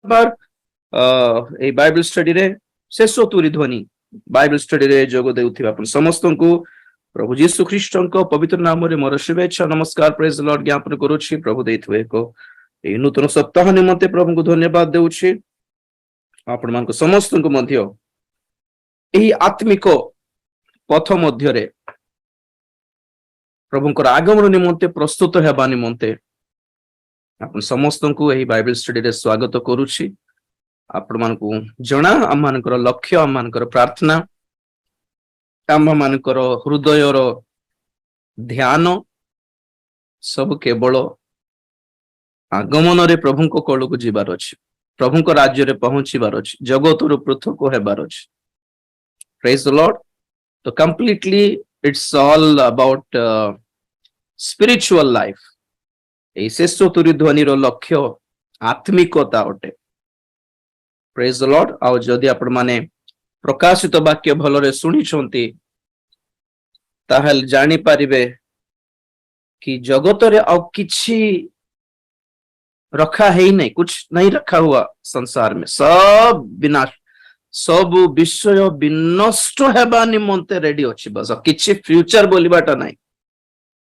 পুনর্বার এই বাইবেল স্ଟডি রে ଶେଷ ତୁରି ଧ୍ୱନି ବାଇବେଲ ଷ୍ଟଡିରେ ଯୋଗ ଦେଉଥିବା ଆପଣ ସମସ୍ତଙ୍କୁ ପ୍ରଭୁ ଯୀଶୁ ଖ୍ରୀଷ୍ଟଙ୍କ ପବିତ୍ର ନାମରେ ମୋର ଶୁଭେଚ୍ଛା ନମସ୍କାର ପ୍ରେଜ ଲର୍ଡ ଜ୍ଞାପନ କରୁଛି। ପ୍ରଭୁ ଦେଇଥିବା ଏକ ଏହି ନୂତନ ସପ୍ତାହ ନିମନ୍ତେ ପ୍ରଭୁଙ୍କୁ ଧନ୍ୟବାଦ ଦେଉଛି। ଆପଣମାନଙ୍କ ସମସ୍ତଙ୍କୁ ମଧ୍ୟ ଏହି ଆତ୍ମିକ ପଥ ମଧ୍ୟରେ ପ୍ରଭୁଙ୍କର ଆଗମନ ନିମନ୍ତେ ପ୍ରସ୍ତୁତ ହେବା ନିମନ୍ତେ ଆପଣ ସମସ୍ତଙ୍କୁ ଏହି ବାଇବେଲ ଷ୍ଟଡିରେ ସ୍ୱାଗତ କରୁଛି। ଆପଣମାନଙ୍କୁ ଜଣା ଆମମାନଙ୍କର ଲକ୍ଷ୍ୟ, ଆମମାନଙ୍କର ପ୍ରାର୍ଥନା, ଆମମାନଙ୍କର ହୃଦୟର ଧ୍ୟାନ ସବୁ କେବଳ ଆଗମନରେ ପ୍ରଭୁଙ୍କ କୋଳକୁ ଯିବାର ଅଛି, ପ୍ରଭୁଙ୍କ ରାଜ୍ୟରେ ପହଞ୍ଚିବାର ଅଛି, ଜଗତରୁ ପୃଥକ ହେବାର ଅଛି। Praise the lord. ତ completely it's all about spiritual life. ଏହି ଶେଷ ତୁରି ଧ୍ୱନିର ଲକ୍ଷ୍ୟ ଆତ୍ମିକତା ଅଟେ। ପ୍ରେଜ୍ ଦ ଲର୍ଡ। ଆଉ ଯଦି ଆପଣ ମାନେ ପ୍ରକାଶିତ ବାକ୍ୟ ଭଲରେ ଶୁଣିଛନ୍ତି ତାହେଲେ ଜାଣିପାରିବେ कि जगତରେ ଆଉ କିଛି रखा है ही नहीं, कुछ नहीं रखा हुआ संसार में, सब विनाश, ସବୁ ବିଷୟ ବିନଷ୍ଟ ହେବା ନିମନ୍ତେ ରେଡି ଅଛି। ବସ କିଛି ଫ୍ୟୁଚର ବୋଲିବାଟା ନାହିଁ,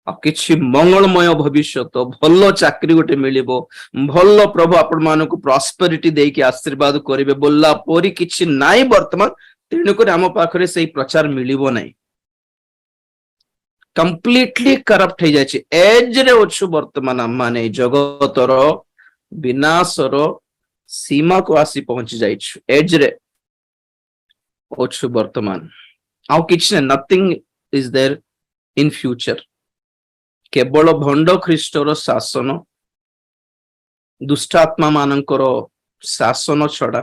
ଆଉ କିଛି ମଙ୍ଗଳମୟ ଭବିଷ୍ୟତ, ଭଲ ଚାକିରି ଗୋଟେ ମିଳିବ, ଭଲ ପ୍ରଭୁ ଆପଣ ମାନଙ୍କୁ ପ୍ରସ୍ପେରିଟି ଦେଇକି ଆଶୀର୍ବାଦ କରିବେ ବୋଲା ପରି କିଛି ନାହିଁ ବର୍ତ୍ତମାନ। ତେଣୁକରି ଆମ ପାଖରେ ସେଇ ପ୍ରଚାର ମିଳିବ ନାହିଁ। କମ୍ପ୍ଲିଟଲି କରପ୍ଟ ହେଇଯାଇଛି। ଏଜରେ ଅଛୁ ବର୍ତ୍ତମାନ ଆମେ ଜଗତର ବିନାଶର ସୀମାକୁ ଆସି ପହଞ୍ଚି ଯାଇଛୁ। ଏଜରେ ଅଛୁ ବର୍ତ୍ତମାନ, ଆଉ କିଛି ନାହିଁ। Nothing is there in future. କେବଳ ଭଣ୍ଡ ଖ୍ରୀଷ୍ଟର ଶାସନ, ଦୁଷ୍ଟାତ୍ମା ମାନଙ୍କର ଶାସନ ଛଡା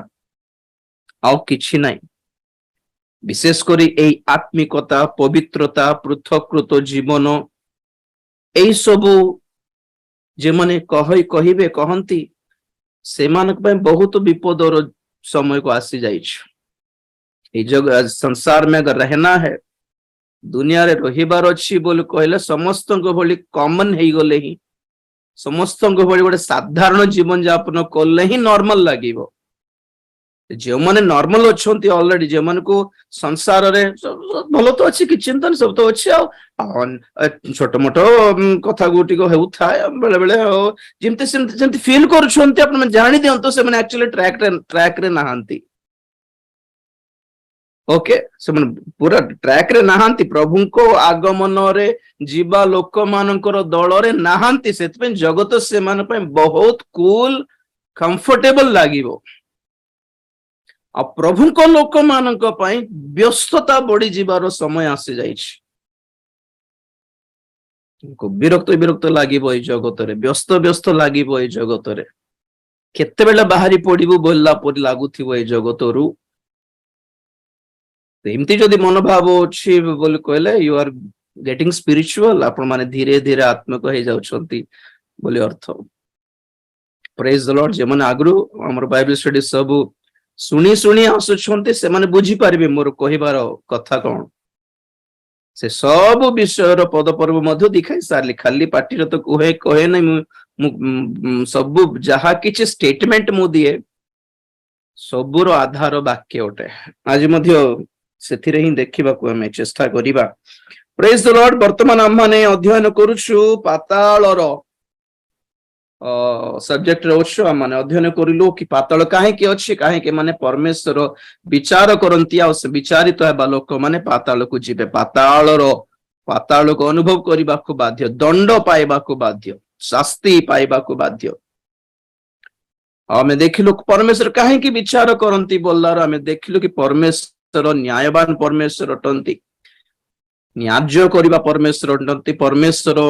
ଆଉ କିଛି ନାହିଁ। ବିଶେଷ କରି ଏହି ଆତ୍ମିକତା, ପବିତ୍ରତା, ପୃଥକୃତ ଜୀବନ, ଏଇ ସବୁ ଯେମାନେ କହନ୍ତି ସେମାନଙ୍କ ପାଇଁ ବହୁତ ବିପଦର ସମୟକୁ ଆସି ଯାଇଛି। ଏଇ ସଂସାର में अगर रहना है, ଦୁନିଆରେ ରହିବାର ଅଛି ବୋଲି କହିଲେ ସମସ୍ତଙ୍କ ଭଳି କମନ ହେଇଗଲେ ହିଁ, ସମସ୍ତଙ୍କ ଭଳି ଗୋଟେ ସାଧାରଣ ଜୀବନ ଯାପନ କଲେ ହିଁ ନର୍ମାଲ ଲାଗିବ। ଯେଉଁମାନେ ନର୍ମାଲ ଅଛନ୍ତି ଅଲରେଡି, ଯେମାନଙ୍କୁ ସଂସାରରେ ଭଲ ତ ଅଛି, କିଛି ଚିନ୍ତା ସବୁ ତ ଅଛି, ଆଉ ଛୋଟ ମୋଟ କଥା ଗୋଟିକ ହେଉଥାଏ ବେଳେ ବେଳେ, ଯେମିତି ସେମିତି ଫିଲ୍ କରୁଛନ୍ତି, ଆପଣ ଜାଣି ଦିଅନ୍ତୁ ସେମାନେ ଆକ୍ଚୁଆଲି ଟ୍ରାକରେ ନାହାନ୍ତି। ଓକେ, ସେମାନେ ପୁରା ଟ୍ରାକରେ ନାହାନ୍ତି, ପ୍ରଭୁଙ୍କ ଆଗମନରେ ଯିବା ଲୋକମାନଙ୍କର ଦଳରେ ନାହାନ୍ତି। ସେଥିପାଇଁ ଜଗତ ସେମାନଙ୍କ ପାଇଁ ବହୁତ କୁଲ, କମ୍ଫର୍ଟେବଲ ଲାଗିବ। ଆଉ ପ୍ରଭୁଙ୍କ ଲୋକମାନଙ୍କ ପାଇଁ ବ୍ୟସ୍ତତା ବଢିଯିବାର ସମୟ ଆସିଯାଇଛି। ବିରକ୍ତ ଲାଗିବ ଏଇ ଜଗତରେ, ବ୍ୟସ୍ତ ଲାଗିବ ଏଇ ଜଗତରେ। କେତେବେଳେ ବାହାରି ପଡିବୁ ବୋଲିଲା ପରି ଲାଗୁଥିବ ଏଇ ଜଗତରୁ। ଏମିତି ଯଦି ମନୋଭାବ ଅଛି ବୋଲି କହିଲେ ୟୁ ଆର ଗେଟିଂ ସ୍ପିରିଚୁଆଲ, ଆପଣ ମାନେ ଧୀରେ ଧୀରେ ଆତ୍ମିକ ହେଇଯାଉଛନ୍ତି ବୋଲି ଅର୍ଥ। ପ୍ରେଜ ଦ ଲର୍ଡ। ଯେମାନେ ଆଗରୁ ଆମର ବାଇବେଲ ଷ୍ଟଡି ସବୁ ଶୁଣି ଆସୁଛନ୍ତି ସେମାନେ ବୁଝିପାରିବେ ମୋର କହିବାର କଥା କଣ। ସେ ସବୁ ବିଷୟର ପଦପର୍ବ ମଧ୍ୟ ଦେଖାଇ ସାରିଲି। ଖାଲି ପାଟିରେ ତ କହେ ନାହିଁ, ମୁଁ ସବୁ ଯାହା କିଛି ଷ୍ଟେଟମେଣ୍ଟ ମୁଁ ଦିଏ ସବୁର ଆଧାର ବାକ୍ୟ ଅଟେ। ଆଜି ମଧ୍ୟ ସେଥିରେ ହିଁ ଦେଖିବାକୁ ଆମେ ଚେଷ୍ଟା କରିବା। ପ୍ରେଜ ଦ ଲର୍ଡ। ବର୍ତ୍ତମାନ ଆମମାନେ ଅଧ୍ୟୟନ କରୁଛୁ ପାତାଳର ସବଜେକ୍ଟରେ ଅଛୁ। ଆମମାନେ ଅଧ୍ୟୟନ କରିଲୁ କି ପାତାଳ କାହିଁକି ଅଛି, କାହିଁକି ମାନେ ପରମେଶ୍ୱର ବିଚାର କରନ୍ତି, ଆଉ ସେ ବିଚାରିତ ହେବା ଲୋକମାନେ ପାତାଳକୁ ଯିବେ। ପାତାଳକୁ ଅନୁଭବ କରିବାକୁ ବାଧ୍ୟ, ଦଣ୍ଡ ପାଇବାକୁ ବାଧ୍ୟ, ଶାସ୍ତି ପାଇବାକୁ ବାଧ୍ୟ। ଆମେ ଦେଖିଲୁ ପରମେଶ୍ୱର କାହିଁକି ବିଚାର କରନ୍ତି ବୋଲାର ଆମେ ଦେଖିଲୁ କି ପରମେଶ୍ୱର ନ୍ୟାୟବାନ ପରମେଶ୍ୱର ଅଟନ୍ତି, ନ୍ୟାଯ୍ୟ କରିବା ପରମେଶ୍ୱର ଅଟନ୍ତି। ପରମେଶ୍ୱର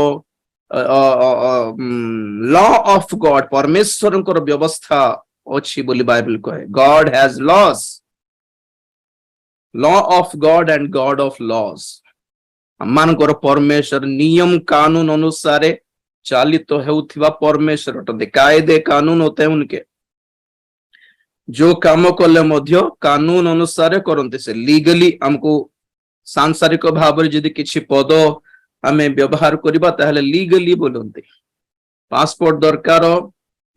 ଲ ଅଫ ଗଡ, ପରମେଶ୍ୱରଙ୍କର ବ୍ୟବସ୍ଥା ଅଛି ବୋଲି ବାଇବେଲ କହେ। ଗଡ ହ୍ୟାଜ loss, law of Garh and Garh of loss. ଆମମାନଙ୍କର ପରମେଶ୍ୱର ନିୟମ କାନୁନ ଅନୁସାରେ ଚାଲିତ ହେଉଥିବା ପରମେଶ୍ୱର ଅଟନ୍ତି। କାयଦେ କାନୁନ होते हैं उनके, जो काम कले ମଧ୍ୟ କାନୁନ ଅନୁସାରେ କରନ୍ତି। ସେ ଲିଗଲି ଆମକୁ ସାଂସାରିକ ଭାବରେ ଯଦି କିଛି ପଦ ଆମେ ବ୍ୟବହାର କରିବା ତାହେଲେ ଲିଗଲି ବୋଲନ୍ତି। ପାସପୋର୍ଟ ଦରକାର,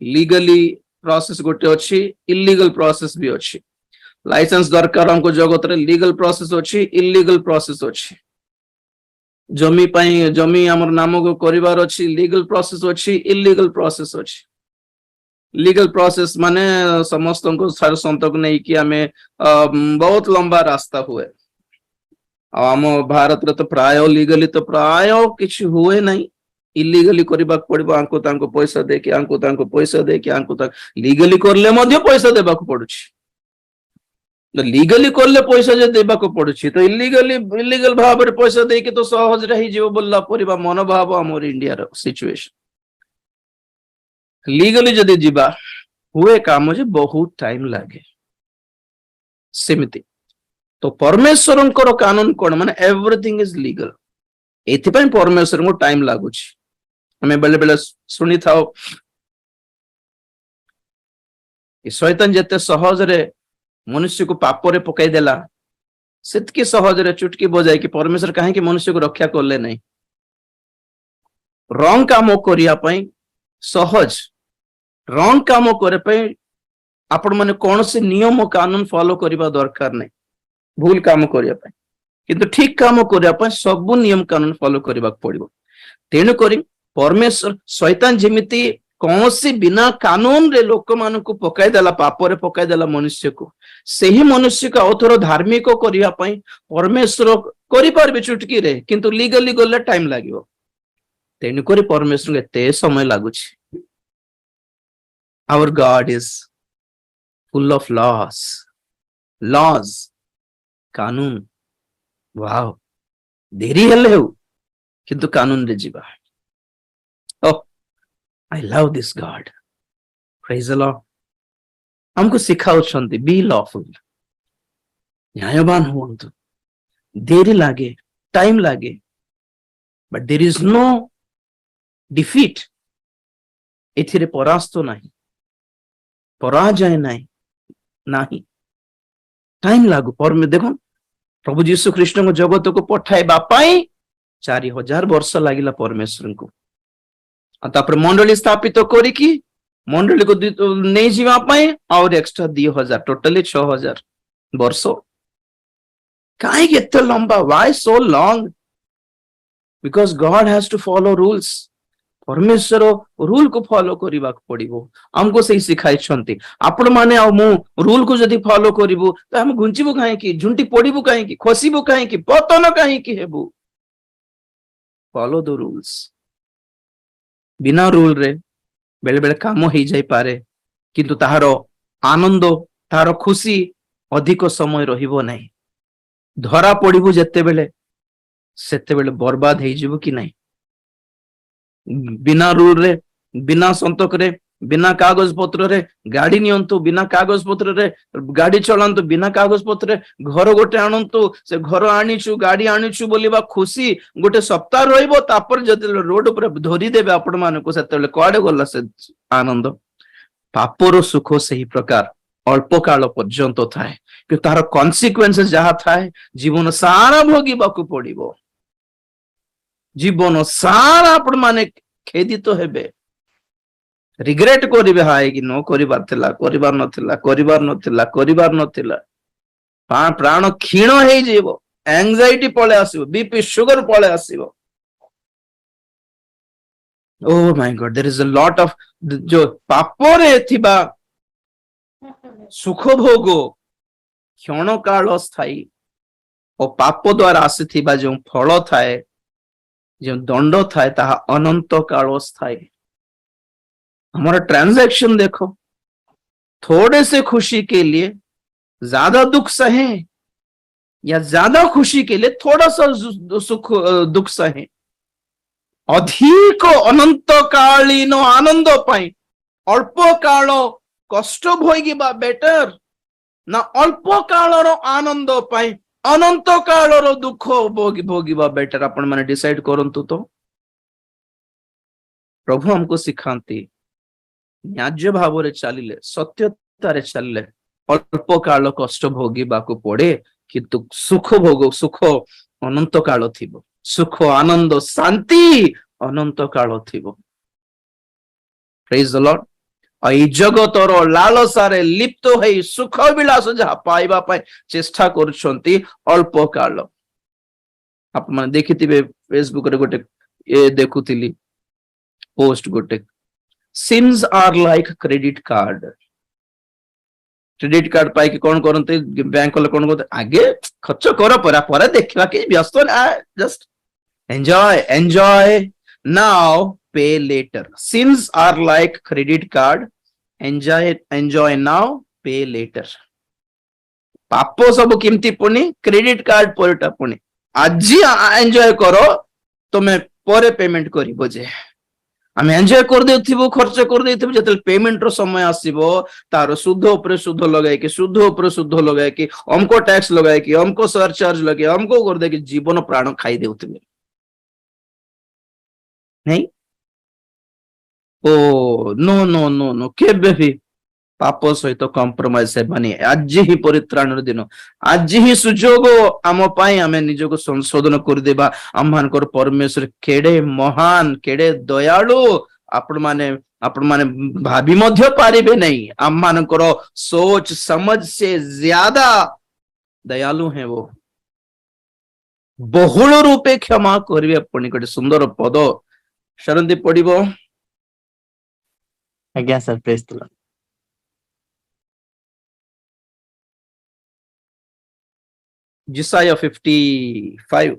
ଲିଗଲି प्रोसेस गोटे अच्छी, इलीगल प्रोसेस भी अच्छी। लाइसेंस दरकार हमको जगत रे, लीगल प्रोसेस अच्छी, इलीगल प्रोसेस अच्छी। जमी पाई जमी हमर नाम को करिवार अच्छी, लीगल प्रोसेस अच्छी, इलीगल प्रोसेस अच्छी। लीगल प्रोसेस माने समस्त को सार संतक नहीं कि आमे बहुत लंबा रास्ता हुए। आम भारत रे तो प्राय लीगली तो प्राय किछ हुए नहीं, इलीगली करबा पड़बो। आंको तांको पैसा देके, आंको तांको पैसा देके, आंको तांको लीगली करले मध्य पैसा देबा को पड़ुछि। लीगली करले पैसा जे देबा को पड़ुछि तो इलीगल भाव रे पैसा देके तो सहज रही जीव बोलला परिबा मनोभाव हमर इंडिया रो सिचुएशन। लीगली जदि जीवा हुए काम जे बहुत टाइम लागे सेमिति। तो परमेश्वरंकर कानून कोन माने एवरीथिंग इज लीगल। एथिपय परमेश्वर को टाइम लागुछि। हमें बेले बेले सुनी थाओ शैतान जते सहज रे मनुष्य को पाप रे पकाई देला, सेतकी सहज रे चुटकी बजाय कि परमेश्वर काहे कि मनुष्य को रक्षा करले नहीं। रंग काम करिया पई सहज, रंग काम करे पई आपण माने कौन से नियम कानून फॉलो करिबा दरकार नहीं। भूल काम करिया पई किंतु ठीक काम करिया पई सब नियम कानून फॉलो करिबा पड़िबो। तेनु करी परमेश्वर शैतान जेमिति कौन सी बिना कानून रे लोक मान को पकाई देला, पाप रे पकाई देला मनुष्य को, सही मनुष्य का अवथर धार्मिक करिया पई परमेश्वर करि परबे चुटकी रे, किंतु लीगली गले टाइम लागिवो। तेनु करी परमेश्वर के ते समय लागुछि। Our God is full of laws, कानून। वाव, देरी हेले हो किंतु कानून रे जीवा। ओह, I love this God. Praise the Lord. हमको सिखाउछंती बी लॉफुल, न्यायवान हुअन्तु। देरी लागे, टाइम लागे, but there is no defeat. एथिरे परास्त नहीं, पराजय नहीं। टाइम लागू पर में देखो प्रभु यीशु कृष्ण को जगत को पठाइबा पई 4000 वर्ष लागिला परमेश्वर को। तापर मंडली स्थापित करिकी मंडली को नहीं जीवा पई और एक्स्ट्रा 2000, टोटली 6000 वर्ष। काहे एते लंबा? Why so long? Because God has to follow rules. परमेश्वर रूल को फॉलो करबा पड़िबो। हमको सही सिखाई छंती आपण माने आ मु रूल को जदी फॉलो करिवो तो हम घुंचिबो काहे कि, झुंटी पड़िबो काहे कि, खसिबो काहे कि, पतन काहे कि हेबो। Follow the rules. बिना रूल रे बेले बेले काम हो जाई पारे किंतु ताहारो आनंद, ताहारो खुशी अधिक समय रहिबो नहीं। धरा पड़िबो जत्ते बेले सेते बेले बर्बाद हे जिवो कि नहीं। बिना रूल रे, बिना संतक रे, बिना कागज पत्र रे गाड़ी नियंतु, बिना कागज पत्र रे गाड़ी चलांतु, बिना कागज पत्र रे घर गोटे आनंतु। से घर आनीचु, गाड़ी आनीचु बोलिबा खुशी गोटे सप्ताह रहिबो, तापर जते रोड ऊपर धरी देबे आपण मानको सेते कुआडे गला से आनंद। पापर सुख सही प्रकार अल्प काल पर्यंत थाए कि तार कॉन्सिक्वेंसेस जहा थाए जीवन सारा भोगिबाकू पड़िबो। जीवन सारा आपण माने खेदित हेबे, रिग्रेट करिवे हाय कि नो करिबार थिला, करिबार नथिला। प्राण क्षीण हे जेबो, एंजाइटी पळे आसीबो, बीपी शुगर पळे आसीबो। Oh my God, there is a lot of जो पापरे थिबा सुख भोग क्षण काल स्थायी और पाप द्वारा आसीथिबा जो फल थाए, जो दंड थाए ताहा अनंत काल स्थायी। हमारा ट्रांजैक्शन देखो, थोड़े से खुशी के लिए ज्यादा दुख सहे या ज्यादा खुशी के लिए थोड़ा सा दुख सहे। अधिक अनंत कालीन आनंद पाई अल्प काल कष्ट भोगिबा बेटर ना अल्प कालर आनंद पाई अनंत कालर दुख भोगिबा बेटर। आपण माने डिसाइड करंतु। तो प्रभु हमको सिखांती न्याज्य भाव रे चलिले, सत्यता रे चलिले अल्प काल कष्ट भोगिबाकू पड़े किंतु सुख भोग, सुख अनंत काल थिबो, सुख आनंद शांति अनंत काल थिबो। Praise the Lord. এই জগতର ଲାଲସାରେ লিপ্ତ ହେଇ ସୁଖ ବିଳାସ ଯାହା ପାଇବା ପାଇଁ ଚେଷ୍ଟା କରୁଛନ୍ତି ଅଳ୍ପ କାଳ। ଆପଣମାନେ ଦେଖିଥିବେ ଫେସବୁକ ରେ ଗୋଟେ ଦେଖୁଥିଲି ପୋଷ୍ଟ ଗୋଟେ, sins are like credit card. Credit card ପାଇକି କଣ କରନ୍ତି, ବ୍ୟାଙ୍କ କଲେ କଣ କରନ୍ତି, ଆଗେ ଖର୍ଚ୍ଚ କର ପରେ ଦେଖିବା, କି ବ୍ୟସ୍ତ just enjoy enjoy now pay later. Sins are like credit card, enjoy now pay later. ପାପ ସବୁ କେମିତି ପୁଣି କ୍ରେଡିଟ କାର୍ଡ ପରଟା ପୁଣି ଆଜି ଏନ୍ଜୟ କର, ତମେ ପରେ ପେମେଣ୍ଟ କରିବ। ଯେ ଆମେ ଏନ୍ଜୟ କରିଦେଇଥିବୁ, ଖର୍ଚ୍ଚ କରିଦେଇଥିବୁ, ଯେତେବେଳେ ପେମେଣ୍ଟ ର ସମୟ ଆସିବ ତାର ସୁଧ ଉପରେ ସୁଧ ଲଗାଇକି, ସୁଧ ଉପରେ ସୁଧ ଲଗାଇକି, ଅମକ ଟ୍ୟାକ୍ସ ଲଗାଇକି, ଅମକ ସରଚାର୍ଜ ଲଗାଇ, ଅମକ କରିଦେଇକି ଜୀବନ ପ୍ରାଣ ଖାଇ ଦେଉଥିବେ। ନାଇଁ, ଓ नो नो नो नो, କେବେ ବି ପାପ ସହିତ କମ୍ପ୍ରମାଇଜ ହେବାନି। ଆଜି ହିଁ ପରିତ୍ରାଣର ଦିନ, ଆଜି ହିଁ ସୁଯୋଗ ଆମ ପାଇଁ, ଆମେ ନିଜକୁ ସଂଶୋଧନ କରିଦେବା। ଆମମାନଙ୍କର ପରମେଶ୍ୱର କେଡେ ମହାନ, କେଡେ ଦୟାଳୁ, ଆପଣମାନେ ଭାବି ମଧ୍ୟ ପାରିବେ ନାହିଁ। ଆମମାନଙ୍କର सोच समझ से ज्यादा दयालु हैं वो। बहुल रूपे क्षमा करिवे। पुणी गोटे सुंदर पद ଶରନ୍ତି ପଡିବ। ଆଜ୍ଞା ସାର୍, ପ୍ରେଜ୍ ଦ ଲର୍ଡ। जिसाया 55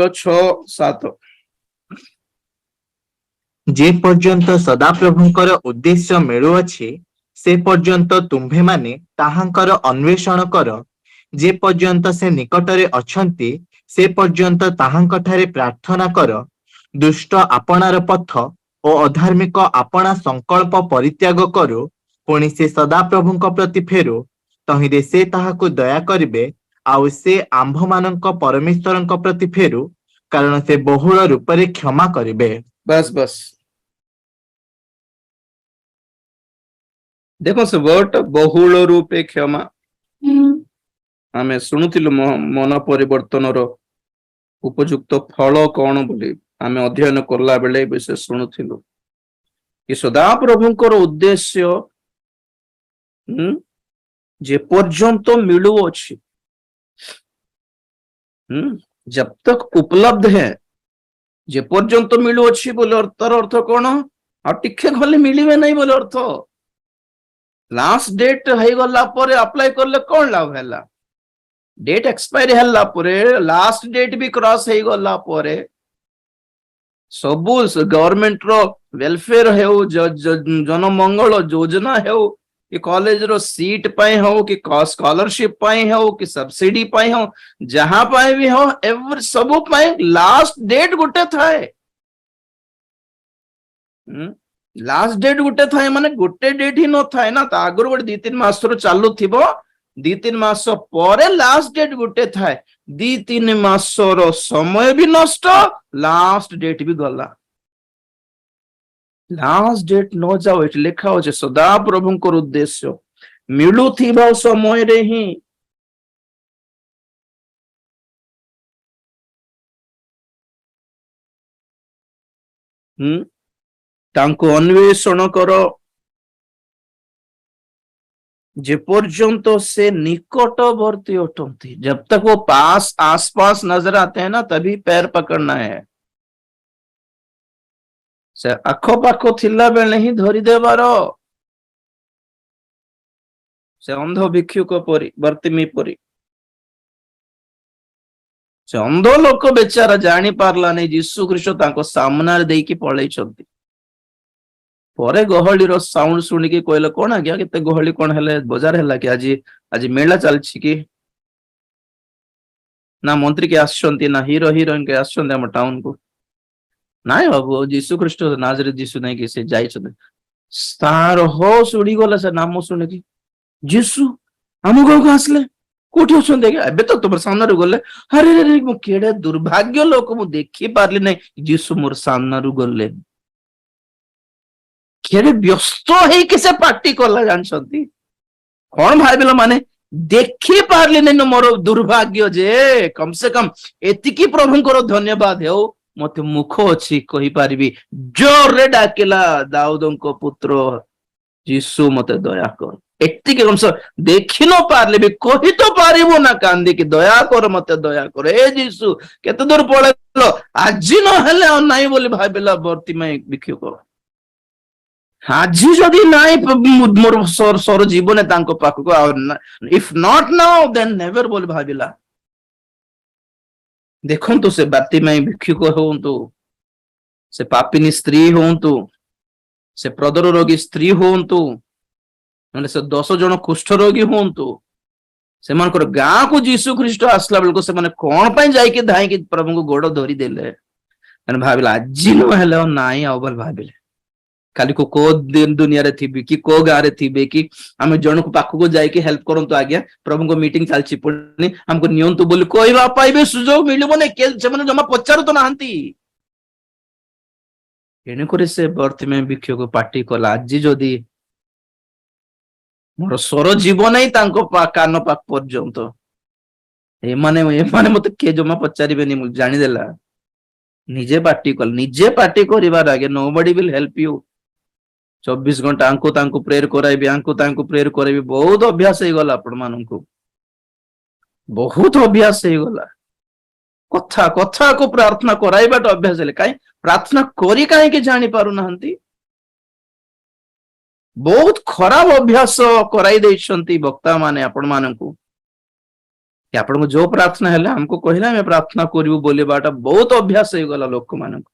ର 6-7। ଯେ ପର୍ଯ୍ୟନ୍ତ ସଦାପ୍ରଭୁଙ୍କର ଉଦ୍ଦେଶ୍ୟ ମିଳୁଅଛି, ସେ ପର୍ଯ୍ୟନ୍ତ ତୁମ୍ଭେମାନେ ତାହାଙ୍କର ଅନ୍ୱେଷଣ କର। ଯେ ପର୍ଯ୍ୟନ୍ତ ସେ ନିକଟରେ ଅଛନ୍ତି, ସେ ପର୍ଯ୍ୟନ୍ତ ତାହାଙ୍କଠାରେ ପ୍ରାର୍ଥନା କର। ଦୁଷ୍ଟ ଆପଣାର ପଥ ଓ ଅଧାର୍ମିକ ଆପଣା ସଂକଳ୍ପ ପରିତ୍ୟାଗ କରୁ। ପୁଣି ସେ ସଦାପ୍ରଭୁଙ୍କ ପ୍ରତି ଫେରୁ, ତହିଁରେ ସେ ତାହାକୁ ଦୟା କରିବେ। ଆଉ ସେ ଆମ୍ଭମାନଙ୍କ ପରମେଶ୍ୱରଙ୍କ ପ୍ରତି ଫେରୁ, କାରଣ ସେ ବହୁଳ ରୂପରେ କ୍ଷମା କରିବେ। बस बस देखो से वर्ड बहुल रूपे क्षमा। आमे शुणुथिलु मन परिवर्तनर उपयुक्त फल कौन बोली आमे अध्ययन करला बेले विषय शुणुथिलु कि सदा प्रभुंकर उद्देश्य जे पर्यंत मिलू अछि, जब तक उपलब्ध है, जे पर्यंत मिलू अछि बोले अर्थ कौन, आ टिके गले मिलिबे नहीं बोले अर्थ। लास्ट डेट है गला पर अप्लाई करले कौन लाभ हैला, डेट एक्सपायर हैला पर लास्ट डेट भी क्रॉस है गला पर सबु गवर्नमेंट रो वेलफेयर है, जनमंगल योजना है, कि कॉलेज रो सीट पाए हो, कि स्कॉलरशिप पाए हो, कि सब्सिडी पाए हो, जहां पाए भी हो, एवरी सबु पाए लास्ट डेट गोटे थाए। लास्ट डेट गोटे थाए माने गोटे डेट ही न थाए ना, आगर गोटे 2-3 मास चालू थिबो, 2-3 मास पर लास्ट डेट गोटे थाए। 2-3 मास रो समय भी नष्ट, लास्ट डेट भी गला। लास्ट डेट न जाओ, ये लिखा हो सदा प्रभुंकर उद्देश्य मिलू थिबा समय रे ही तांको अन्वेषण करो, जे पर्यंत से निकटवर्ती उठती। जब तक वो आसपास नजर आते हैं ना, तभी पैर पकड़ना है। से आखो पाखो थिला बेले ही धरी देवार। से अंध भिक्षुक परी, बर्तिमी परी, से अंध लोक बेचारा जानी पारला नहीं यीशु ख्रीष्ट तांको सामना देकी पळै छथि। परे गहली रो साउंड सुनिकी कहले कोन आज्ञा केते गहली कोन हेले, बाजार हैला कि आज मेला चलछि कि ना, मंत्री के आछंती ना, हीरो हीरोइन के आछंती हम टाउन को नाइ बाबू, यीशु ख्रीष्ट नाजरेथ यीशु नहीं कि से जाय छथि। स्टार हो सुडी गला से नाम सुनिकी, यीशु हम गाँव को आसले कोठी अछन देखे एबे तो तुम सामने रु गले। अरे रे मु केडे दुर्भाग्य लोक, मु देखि पारली नहीं यीशु मोर सामने रु गले। केडे व्यस्त है कि से पार्टी करला जानछंती, कोन भाबिलो माने देखि पारली नहीं मोर दुर्भाग्य। जे कम से कम एतिकी प्रभुंकर धन्यवाद हो, ମତେ ମୁଖ ଅଛି କହିପାରିବି, ଜୋରରେ ଡାକିଲା ଦାଉଦଙ୍କ ପୁତ୍ର ଯୀଶୁ ମତେ ଦୟା କର। ଏତିକି ଅଂଶ ଦେଖି ନ ପାରିଲେ ବି କହି ତ ପାରିବୁ ନା କାନ୍ଦିକି, ଦୟା କର ମତେ ଦୟା କର ଏ ଯୀଶୁ, କେତେ ଦୂର ପଳେଇଲ, ଆଜି ନହେଲେ ଆଉ ନାହିଁ ବୋଲି ଭାବିଲା ବର୍ତ୍ତିମାଇ ଭିକ୍ଷୁକ। ଆଜି ଯଦି ନାହିଁ ମୋର ସର ଜୀବନେ ତାଙ୍କ ପାଖକୁ, ଆଉ if not now then never ବୋଲି ଭାବିଲା। ଦେଖନ୍ତୁ ସେ ବାର୍ତ୍ତିମାଇ ଭିକ୍ଷୁକ ହୁଅନ୍ତୁ, ସେ ପାପିନୀ ସ୍ତ୍ରୀ ହୁଅନ୍ତୁ, ସେ ପ୍ରଦର ରୋଗୀ ସ୍ତ୍ରୀ ହୁଅନ୍ତୁ, ନହେଲେ ସେ 10 ଜଣ କୁଷ୍ଠ ରୋଗୀ ହୁଅନ୍ତୁ, ସେମାନଙ୍କର ଗାଁକୁ ଯୀଶୁ ଖ୍ରୀଷ୍ଟ ଆସିଲା ବେଳକୁ ସେମାନେ କଣ ପାଇଁ ଯାଇକି ଧାଇଁକି ପ୍ରଭୁଙ୍କୁ ଗୋଡ ଧରିଦେଲେ, ମାନେ ଭାବିଲା ଆଜି ନହେଲେ ଆଉ ନାହିଁ ଆଉ ବୋଲି ଭାବିଲେ। କାଲି କୋଉ ଦୁନିଆରେ ଥିବି କି କୋଉ ଗାଁରେ ଥିବେ କି ଆମେ ଜଣକୁ ପାଖକୁ ଯାଇକି ହେଲ୍ପ କରନ୍ତୁ ଆଜ୍ଞା, ପ୍ରଭୁଙ୍କ ମିଟିଂ ଚାଲିଛି ପୁଣି ଆମକୁ ନିଅନ୍ତୁ ବୋଲି କହିବା ପାଇବେ ସୁଯୋଗ ମିଳିବନି, ସେମାନେ ଜମା ପଚାରୁ ତ ନାହାନ୍ତି। ତେଣୁକରି ସେ ବର୍ତ୍ତିମାଇ ଭିକ୍ଷୁକ ପାଟି କଲା, ଆଜି ଯଦି ମୋର ସ୍ୱର ଯିବ ନାହିଁ ତାଙ୍କ କାନ ପାଖ ପର୍ଯ୍ୟନ୍ତ, ଏମାନେ ମତେ କିଏ ଜମା ପଚାରିବେନି ମୁଁ ଜାଣିଦେଲା। ନିଜେ ପାଟି କଲା, ନିଜେ ପାଟି କରିବାର ଆଜ୍ଞା, ନୋବଡି ୱିଲ୍ ହେଲ୍ପ ୟୁ। 24 ଘଣ୍ଟା ଆଙ୍କୁ ତାଙ୍କୁ ପ୍ରେୟର କରାଇବି, ଆଙ୍କୁ ତାଙ୍କୁ ପ୍ରେୟର କରାଇବି, ବହୁତ ଅଭ୍ୟାସ ହେଇଗଲା ଆପଣ ମାନଙ୍କୁ, ବହୁତ ଅଭ୍ୟାସ ହେଇଗଲା। କଥାକୁ ପ୍ରାର୍ଥନା କରାଇବାଟା ଅଭ୍ୟାସ ହେଲେ, କାହିଁ ପ୍ରାର୍ଥନା କରି କାହିଁକି ଜାଣି ପାରୁନାହାନ୍ତି? ବହୁତ ଖରାପ ଅଭ୍ୟାସ କରାଇ ଦେଇଛନ୍ତି ବକ୍ତା ମାନେ ଆପଣ ମାନଙ୍କୁ। ଆପଣଙ୍କୁ ଯୋଉ ପ୍ରାର୍ଥନା ହେଲେ ଆମକୁ କହିଲେ ଆମେ ପ୍ରାର୍ଥନା କରିବୁ ବୋଲିବାଟା ବହୁତ ଅଭ୍ୟାସ ହେଇଗଲା ଲୋକମାନଙ୍କୁ।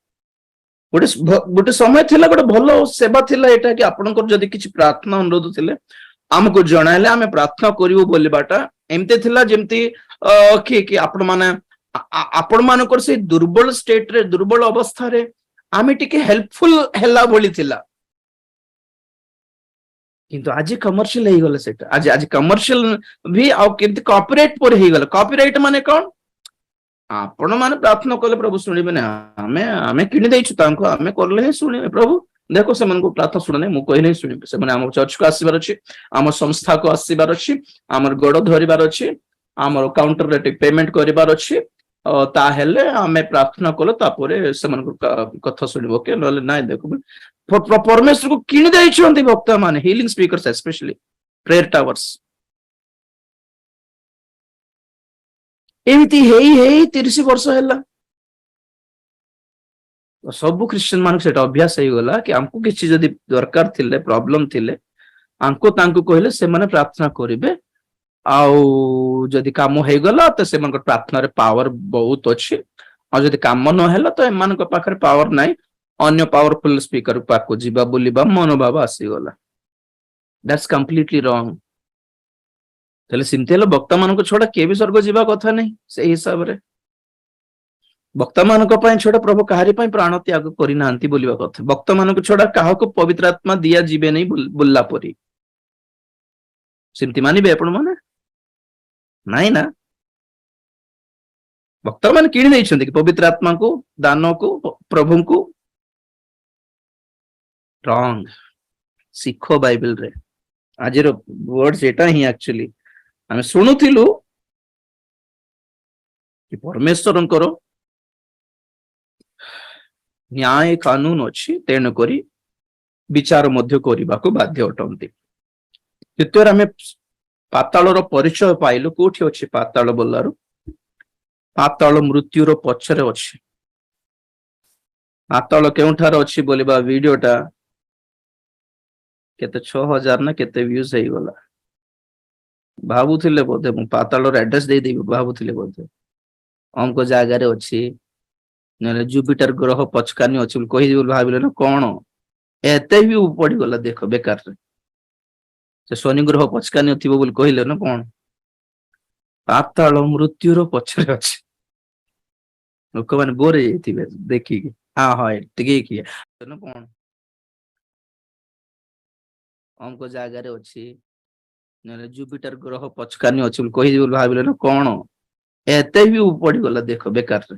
ଗୋଟେ ସମୟ ଥିଲା, ଗୋଟେ ଭଲ ସେବା ଥିଲା ଏଇଟା କି ଆପଣଙ୍କର ଯଦି କିଛି ପ୍ରାର୍ଥନା ଅନୁରୋଧ ଥିଲେ ଆମକୁ ଜଣାଇଲେ ଆମେ ପ୍ରାର୍ଥନା କରିବୁ ବୋଲିବାଟା ଏମିତି ଥିଲା, ଯେମିତି କି ଆପଣ ମାନଙ୍କର ସେଇ ଦୁର୍ବଳ ଷ୍ଟେଟରେ, ଦୁର୍ବଳ ଅବସ୍ଥାରେ ଆମେ ଟିକେ ହେଲ୍ପଫୁଲ ହେଲା ଭଳି ଥିଲା। କିନ୍ତୁ ଆଜି କମର୍ସିଆଲ ହେଇଗଲା ସେଟା, ଆଜି କମର୍ସିଆଲ ବି ଆଉ କେମିତି କପିରାଇଟ ପରେ ହେଇଗଲା। କପିରାଇଟ ମାନେ କଣ? ଆପଣ ମାନେ ପ୍ରାର୍ଥନା କଲେ ପ୍ରଭୁ ଶୁଣିବେ ନା, ଆମେ କିଣି ଦେଇଛୁ ତାଙ୍କୁ, ଆମେ କଲେ ହିଁ ଶୁଣିବେ ପ୍ରଭୁ। ଦେଖ ସେମାନଙ୍କୁ ପ୍ରାର୍ଥନା ଶୁଣନି, ମୁଁ କହିଲେ ହିଁ ଶୁଣିବେ। ସେମାନେ ଆମ ଚର୍ଚ୍ଚକୁ ଆସିବାର ଅଛି, ଆମ ସଂସ୍ଥାକୁ ଆସିବାର ଅଛି, ଆମର ଗୋଡ ଧରିବାର ଅଛି, ଆମର କାଉଣ୍ଟରରେ ଟିକେ ପେମେଣ୍ଟ କରିବାର ଅଛି, ତାହେଲେ ଆମେ ପ୍ରାର୍ଥନା କଲେ ତାପରେ ସେମାନଙ୍କ କଥା ଶୁଣିବ କି, ନହେଲେ ନାଇଁ। ଦେଖ ପରମେଶ୍ୱରକୁ କିଣି ଦେଇଛନ୍ତି ବକ୍ତା ମାନେ, ହିଲିଂ ସ୍ପିକର୍ସ ଏସ୍ପେଶାଲି, ପ୍ରେୟର ଟାୱାର୍ସ। ଏମିତି ହେଇ ହେଇ 30 ବର୍ଷ ହେଲା ସବୁ ଖ୍ରୀଷ୍ଟିଆନ ମାନଙ୍କୁ ସେଟା ଅଭ୍ୟାସ ହେଇଗଲା କି ଆମକୁ କିଛି ଯଦି ଦରକାର ଥିଲେ, ପ୍ରୋବ୍ଲେମ ଥିଲେ, ଆମକୁ ତାଙ୍କୁ କହିଲେ ସେମାନେ ପ୍ରାର୍ଥନା କରିବେ। ଆଉ ଯଦି କାମ ହେଇଗଲା ତ ସେମାନଙ୍କ ପ୍ରାର୍ଥନାରେ ପାୱାର ବହୁତ ଅଛି, ଆଉ ଯଦି କାମ ନହେଲା ତ ଏମାନଙ୍କ ପାଖରେ ପାୱାର ନାହିଁ, ଅନ୍ୟ ପାୱାରଫୁଲ ସ୍ପିକର ପାଖକୁ ଯିବା ବୋଲିବା ମନୋଭାବ ଆସିଗଲା। ଦ୍ୟାଟ୍ସ କମ୍ପ୍ଲିଟଲି ରଙ୍ଗ। ତାହେଲେ ସେମିତି ହେଲେ ବକ୍ତା ମାନଙ୍କ ଛଡା କିଏ ବି ସ୍ୱର୍ଗ ଯିବା କଥା ନାହିଁ। ସେଇ ହିସାବରେ ବକ୍ତା ମାନଙ୍କ ପାଇଁ ଛଡା ପ୍ରଭୁ କାହାରି ପାଇଁ ପ୍ରାଣ ତ୍ୟାଗ କରିନାହାନ୍ତି ବୋଲିବା କଥା। ବକ୍ତା ମାନଙ୍କୁ ଛଡା କାହାକୁ ପବିତ୍ର ଆତ୍ମା ଦିଆଯିବେ ନାହିଁ ବୋଲିଲା ପରି। ସେମିତି ମାନିବେ ଆପଣ ମାନେ? ନାଇଁ ନା। ବକ୍ତା ମାନେ କିଣି ଦେଇଛନ୍ତି କି ପବିତ୍ର ଆତ୍ମାକୁ, ଦାନକୁ, ପ୍ରଭୁଙ୍କୁ? ରଙ୍ଗ। ଶିଖ ବାଇବେଲରେ, ଆଜିର ୱାର୍ଡ ସେଟା ହିଁ ଆକ୍ଚୁଆଲି ଆମେ ଶୁଣୁଥିଲୁ କି ପରମେଶ୍ୱରଙ୍କର ନ୍ୟାୟ କାନୁନ ଅଛି, ତେଣୁକରି ବିଚାର ମଧ୍ୟ କରିବାକୁ ବାଧ୍ୟ ଅଟନ୍ତି। ଦ୍ୱିତୀୟରେ ଆମେ ପାତାଳର ପରିଚୟ ପାଇଲୁ। କୋଉଠି ଅଛି ପାତାଳ ବୋଲାରୁ? ପାତାଳ ମୃତ୍ୟୁର ପଛରେ ଅଛି। ପାତାଳ କେଉଁଠାରେ ଅଛି ବୋଲିବା ଭିଡିଓଟା କେତେ 6000 ନା କେତେ ଭ୍ୟୁଜ ହେଇଗଲା। ଭାବୁଥିଲେ ବୋଧେ ମୁଁ ପାତାଳର ଆଡ୍ରେସ ଦେଇଦେବି, ଭାବୁଥିଲେ ବୋଧେ ଅଙ୍କ ଜାଗାରେ ଅଛି, ନହେଲେ ଜୁପିଟର ଗ୍ରହ ପଛକାନି ଅଛି ବୋଲି କହିବି ବୋଲି ଭାବିଲେ ନା କଣ? ଏତେ ବି ପଡିଗଲା ଦେଖ ବେକାରରେ। ସେ ଶନି ଗ୍ରହ ପଛକାନି ଥିବ ବୋଲି କହିଲେ ନା କଣ? ପାତାଳ ମୃତ୍ୟୁର ପଛରେ ଅଛି। ଲୋକମାନେ ବୋର ହେଇଯାଇଥିବେ ଦେଖିକି। ହଁ ଏତିକି କିଏ କଣ ଅଙ୍କ ଜାଗାରେ ଅଛି, ନହେଲେ ଜୁପିଟର ଗ୍ରହ ପଛକାନି ଅଛି ବୋଲି କହିବି ବୋଲି ଭାବିଲେ ନା କଣ? ଏତେ ବି ପଡିଗଲା ଦେଖ ବେକାରରେ।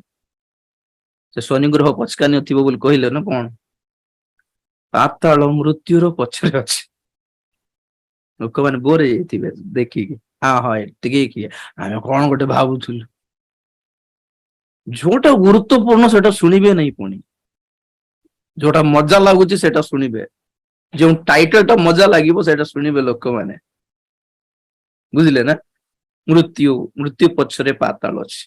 ସେ ଶନି ଗ୍ରହ ପଛକାନି ଥିବ ବୋଲି କହିଲେ ନା କଣ? ପାତାଳ ମୃତ୍ୟୁର ପଛରେ ଅଛି। ଲୋକମାନେ ବୋର ହେଇଯାଇଥିବେ ଦେଖିକି। ହଁ ଏତିକି କିଏ ଆମେ କଣ ଗୋଟେ ଭାବୁଥିଲୁ। ଯୋଉଟା ଗୁରୁତ୍ୱପୂର୍ଣ୍ଣ ସେଟା ଶୁଣିବେ ନାହିଁ, ପୁଣି ଯୋଉଟା ମଜା ଲାଗୁଛି ସେଟା ଶୁଣିବେ, ଯେଉଁ ଟାଇଟଲ ଟା ମଜା ଲାଗିବ ସେଇଟା ଶୁଣିବେ ଲୋକମାନେ। ବୁଝିଲେ ନା? ମୃତ୍ୟୁ, ମୃତ୍ୟୁ ପଛରେ ପାତାଳ ଅଛି।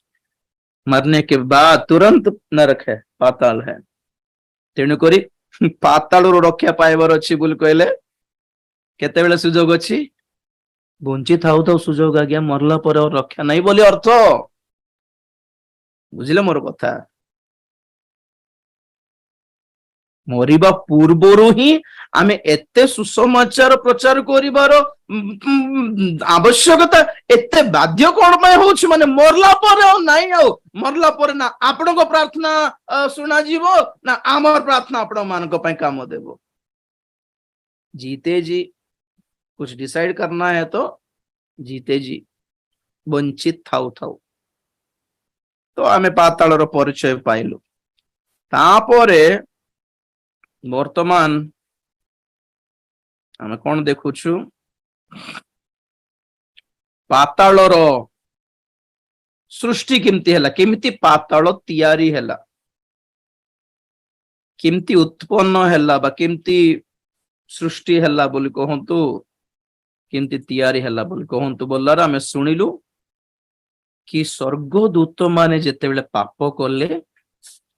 ମରନେ କେ ବାଦ ତୁରନ୍ତ ନରକ ହେ, ପାତାଳ ହେ। ତେଣୁକରି ପାତାଳରୁ ରକ୍ଷା ପାଇବାର ଅଛି ବୋଲି କହିଲେ କେତେବେଳେ ସୁଯୋଗ ଅଛି? ବଞ୍ଚି ଥାଉ ଥାଉ ସୁଯୋଗ ଆଜ୍ଞା, ମରଲା ପରେ ଆଉ ରକ୍ଷା ନାହିଁ ବୋଲି ଅର୍ଥ। ବୁଝିଲେ ମୋର କଥା? ମରିବା ପୂର୍ବରୁ ହିଁ ଆମେ ଏତେ ସୁସମାଚାର ପ୍ରଚାର କରିବାର ଆବଶ୍ୟକତା ଏତେ ବାଧ୍ୟ କଣ ପାଇଁ ହଉଛି? ମାନେ ମରଲା ପରେ ଆଉ ନାଇଁ, ଆଉ ମରଲା ପରେ ନା ଆପଣଙ୍କ ପ୍ରାର୍ଥନା ଶୁଣାଯିବ ନା ଆମର ପ୍ରାର୍ଥନା ଆପଣ ମାନଙ୍କ ପାଇଁ କାମ ଦେବ। जीते जी कुछ डिसाइड करना है तो जीते जी वंचित थाउ थाउ। तो आमे पाताଳର ପରିଚୟ ପାଇଲୁ। ତାପରେ ବର୍ତ୍ତମାନ ଆମେ କଣ ଦେଖୁଛୁ? ପାତାଳର ସୃଷ୍ଟି କେମିତି ହେଲା, କେମିତି ପାତାଳ ତିଆରି ହେଲା, କେମିତି ଉତ୍ପନ୍ନ ହେଲା ବା କେମିତି ସୃଷ୍ଟି ହେଲା ବୋଲି କହନ୍ତୁ, କେମିତି ତିଆରି ହେଲା ବୋଲି କହନ୍ତୁ ବୋଲାର ଆମେ ଶୁଣିଲୁ କି ସ୍ୱର୍ଗଦୂତ ମାନେ ଯେତେବେଳେ ପାପ କଲେ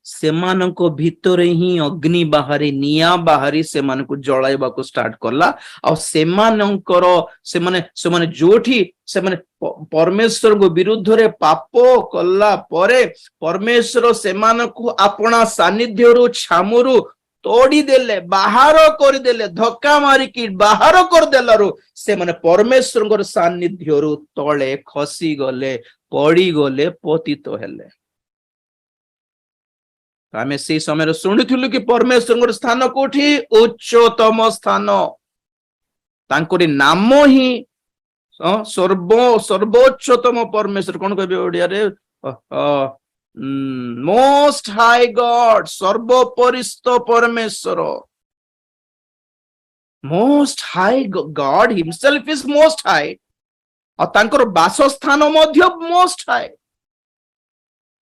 ସେମାନଙ୍କ ଭିତରେ ହିଁ ଅଗ୍ନି ବାହାରି, ନିଆଁ ବାହାରି ସେମାନଙ୍କୁ ଜଳାଇବାକୁ ଷ୍ଟାର୍ଟ କଲା। ଆଉ ସେମାନଙ୍କର ସେମାନେ ଯୋଉଠି ସେମାନେ ପରମେଶ୍ୱରଙ୍କ ବିରୁଦ୍ଧରେ ପାପ କଲା ପରେ ପରମେଶ୍ୱର ସେମାନଙ୍କୁ ଆପଣା ସାନ୍ନିଧ୍ୟରୁ, ଛାମୁରୁ ତୋଡ଼ିଦେଲେ, ବାହାର କରିଦେଲେ, ଧକ୍କା ମାରିକି ବାହାର କରିଦେଲାରୁ ସେମାନେ ପରମେଶ୍ୱରଙ୍କର ସାନ୍ନିଧ୍ୟରୁ ତଳେ ଖସିଗଲେ, ପଡ଼ିଗଲେ, ପତିତ ହେଲେ। ଆମେ ସେଇ ସମୟରେ ଶୁଣିଥିଲୁ କି ପରମେଶ୍ୱରଙ୍କର ସ୍ଥାନ କୋଉଠି? ଉଚ୍ଚତମ ସ୍ଥାନ। ତାଙ୍କରି ନାମ ହିଁ ସର୍ବୋଚ୍ଚତମ ପରମେଶ୍ୱର। କଣ କହିବେ ଓଡିଆରେ? ମୋଷ୍ଟ ହାଇ ଗଡ, ସର୍ବୋପରିସ୍ଥ ପରମେଶ୍ୱର। Most high Garh himself is most high, ଆଉ ତାଙ୍କର ବାସସ୍ଥାନ ମଧ୍ୟ ମୋଷ୍ଟ ହାଇ,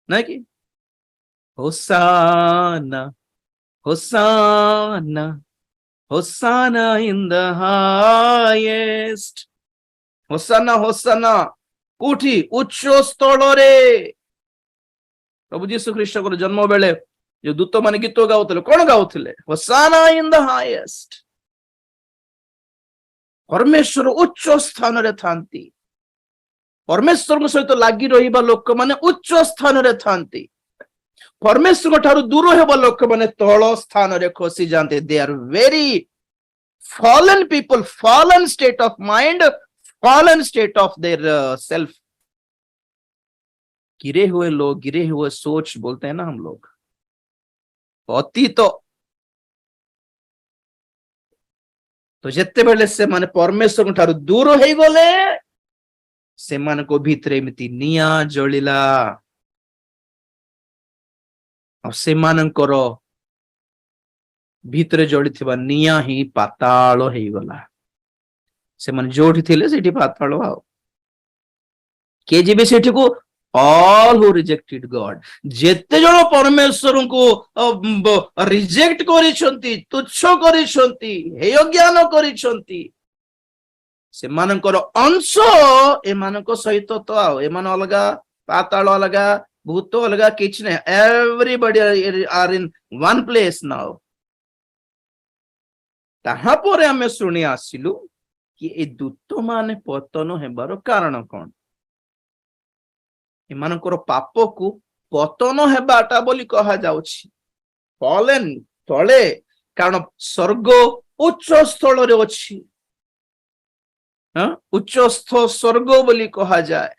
ନାଇଁ କି? Hosanna, Hosanna, Hosanna in the highest. Hosanna, Hosanna. କୋଉଠି? ଉଚ୍ଚ ସ୍ଥଳରେ। ପ୍ରଭୁ ଯୀଶୁ ଖ୍ରୀଷ୍ଟଙ୍କର ଜନ୍ମ ବେଳେ ଯୋଉ ଦୂତ ମାନେ ଗୀତ ଗାଉଥିଲେ, କଣ ଗାଉଥିଲେ? Hosanna in the highest. ପରମେଶ୍ୱର ଉଚ୍ଚ ସ୍ଥାନରେ ଥାନ୍ତି। ପରମେଶ୍ୱରଙ୍କ ସହିତ ଲାଗି ରହିବା ଲୋକମାନେ ଉଚ୍ଚ ସ୍ଥାନରେ ଥାନ୍ତି। ପରମେଶ୍ୱରଙ୍କ ଠାରୁ ଦୂର ହେବା ଲୋକମାନେ ତଳ ସ୍ଥାନରେ ଖସି ଯାଆନ୍ତି। They are very fallen people, fallen state of mind, fallen state of their self. गिरे हुए लोग, गिरे हुए सोच बोलते हैं ना हम लोग, पतित। तो ଯେତେବେଳେ ସେମାନେ ପରମେଶ୍ୱରଙ୍କ ଠାରୁ ଦୂର ହେଇଗଲେ ସେମାନଙ୍କ ଭିତରେ ଏମିତି ନିଆଁ ଜଳିଲା, ଆଉ ସେମାନଙ୍କର ଭିତରେ ଜଳିଥିବା ନିଆଁ ହିଁ ପାତାଳ ହେଇଗଲା। ସେମାନେ ଯୋଉଠି ଥିଲେ ସେଠି ପାତାଳ। ଆଉ କିଏ ଯିବେ ସେଠିକୁ? all who rejected God. ଯେତେ ଜଣ ପରମେଶ୍ୱରଙ୍କୁ ରିଜେକ୍ଟ କରିଛନ୍ତି, ତୁଚ୍ଛ କରିଛନ୍ତି, ହେୟ ଜ୍ଞାନ କରିଛନ୍ତି, ସେମାନଙ୍କର ଅଂଶ ଏମାନଙ୍କ ସହିତ ତ ଆଉ ଏମାନେ ଅଲଗା, ପାତାଳ ଅଲଗା, ଭୂତ ଅଲଗା, କିଛି ନାହିଁ। everybody are in one place now. ତାହାପରେ ଆମେ ଶୁଣି ଆସିଲୁ କି ଏ ଦୂତ ମାନେ ପତନ ହେବାର କାରଣ କଣ? ଏମାନଙ୍କର ପାପକୁ ପତନ ହେବାଟା ବୋଲି କୁହାଯାଉଛି। ଫଲେନ୍ ତଳେ, କାରଣ ସ୍ୱର୍ଗ ଉଚ୍ଚ ସ୍ଥଳରେ ଅଛି, ଉଚ୍ଚସ୍ଥ ସ୍ୱର୍ଗ ବୋଲି କୁହାଯାଏ,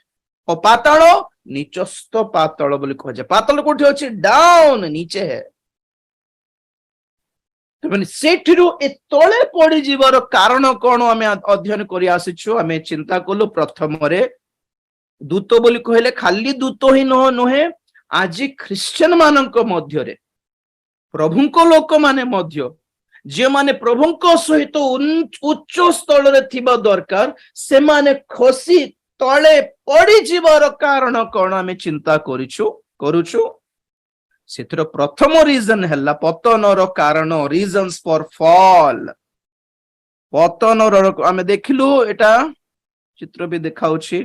ଓ ପାତାଳ ନିଚସ୍ଥ ପାତାଳ ବୋଲି କୁହାଯାଏ। ପାତାଳ କୋଉଠି ଅଛି? ଡାଉନ, ନିଚେ ହେ। ସେଠିରୁ ଏ ତଳେ ପଡିଯିବାର କାରଣ କଣ ଆମେ ଅଧ୍ୟୟନ କରି ଆସିଛୁ। ଆମେ ଚିନ୍ତା କଲୁ ପ୍ରଥମରେ ଦୂତ ବୋଲି କହିଲେ ଖାଲି ଦୂତ ହିଁ ନୁହେଁ, ଆଜି ଖ୍ରୀଷ୍ଟିଆନ ମାନଙ୍କ ମଧ୍ୟରେ ପ୍ରଭୁଙ୍କ ଲୋକମାନେ ମଧ୍ୟ ଯେଉଁମାନେ ପ୍ରଭୁଙ୍କ ସହିତ ଉଚ୍ଚ ସ୍ଥଳରେ ଥିବା ଦରକାର, ସେମାନେ ଖସି ତଳେ ପଡିଯିବାର କାରଣ କଣ ଆମେ ଚିନ୍ତା କରିଛୁ। କରୁଛୁ ସେଥିର ପ୍ରଥମ ରିଜନ ହେଲା ପତନର କାରଣ, ରିଜନ୍ସ ଫର ଫଲ୍। ପତନର ଆମେ ଦେଖିଲୁ, ଏଟା ଚିତ୍ର ବି ଦେଖାଉଛି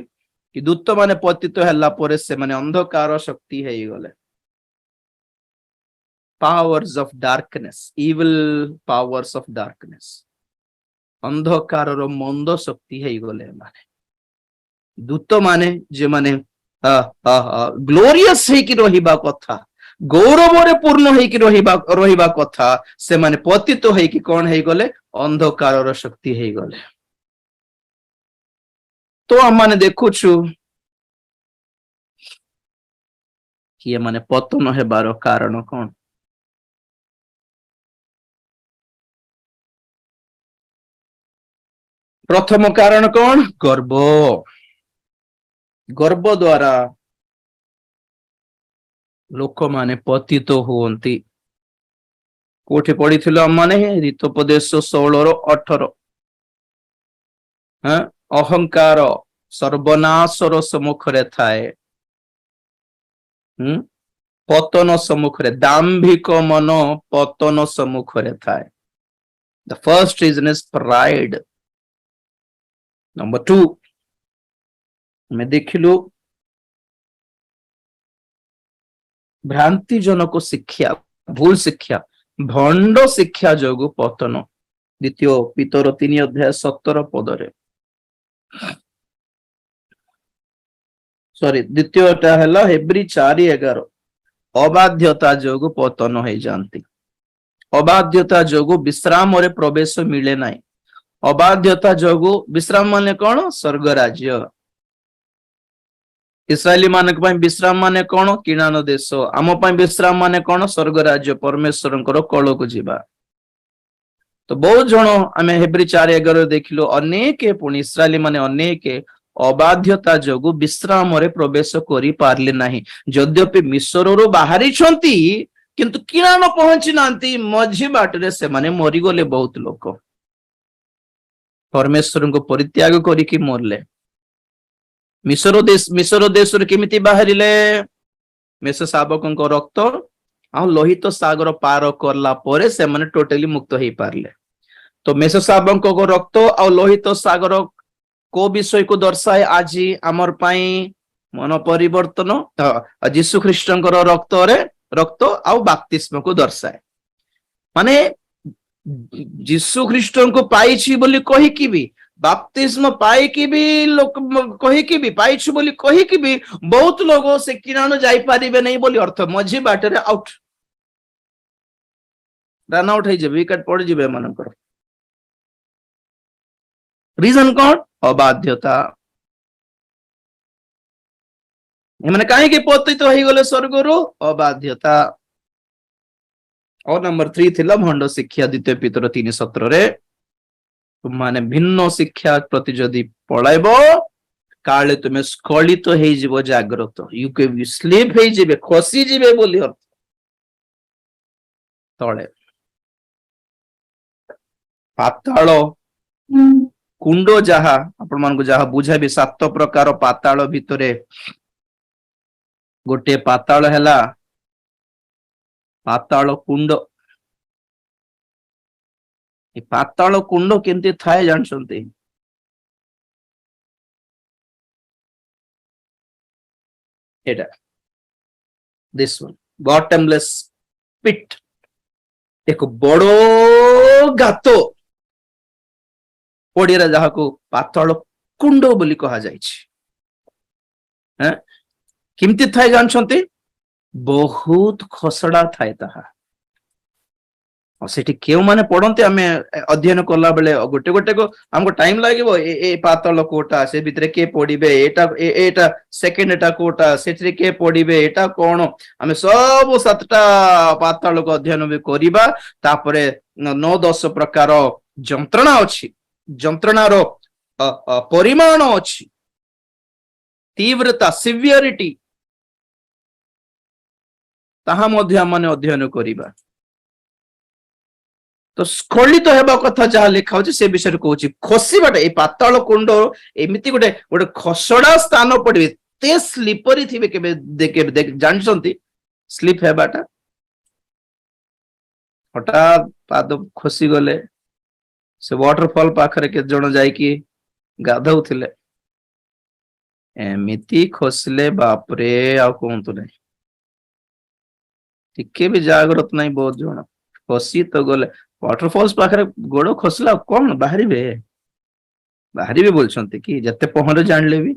କି ଦୂତ ମାନେ ପତିତ ହେଲା ପରେ ସେମାନେ ଅନ୍ଧକାର ଶକ୍ତି ହେଇଗଲେ। Powers of darkness, evil powers of darkness, ଅନ୍ଧକାରର ମନ୍ଦ ଶକ୍ତି ହେଇଗଲେ ଏମାନେ। ଦୂତ ମାନେ ଯେମାନେ ଗ୍ଲୋରିୟସ୍ ହେଇକି ରହିବା କଥା, ଗୌରବରେ ପୂର୍ଣ୍ଣ ହେଇକି ରହିବା କଥା, ସେମାନେ ପତିତ ହେଇକି କଣ ହେଇଗଲେ? ଅନ୍ଧକାରର ଶକ୍ତି ହେଇଗଲେ। ତ ଆମମାନେ ଦେଖୁଛୁ କି ଏମାନେ ପତନ ହେବାର କାରଣ କଣ? ପ୍ରଥମ କାରଣ କଣ? ଗର୍ବ। ଗର୍ବ ଦ୍ୱାରା ଲୋକମାନେ ପତିତ ହୁଅନ୍ତି। କୋଉଠି ପଢିଥିଲ ଆମମାନେ? ହିତୋପଦେଶ 16:18। ଅହଙ୍କାର ସର୍ବନାଶର ସମ୍ମୁଖରେ ଥାଏ, ପତନ ସମ୍ମୁଖରେ, ଦାମ୍ଭିକ ମନ ପତନ ସମ୍ମୁଖରେ ଥାଏ। The first reason is pride. Number 2, ଆମେ ଦେଖିଲୁ ଭ୍ରାନ୍ତିଜନକ ଶିକ୍ଷା, ଭୁଲ ଶିକ୍ଷା, ଭଣ୍ଡ ଶିକ୍ଷା ଯୋଗୁ ପତନ। ଦ୍ୱିତୀୟ ପିତର 3:17 ଦ୍ୱିତୀୟଟା ହେଲା ହେବ୍ରୀ 4:11। ଅବାଧ୍ୟତା ଯୋଗୁ ପତନ ହେଇଯାନ୍ତି। ଅବାଧ୍ୟତା ଯୋଗୁ ବିଶ୍ରାମରେ ପ୍ରବେଶ ମିଳେ ନାହିଁ। ଅବାଧ୍ୟତା ଯୋଗୁ, ବିଶ୍ରାମ ମାନେ କଣ? ସ୍ୱର୍ଗ ରାଜ୍ୟ। ଇସ୍ରାଏଲୀ ମାନଙ୍କ ପାଇଁ ବିଶ୍ରାମ ମାନେ କଣ? କିଣାନ ଦେଶ। ଆମ ପାଇଁ ବିଶ୍ରାମ ମାନେ କଣ? ସ୍ୱର୍ଗ ରାଜ୍ୟ, ପରମେଶ୍ୱରଙ୍କର କୋଳକୁ ଯିବା। ତ ବହୁତ ଜଣ ଆମେ ହେବ୍ରୀ 4:11 ଦେଖିଲୁ, ଅନେକ ପୁଣି ଇସ୍ରାଏଲୀ ମାନେ ଅନେକ ଅବାଧ୍ୟତା ଯୋଗୁ ବିଶ୍ରାମରେ ପ୍ରବେଶ କରିପାରିଲେ ନାହିଁ। ଯଦ୍ୟପି ମିଶରରୁ ବାହାରିଛନ୍ତି କିନ୍ତୁ କିଣାନ ପହଞ୍ଚି ନାହାନ୍ତି। ମଝି ବାଟରେ ସେମାନେ ମରିଗଲେ। ବହୁତ ଲୋକ ପରମେଶ୍ୱରଙ୍କୁ ପରିତ୍ୟାଗ କରିକି ମରିଲେ। ମିଶର ଦେଶରୁ କେମିତି ବାହାରିଲେ? ମେଷ ଶାବକଙ୍କ ରକ୍ତ ଆଉ ଲୋହିତ ସାଗର ପାର କଲା ପରେ ସେମାନେ ଟୋଟାଲି ମୁକ୍ତ ହେଇପାରିଲେ। ତ ମେଷ ଶାବକଙ୍କ ରକ୍ତ ଆଉ ଲୋହିତ ସାଗର କୋ ବିଷୟକୁ ଦର୍ଶାଏ? ଆଜି ଆମର ପାଇଁ ମନ ପରିବର୍ତ୍ତନ, ଯୀଶୁ ଖ୍ରୀଷ୍ଟଙ୍କର ରକ୍ତ ଆଉ ବାପ୍ତିସ୍ମକୁ ଦର୍ଶାଏ। ମାନେ ଯୀଶୁ ଖ୍ରୀଷ୍ଟଙ୍କୁ ପାଇଛି ବୋଲି କହିକି ବି, ବାପ୍ତିସ୍ମ ପାଇକି ବି, ଲୋକ କହିକି ବି, ପାଇଛୁ ବୋଲି କହିକି ବି ବହୁତ ଲୋକ ସେ କିଣାଣ ଯାଇପାରିବେ ନାହିଁ ବୋଲି ଅର୍ଥ। ମଝି ବାଟରେ ଆଉଟ, ରନ୍ ଆଉଟ ହେଇଯିବେ, ୱିକେଟ ପଡିଯିବେ ଏମାନଙ୍କର। ରିଜନ କଣ? ଅବାଧ୍ୟତା। ଏମାନେ କାହିଁକି ପତିତ ହେଇଗଲେ ସ୍ୱର୍ଗରୁ? ଅବାଧ୍ୟତା। ଆଉ ନମ୍ବର 3 ଥିଲା ଭଣ୍ଡ ଶିକ୍ଷା। ଦ୍ୱିତୀୟ ପିତର 3:17 ତୁମମାନେ ଭିନ୍ନ ଶିକ୍ଷା ପ୍ରତି ଯଦି ପଳାଇବ, କାଳେ ତୁମେ ସ୍ଖଳିତ ହେଇଯିବ। ଜାଗ୍ରତ, ୟୁ କ୍ୟାନ୍ ବି ସ୍ଲିପ ହେଇଯିବେ, ଖସିଯିବେ ବୋଲି ଅର୍ଥ। ତଳେ ପାତାଳ କୁଣ୍ଡ, ଯାହା ଆପଣମାନଙ୍କୁ ଯାହା ବୁଝାଇବି, 7 ପ୍ରକାର ପାତାଳ ଭିତରେ ଗୋଟିଏ ପାତାଳ ହେଲା ପାତାଳ କୁଣ୍ଡ। ଏ ପାତାଳ କୁଣ୍ଡ କେମିତି ଥାଏ ଜାଣିଛନ୍ତି? ଏଟା this one, bottomless pit, ଏକ ବଡ ଗାତ ଓଡ଼ିଆରେ ଯାହାକୁ ପାତାଳ କୁଣ୍ଡ ବୋଲି କୁହାଯାଇଛି। କେମିତି ଥାଏ ଜାଣିଛନ୍ତି? ବହୁତ ଖସଡା ଥାଏ ତାହା। ସେଠି କେଉଁମାନେ ପଢନ୍ତି ଆମେ ଅଧ୍ୟୟନ କଲା ବେଳେ ଗୋଟେ ଗୋଟେ ଆମକୁ ଟାଇମ ଲାଗିବ। ଏ ପାତାଳ କୋଉଟା, ସେ ଭିତରେ କିଏ ପଢିବେ, ଏଟା ସେକେଣ୍ଡ, ଏଟା କୋଉଟା, ସେଥିରେ କିଏ ପଢିବେ, ଏଟା କଣ, ଆମେ ସବୁ 7ଟା ପାତାଳକୁ ଅଧ୍ୟୟନ ବି କରିବା। ତାପରେ 9-10 ପ୍ରକାର ଯନ୍ତ୍ରଣା ଅଛି, ଯନ୍ତ୍ରଣାର ପରିମାଣ ଅଛି, ତୀବ୍ରତା, ସିଭିୟରିଟି, ତାହା ମଧ୍ୟ ଆମେ ଅଧ୍ୟୟନ କରିବା। ତ ସ୍ଖଳିତ ହେବା କଥା ଯାହା ଲେଖା ହଉଛି ସେ ବିଷୟରେ କହୁଛି। ଖସିବାଟା, ଏଇ ପାତାଳ କୁଣ୍ଡ ଏମିତି ଗୋଟେ ଖସଡା ସ୍ଥାନ ପଡିବେ, କେତେ ସ୍ଲିପରି ଥିବେ କେବେ ଜାଣିଛନ୍ତି ସ୍ଲିପ ହେବାଟା? ହଠାତ୍ ପାଦ ଖସି ଗଲେ, ସେ ୱାଟରଫଲ ପାଖରେ କେତେ ଜଣ ଯାଇକି ଗାଧଉଥିଲେ, ଏମିତି ଖସିଲେ ବାପରେ ଆଉ କୁହନ୍ତୁ ନାହିଁ। ଟିକେ ବି ଜାଗ୍ରତ ନାହିଁ, ବହୁତ ଜଣ ଖସି ତ ଗଲେ। ୱାଟରଫଲ୍ସ ପାଖରେ ଗୋଡ ଖସିଲା ଆଉ କଣ ବାହାରିବେ? ବାହାରିବେ ବୋଲଛନ୍ତି କି ଯେତେ ପହଁରେ ଜାଣିଲେ ବି?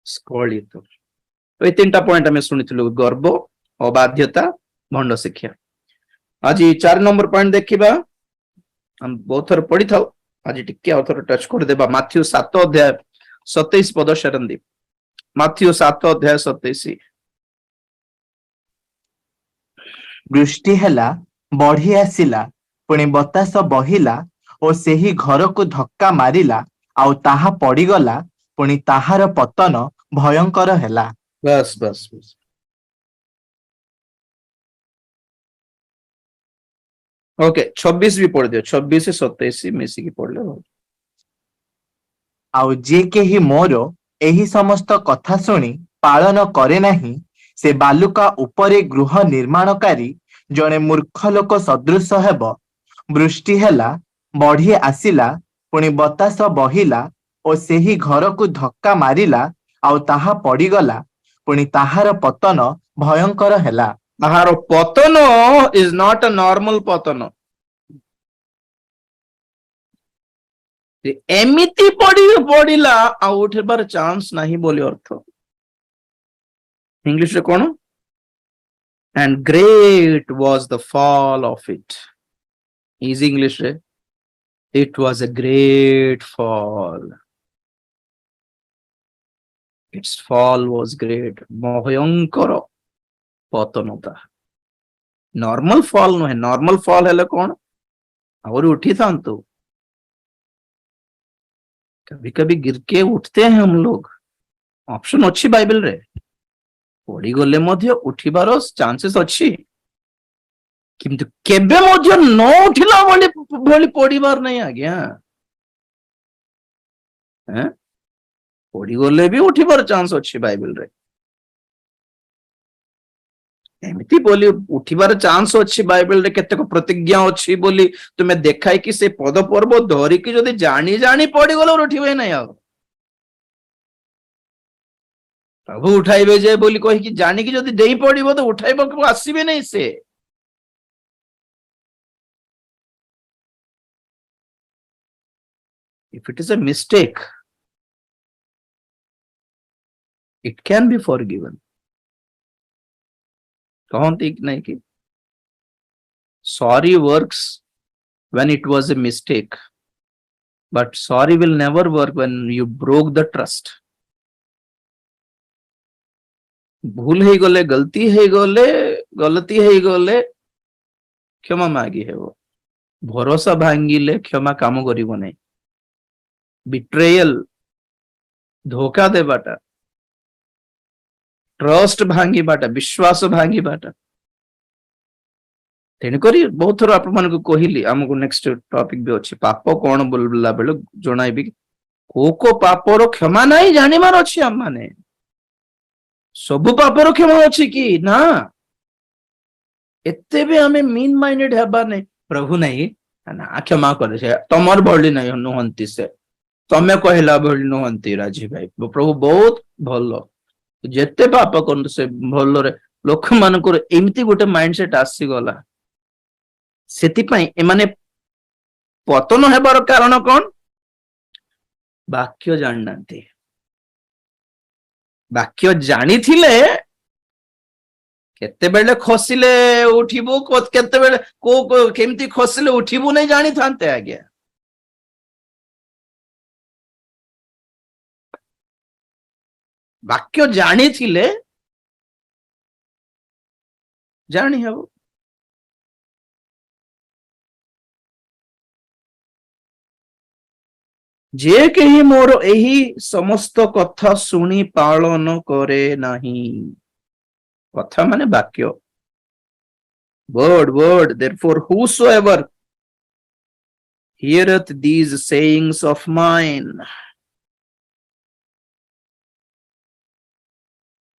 ସ୍ଖଳିତ। ଏଇ ତିନିଟା ପଏଣ୍ଟ ଆମେ ଶୁଣିଥିଲୁ, ଗର୍ବ, ଅବାଧ୍ୟତା, ଭଣ୍ଡ ଶିକ୍ଷା। ଆଜି 4 ନମ୍ବର ପଏଣ୍ଟ ଦେଖିବା। ଆମେ ବହୁତ ଥର ପଢିଥାଉ, ଆଜି ଟିକେ ଆଉ ଥର ଟଚ୍ କରିଦେବା। ମାଥ୍ୟୁ 7:27 ପଦ ଶରନ୍ତି। ମାଥ୍ୟୁ 7:27। ବୃଷ୍ଟି ହେଲା, ବଢି ଆସିଲା, ପୁଣି ବତାସ ବହିଲା ଓ ସେହି ଘରକୁ ଧକ୍କା ମାରିଲା, ଆଉ ତାହା ପଡିଗଲା, ପୁଣି ତାହାର ପତନ ଭୟଙ୍କର ହେଲା। ବାସ୍ ବାସ୍ ବାସ୍। ଓକେ, 26 ବି ପଢିଦିଅ, 26-27 ମିଶିକି ପଢିଲେ ଭଲ। ଆଉ ଯେ କେହି ମୋର ଏହି ସମସ୍ତ କଥା ଶୁଣି ପାଳନ କରେ ନାହିଁ, ସେ ବାଲୁକା ଉପରେ ଗୃହ ନିର୍ମାଣକାରୀ ଜଣେ ମୂର୍ଖ ଲୋକ ସଦୃଶ ହେବ। ବୃଷ୍ଟି ହେଲା, ବଢି ଆସିଲା, ପୁଣି ବତାସ ବହିଲା ଓ ସେହି ଘରକୁ ଧକ୍କା ମାରିଲା, ଆଉ ତାହା ପଡିଗଲା, ପୁଣି ତାହାର ପତନ ଭୟଙ୍କର ହେଲା। ତାହାର ପତନ ଇଜ ନଟ୍ ଅ ନର୍ମାଲ ପତନ। ଏମିତି ପଡିଲା ଆଉ ଉଠିବାର ଚାନ୍ସ ନାହିଁ ବୋଲି ଅର୍ଥ। ଇଂଲିଶରେ କଣ? And great was the fall of it. Easy English ରେ, it was a great fall. Its fall was great. ଭୟଙ୍କର ପତନତା। ନର୍ମାଲ ଫଲ୍ ନୁହେଁ। ନର୍ମାଲ ଫଲ୍ ହେଲେ କଣ? ଆହୁରି ଉଠିଥାନ୍ତୁ। कभी कभी गिर के उठते हैं हम लोग। ऑप्शन अच्छी बाइबल रे, पड़ी गले मध्य उठिबार चांसेस अच्छी, किंतु केबे मध्य न उठिला बोली पड़ीबार नहीं आज्ञा। पड़ी गले भी उठिबार चांस अच्छी बाइबल रे। एमती बोली उठिबार चांस अच्छी बाइबल रे, केतेक प्रतिज्ञा अच्छी बोली तुम्हें देखाई कि से पद पर्व धरिकी जदि जानी जानी पड़ी गले उठिबे नहीं। आ प्रभु उठाइबे जे बोली कहि जानी कि जदि देई पड़िबो तो उठाइबो को आसीबे नहीं से। If it is a mistake, it can be forgiven. कहते नहीं कि sorry works when it was a mistake, but sorry will never work when you broke the trust. भूल ही गले, गलती ही गले क्षमा मागी है वो। भरोसा भांगिले क्षमा काम करिबो नहीं। बिट्रेयल, धोखा देबाटा, ट्रस्ट भांगी बाटा, विश्वास भांगी बाटा। तेणुकरी बहुत थर आप मान को कहली, आमको नेक्स्ट टॉपिक भी अच्छी, पाप कौन बोलला बेले जणाइबी। को पापर क्षमा नहीं जानिबार अछि। आम माने सब पापर क्षमा अछि कि ना? एते भी हमें मीन माइंडेड हेबा नहीं। प्रभु नहीं ना क्षमा करे से तमर भली नहीं नुहंती, से तमे कहला भली नुहंती। राजी भाई, प्रभु बहुत भलो, जेते पाप करन से भलो रे। लोक मानकर एमती गोटे माइंडसेट आसी गला, सेति पई एमाने पतन हेबार कारण कौन? वाक्य जाननांती। वाक्य जानी थिले केते बेले खसिले उठिबो, केते बेले को केमती खसिले उठिबो नहीं जानी थांते। आज्ञा वाक्य जानी थिले जानी हेबो। जे केही मोर एही समस्त कथा सुनी पालन करे नाही। कथा माने वाक्य, word. Therefore whosoever heareth these sayings of mine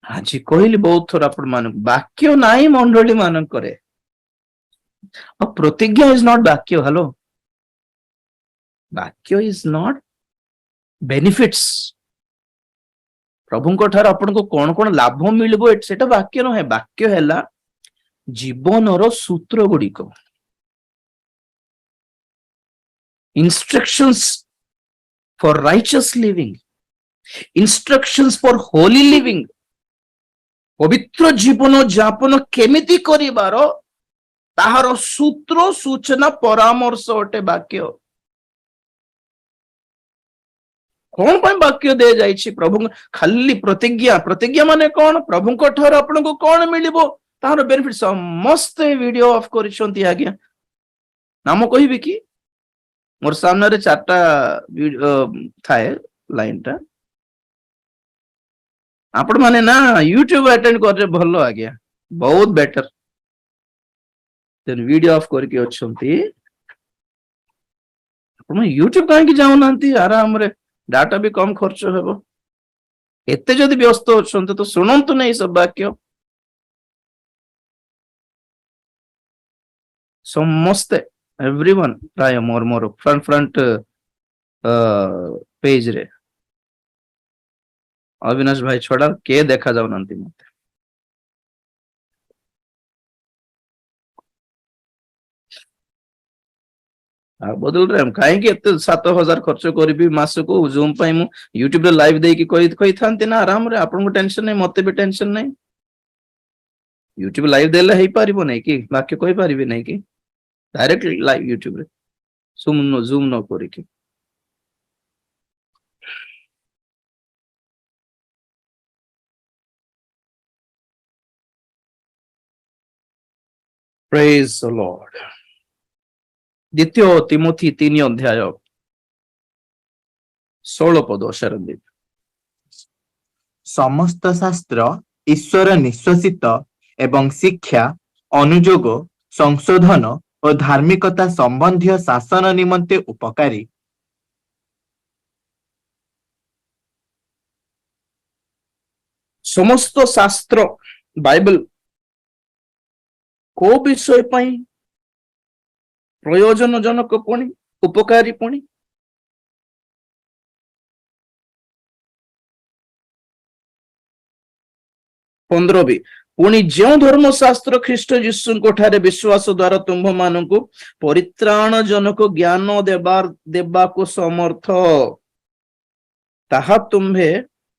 ଆଜି କହିଲି ବହୁତ ଥର ଆପଣ ମାନଙ୍କୁ, ବାକ୍ୟ ନାହିଁ ମଣ୍ଡଳୀ ମାନଙ୍କରେ। ଆଉ ପ୍ରତିଜ୍ଞା ଇଜ ନଟ୍ ବାକ୍ୟ। ହ୍ୟାଲୋ, ବାକ୍ୟ ଇଜ ନଟ୍ ବେନିଫିଟ୍ସ। ପ୍ରଭୁଙ୍କ ଠାରୁ ଆପଣଙ୍କୁ କଣ କଣ ଲାଭ ମିଳିବ ସେଟା ବାକ୍ୟ ନୁହେଁ। ବାକ୍ୟ ହେଲା ଜୀବନର ସୂତ୍ର ଗୁଡିକ, ଇନଷ୍ଟ୍ରକ୍ସନ୍ସ ଫର ରାଇଚସ୍ ଲିଭିଂ, ଇନଷ୍ଟ୍ରକ୍ସନ୍ସ ଫର ହୋଲି ଲିଭିଂ। ପବିତ୍ର ଜୀବନ ଯାପନ କେମିତି କରିବାର ତାହାର ସୂତ୍ର, ସୂଚନା, ପରାମର୍ଶ ଅଟେ ବାକ୍ୟ। କଣ ପାଇଁ ବାକ୍ୟ ଦିଆଯାଇଛି? ପ୍ରଭୁ ଖାଲି ପ୍ରତିଜ୍ଞା। ପ୍ରତିଜ୍ଞା ମାନେ କଣ? ପ୍ରଭୁଙ୍କ ଠାରୁ ଆପଣଙ୍କୁ କଣ ମିଳିବ ତାହାର ବେନିଫିଟ। ସମସ୍ତେ ଭିଡିଓ ଅଫ୍ କରିଛନ୍ତି ଆଜ୍ଞା। ନାମ କହିବି କି? ମୋର ସାମ୍ନାରେ 4ଟା ଥାଏ ଲାଇନ ଟା। ଆପଣ ମାନେ ନା ୟୁଟ୍ୟୁବ ଆଟେଣ୍ଡ କରିଲେ ଭଲ ଆଜ୍ଞା, ବହୁତ ବେଟର। ଭିଡିଓ ଅଫ୍ କରିକି ଅଛନ୍ତି, ଆପଣ ୟୁଟ୍ୟୁବ କାହିଁକି ଯାଉନାହାନ୍ତି? ଆରାମରେ ଡାଟା ବି କମ ଖର୍ଚ୍ଚ ହେବ। ଏତେ ଯଦି ବ୍ୟସ୍ତ ଅଛନ୍ତି ତ ଶୁଣନ୍ତୁ ନାହିଁ ସବୁ ବାକ୍ୟ। ସମସ୍ତେ, ଏଭ୍ରିୱାନ, ପ୍ରାୟ ମୋର ଫ୍ରଣ୍ଟ ପେଜରେ ଅବିନାଶ ଭାଇ ଛଡା କିଏ ଦେଖା ଯାଉନାହାନ୍ତି ମତେ। ଆଉ ବଦଳରେ କାହିଁକି ଏତେ 7,000 ଖର୍ଚ୍ଚ କରିବି ମାସକୁ ଜୁମ୍ ପାଇଁ? ମୁଁ ୟୁଟ୍ୟୁବରେ ଲାଇଭ ଦେଇକି କହିଥାନ୍ତି ନା ଆରାମରେ। ଆପଣଙ୍କୁ ଟେନସନ ନାହିଁ, ମତେ ବି ଟେନସନ ନାହିଁ। ୟୁଟ୍ୟୁବ ଲାଇଭ ଦେଲେ ହେଇପାରିବ ନାଇଁ କି? ବାକ୍ୟ କହିପାରିବି ନାଇଁ କି? ଡାଇରେକ୍ଟ ଲାଇଭ ୟୁଟ୍ୟୁବରେ ଜୁମ୍ ନ କରିକି। ପ୍ରେଜ ଦ ଲର୍ଡ। ଦ୍ୱିତୀୟ ତିମୋଥୀ 3 ଅଧ୍ୟାୟ 16 ପଦ ଶରଦୀପ। ସମସ୍ତ ଶାସ୍ତ୍ର ଈଶ୍ୱର ନିଶ୍ୱାସିତ ଏବଂ ଶିକ୍ଷା, ଅନୁଯୋଗ, ସଂଶୋଧନ ଓ ଧାର୍ମିକତା ସମ୍ବନ୍ଧୀୟ ଶାସନ ନିମନ୍ତେ ଉପକାରୀ। ସମସ୍ତ ଶାସ୍ତ୍ର, ବାଇବଲ କୋଉ ବିଷୟ ପାଇଁ ପ୍ରୟୋଜନଜନକ ପୁଣି ଉପକାରୀ? ପୁଣି 15 ବି, ପୁଣି ଯେଉଁ ଧର୍ମଶାସ୍ତ୍ର ଖ୍ରୀଷ୍ଟ ଯୀଶୁଙ୍କ ଠାରେ ବିଶ୍ୱାସ ଦ୍ୱାରା ତୁମ୍ଭମାନଙ୍କୁ ପରିତ୍ରାଣ ଜନକ ଜ୍ଞାନ ଦେବାକୁ ସମର୍ଥ, ତାହା ତୁମ୍ଭେ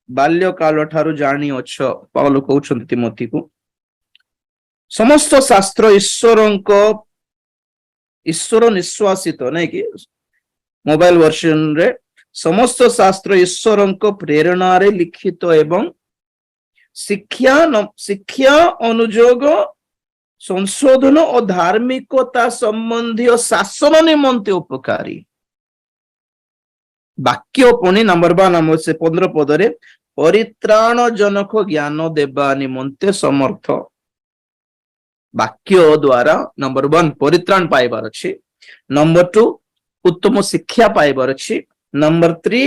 ବାଲ୍ୟକାଳ ଠାରୁ ଜାଣିଅଛ। ପାଉଲ କହୁଛନ୍ତି ତିମୋଥୀକୁ। ସମସ୍ତ ଶାସ୍ତ୍ର ଈଶ୍ୱର ନିଶ୍ୱାସିତ, ନାଇଁ କି? ମୋବାଇଲ ଭର୍ସନରେ ସମସ୍ତ ଶାସ୍ତ୍ର ଈଶ୍ୱରଙ୍କ ପ୍ରେରଣାରେ ଲିଖିତ ଏବଂ ଶିକ୍ଷା, ଅନୁଯୋଗ, ସଂଶୋଧନ ଓ ଧାର୍ମିକତା ସମ୍ବନ୍ଧୀୟ ଶାସନ ନିମନ୍ତେ ଉପକାରୀ। ବାକ୍ୟ ପୁଣି ନମ୍ବର 15 ପଦରେ ପରିତ୍ରାଣ ଜନକ ଜ୍ଞାନ ଦେବା ନିମନ୍ତେ ସମର୍ଥ। ବାକ୍ୟ ଦ୍ୱାରା ନମ୍ବର 1 ପରିତ୍ରାଣ ପାଇବାର ଅଛି, ନମ୍ବର 2 ଉତ୍ତମ ଶିକ୍ଷା ପାଇବାର ଅଛି, ନମ୍ବର 3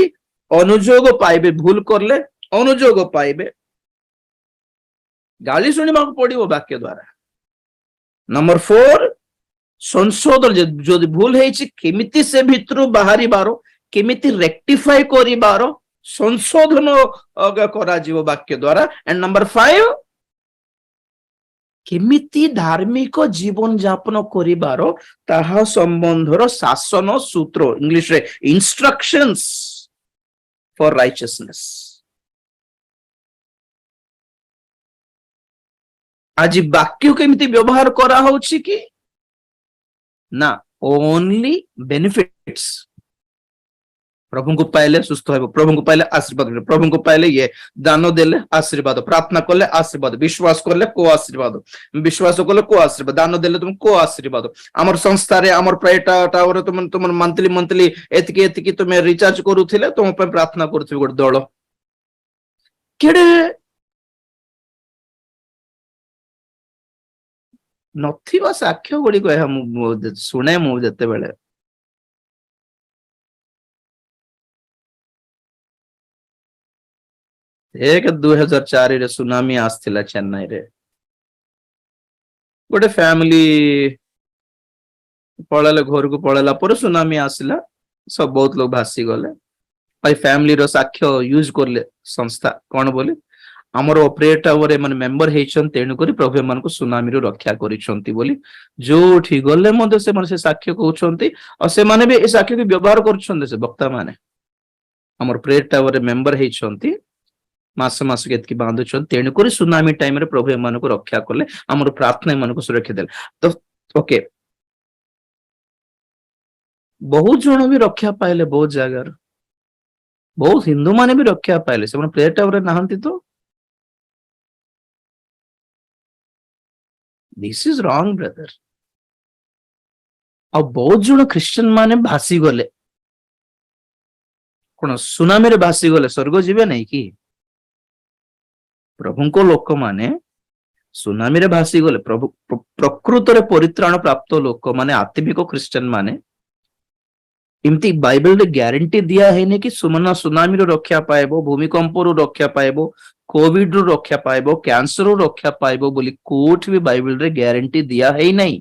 ଅନୁଯୋଗ ପାଇବେ, ଭୁଲ କରଲେ ଅନୁଯୋଗ ପାଇବେ, ଗାଳି ଶୁଣିବାକୁ ପଡିବ ବାକ୍ୟ ଦ୍ୱାରା। ନମ୍ବର 4 ସଂଶୋଧନ, ଯଦି ଭୁଲ ହେଇଛି କେମିତି ସେ ଭିତରୁ ବାହାରିବାର, କେମିତି ରେକ୍ଟିଫାଇ କରିବାର ସଂଶୋଧନ କରାଯିବ ବାକ୍ୟ ଦ୍ୱାରା। ଏଣ୍ଡ ନମ୍ବର 5 କେମିତି ଧାର୍ମିକ ଜୀବନ ଯାପନ କରିବାର ତାହା ସମ୍ବନ୍ଧର ଶାସନ ସୂତ୍ର, ଇଂଲିଶରେ ଇନଷ୍ଟ୍ରକ୍ସନ୍ସ ଫର ରାଇଚସନେସ୍। ଆଜି ବାକ୍ୟ କେମିତି ବ୍ୟବହାର କରାହଉଛି କି? ନା, ଓନ୍ଲି ବେନିଫିଟ୍ସ। ପ୍ରଭୁଙ୍କୁ ପାଇଲେ ସୁସ୍ଥ ହେବ, ପ୍ରଭୁଙ୍କୁ ପାଇଲେ ଆଶୀର୍ବାଦ, ପ୍ରଭୁଙ୍କୁ ପାଇଲେ ଇଏ, ଦାନ ଦେଲେ ଆଶୀର୍ବାଦ, ପ୍ରାର୍ଥନା କଲେ ଆଶୀର୍ବାଦ, ବିଶ୍ୱାସ କଲେ କୋ ଆଶୀର୍ବାଦ, ବିଶ୍ୱାସ କଲେ କୋ ଆଶୀର୍ବାଦ, ଦାନ ଦେଲେ ତୁମକୁ କୋ ଆଶୀର୍ବାଦ। ଆମର ସଂସ୍ଥାରେ, ଆମର ଟାୱାରରେ ତୁମର ମନ୍ଥଲି ଏତିକି ତୁମେ ରିଚାର୍ଜ କରୁଥିଲେ, ତୁମ ପାଇଁ ପ୍ରାର୍ଥନା କରୁଥିବେ ଗୋଟେ ଦଳ। କେଡେ ନଥିବା ସାକ୍ଷ୍ୟ ଗୁଡିକ ଏହା ମୁଁ ଶୁଣେ। ମୁଁ ଯେତେବେଳେ ଏକ 2004 ସୁନାମି ଆସିଥିଲା ଚେନ୍ନାଇରେ, ଗୋଟେ ଫ୍ୟାମିଲି ପଳେଇଲେ, ଘରକୁ ପଳେଇଲା ପରେ ସୁନାମି ଆସିଲା, ସବୁ ବହୁତ ଲୋକ ଭାସି ଗଲେ। ଭାଇ ଫ୍ୟାମିଲିର ସାକ୍ଷ୍ୟ ୟୁଜ କଲେ ସଂସ୍ଥା କଣ ବୋଲି, ଆମର ପ୍ରେୟର ଟାୱାର ଏମାନେ ମେମ୍ବର ହେଇଛନ୍ତି, ତେଣୁକରି ପ୍ରଭୁ ଏମାନଙ୍କୁ ସୁନାମିରୁ ରକ୍ଷା କରିଛନ୍ତି ବୋଲି ଯୋଉଠି ଗଲେ ମଧ୍ୟ ସେମାନେ ସେ ସାକ୍ଷ୍ୟ କହୁଛନ୍ତି, ଆଉ ସେମାନେ ବି ଏ ସାକ୍ଷ୍ୟକୁ ବ୍ୟବହାର କରୁଛନ୍ତି। ସେ ବକ୍ତା ମାନେ ଆମର ପ୍ରେୟର ଟାୱାର ମେମ୍ବର ହେଇଛନ୍ତି, ମାସ ମାସକୁ ଏତିକି ବାନ୍ଧୁଛନ୍ତି, ତେଣୁକରି ସୁନାମି ଟାଇମରେ ପ୍ରଭୁ ଏମାନଙ୍କୁ ରକ୍ଷା କଲେ, ଆମର ପ୍ରାର୍ଥନା ଏମାନଙ୍କୁ ସୁରକ୍ଷା ଦେଲେ। ତ ଓକେ, ବହୁତ ଜଣ ବି ରକ୍ଷା ପାଇଲେ, ବହୁତ ଜାଗାରୁ ବହୁତ ହିନ୍ଦୁ ମାନେ ବି ରକ୍ଷା ପାଇଲେ, ସେମାନେ ପ୍ରେୟର ଟାୱାରରେ ନାହାନ୍ତି ତ। ଦିସ୍ ଇଜ ରଙ୍ଗ ବ୍ରଦର। ଆଉ ବହୁତ ଜଣ ଖ୍ରୀଷ୍ଟିଆନ ମାନେ ଭାସି ଗଲେ, କଣ ସୁନାମିରେ ଭାସି ଗଲେ ସ୍ୱର୍ଗ ଯିବେ ନାଇଁ କି? ପ୍ରଭୁଙ୍କ ଲୋକମାନେ ସୁନାମିରେ ଭାସି ଗଲେ, ପ୍ରଭୁ ପ୍ରକୃତରେ ପରିତ୍ରାଣ ପ୍ରାପ୍ତ ଲୋକମାନେ, ଆତ୍ମିକ ଖ୍ରୀଷ୍ଟିଆନ ମାନେ, ଏମିତି ବାଇବଲରେ ଗ୍ୟାରେଣ୍ଟି ଦିଆ ହେଇନି କି ସୁନାମିରୁ ରକ୍ଷା ପାଇବ, ଭୂମିକମ୍ପରୁ ରକ୍ଷା ପାଇବ, କୋଭିଡ ରୁ ରକ୍ଷା ପାଇବ, କ୍ୟାନ୍ସରରୁ ରକ୍ଷା ପାଇବ ବୋଲି କୋଉଠି ବି ବାଇବଲରେ ଗ୍ୟାରେଣ୍ଟି ଦିଆ ହେଇନାହିଁ।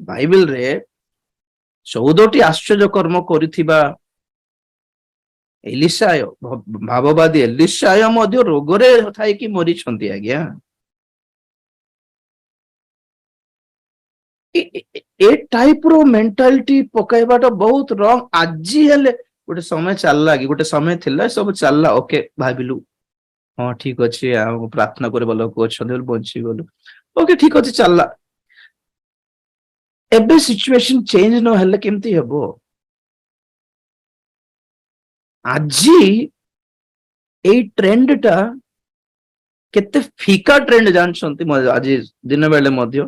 ବାଇବଲରେ 14ଟି ଆଶ୍ଚର୍ଯ୍ୟ କର୍ମ କରିଥିବା ଏଲିଶାୟ, ଭାବବାଦୀ ଏଲିଶାୟ ମଧ୍ୟ ରୋଗରେ ଥାଇକି ମରିଛନ୍ତି ଆଜ୍ଞା। ଏ ଟାଇପର ମେଣ୍ଟାଲିଟି ପକାଇବାଟା ବହୁତ ରଙ୍ଗ। ଆଜି ହେଲେ ଗୋଟେ ସମୟ ଚାଲିଲା କି, ଗୋଟେ ସମୟ ଥିଲା ସବୁ ଚାଲିଲା, ଓକେ ଭାବିଲୁ ହଁ ଠିକ ଅଛି, ଆଉ ପ୍ରାର୍ଥନା କରିବା ଲୋକ ଅଛନ୍ତି ବୋଲି ବଞ୍ଚିଗଲୁ, ଓକେ ଠିକ ଅଛି ଚାଲିଲା। ଏବେ ସିଚୁଏସନ ଚେଞ୍ଜ ନହେଲେ କେମିତି ହେବ? ଆଜି ଏଇ ଟ୍ରେଣ୍ଡଟା କେତେ ଫିକା ଟ୍ରେଣ୍ଡ ଜାଣିଛନ୍ତି? ଆଜି ଦିନ ବେଳେ ମଧ୍ୟ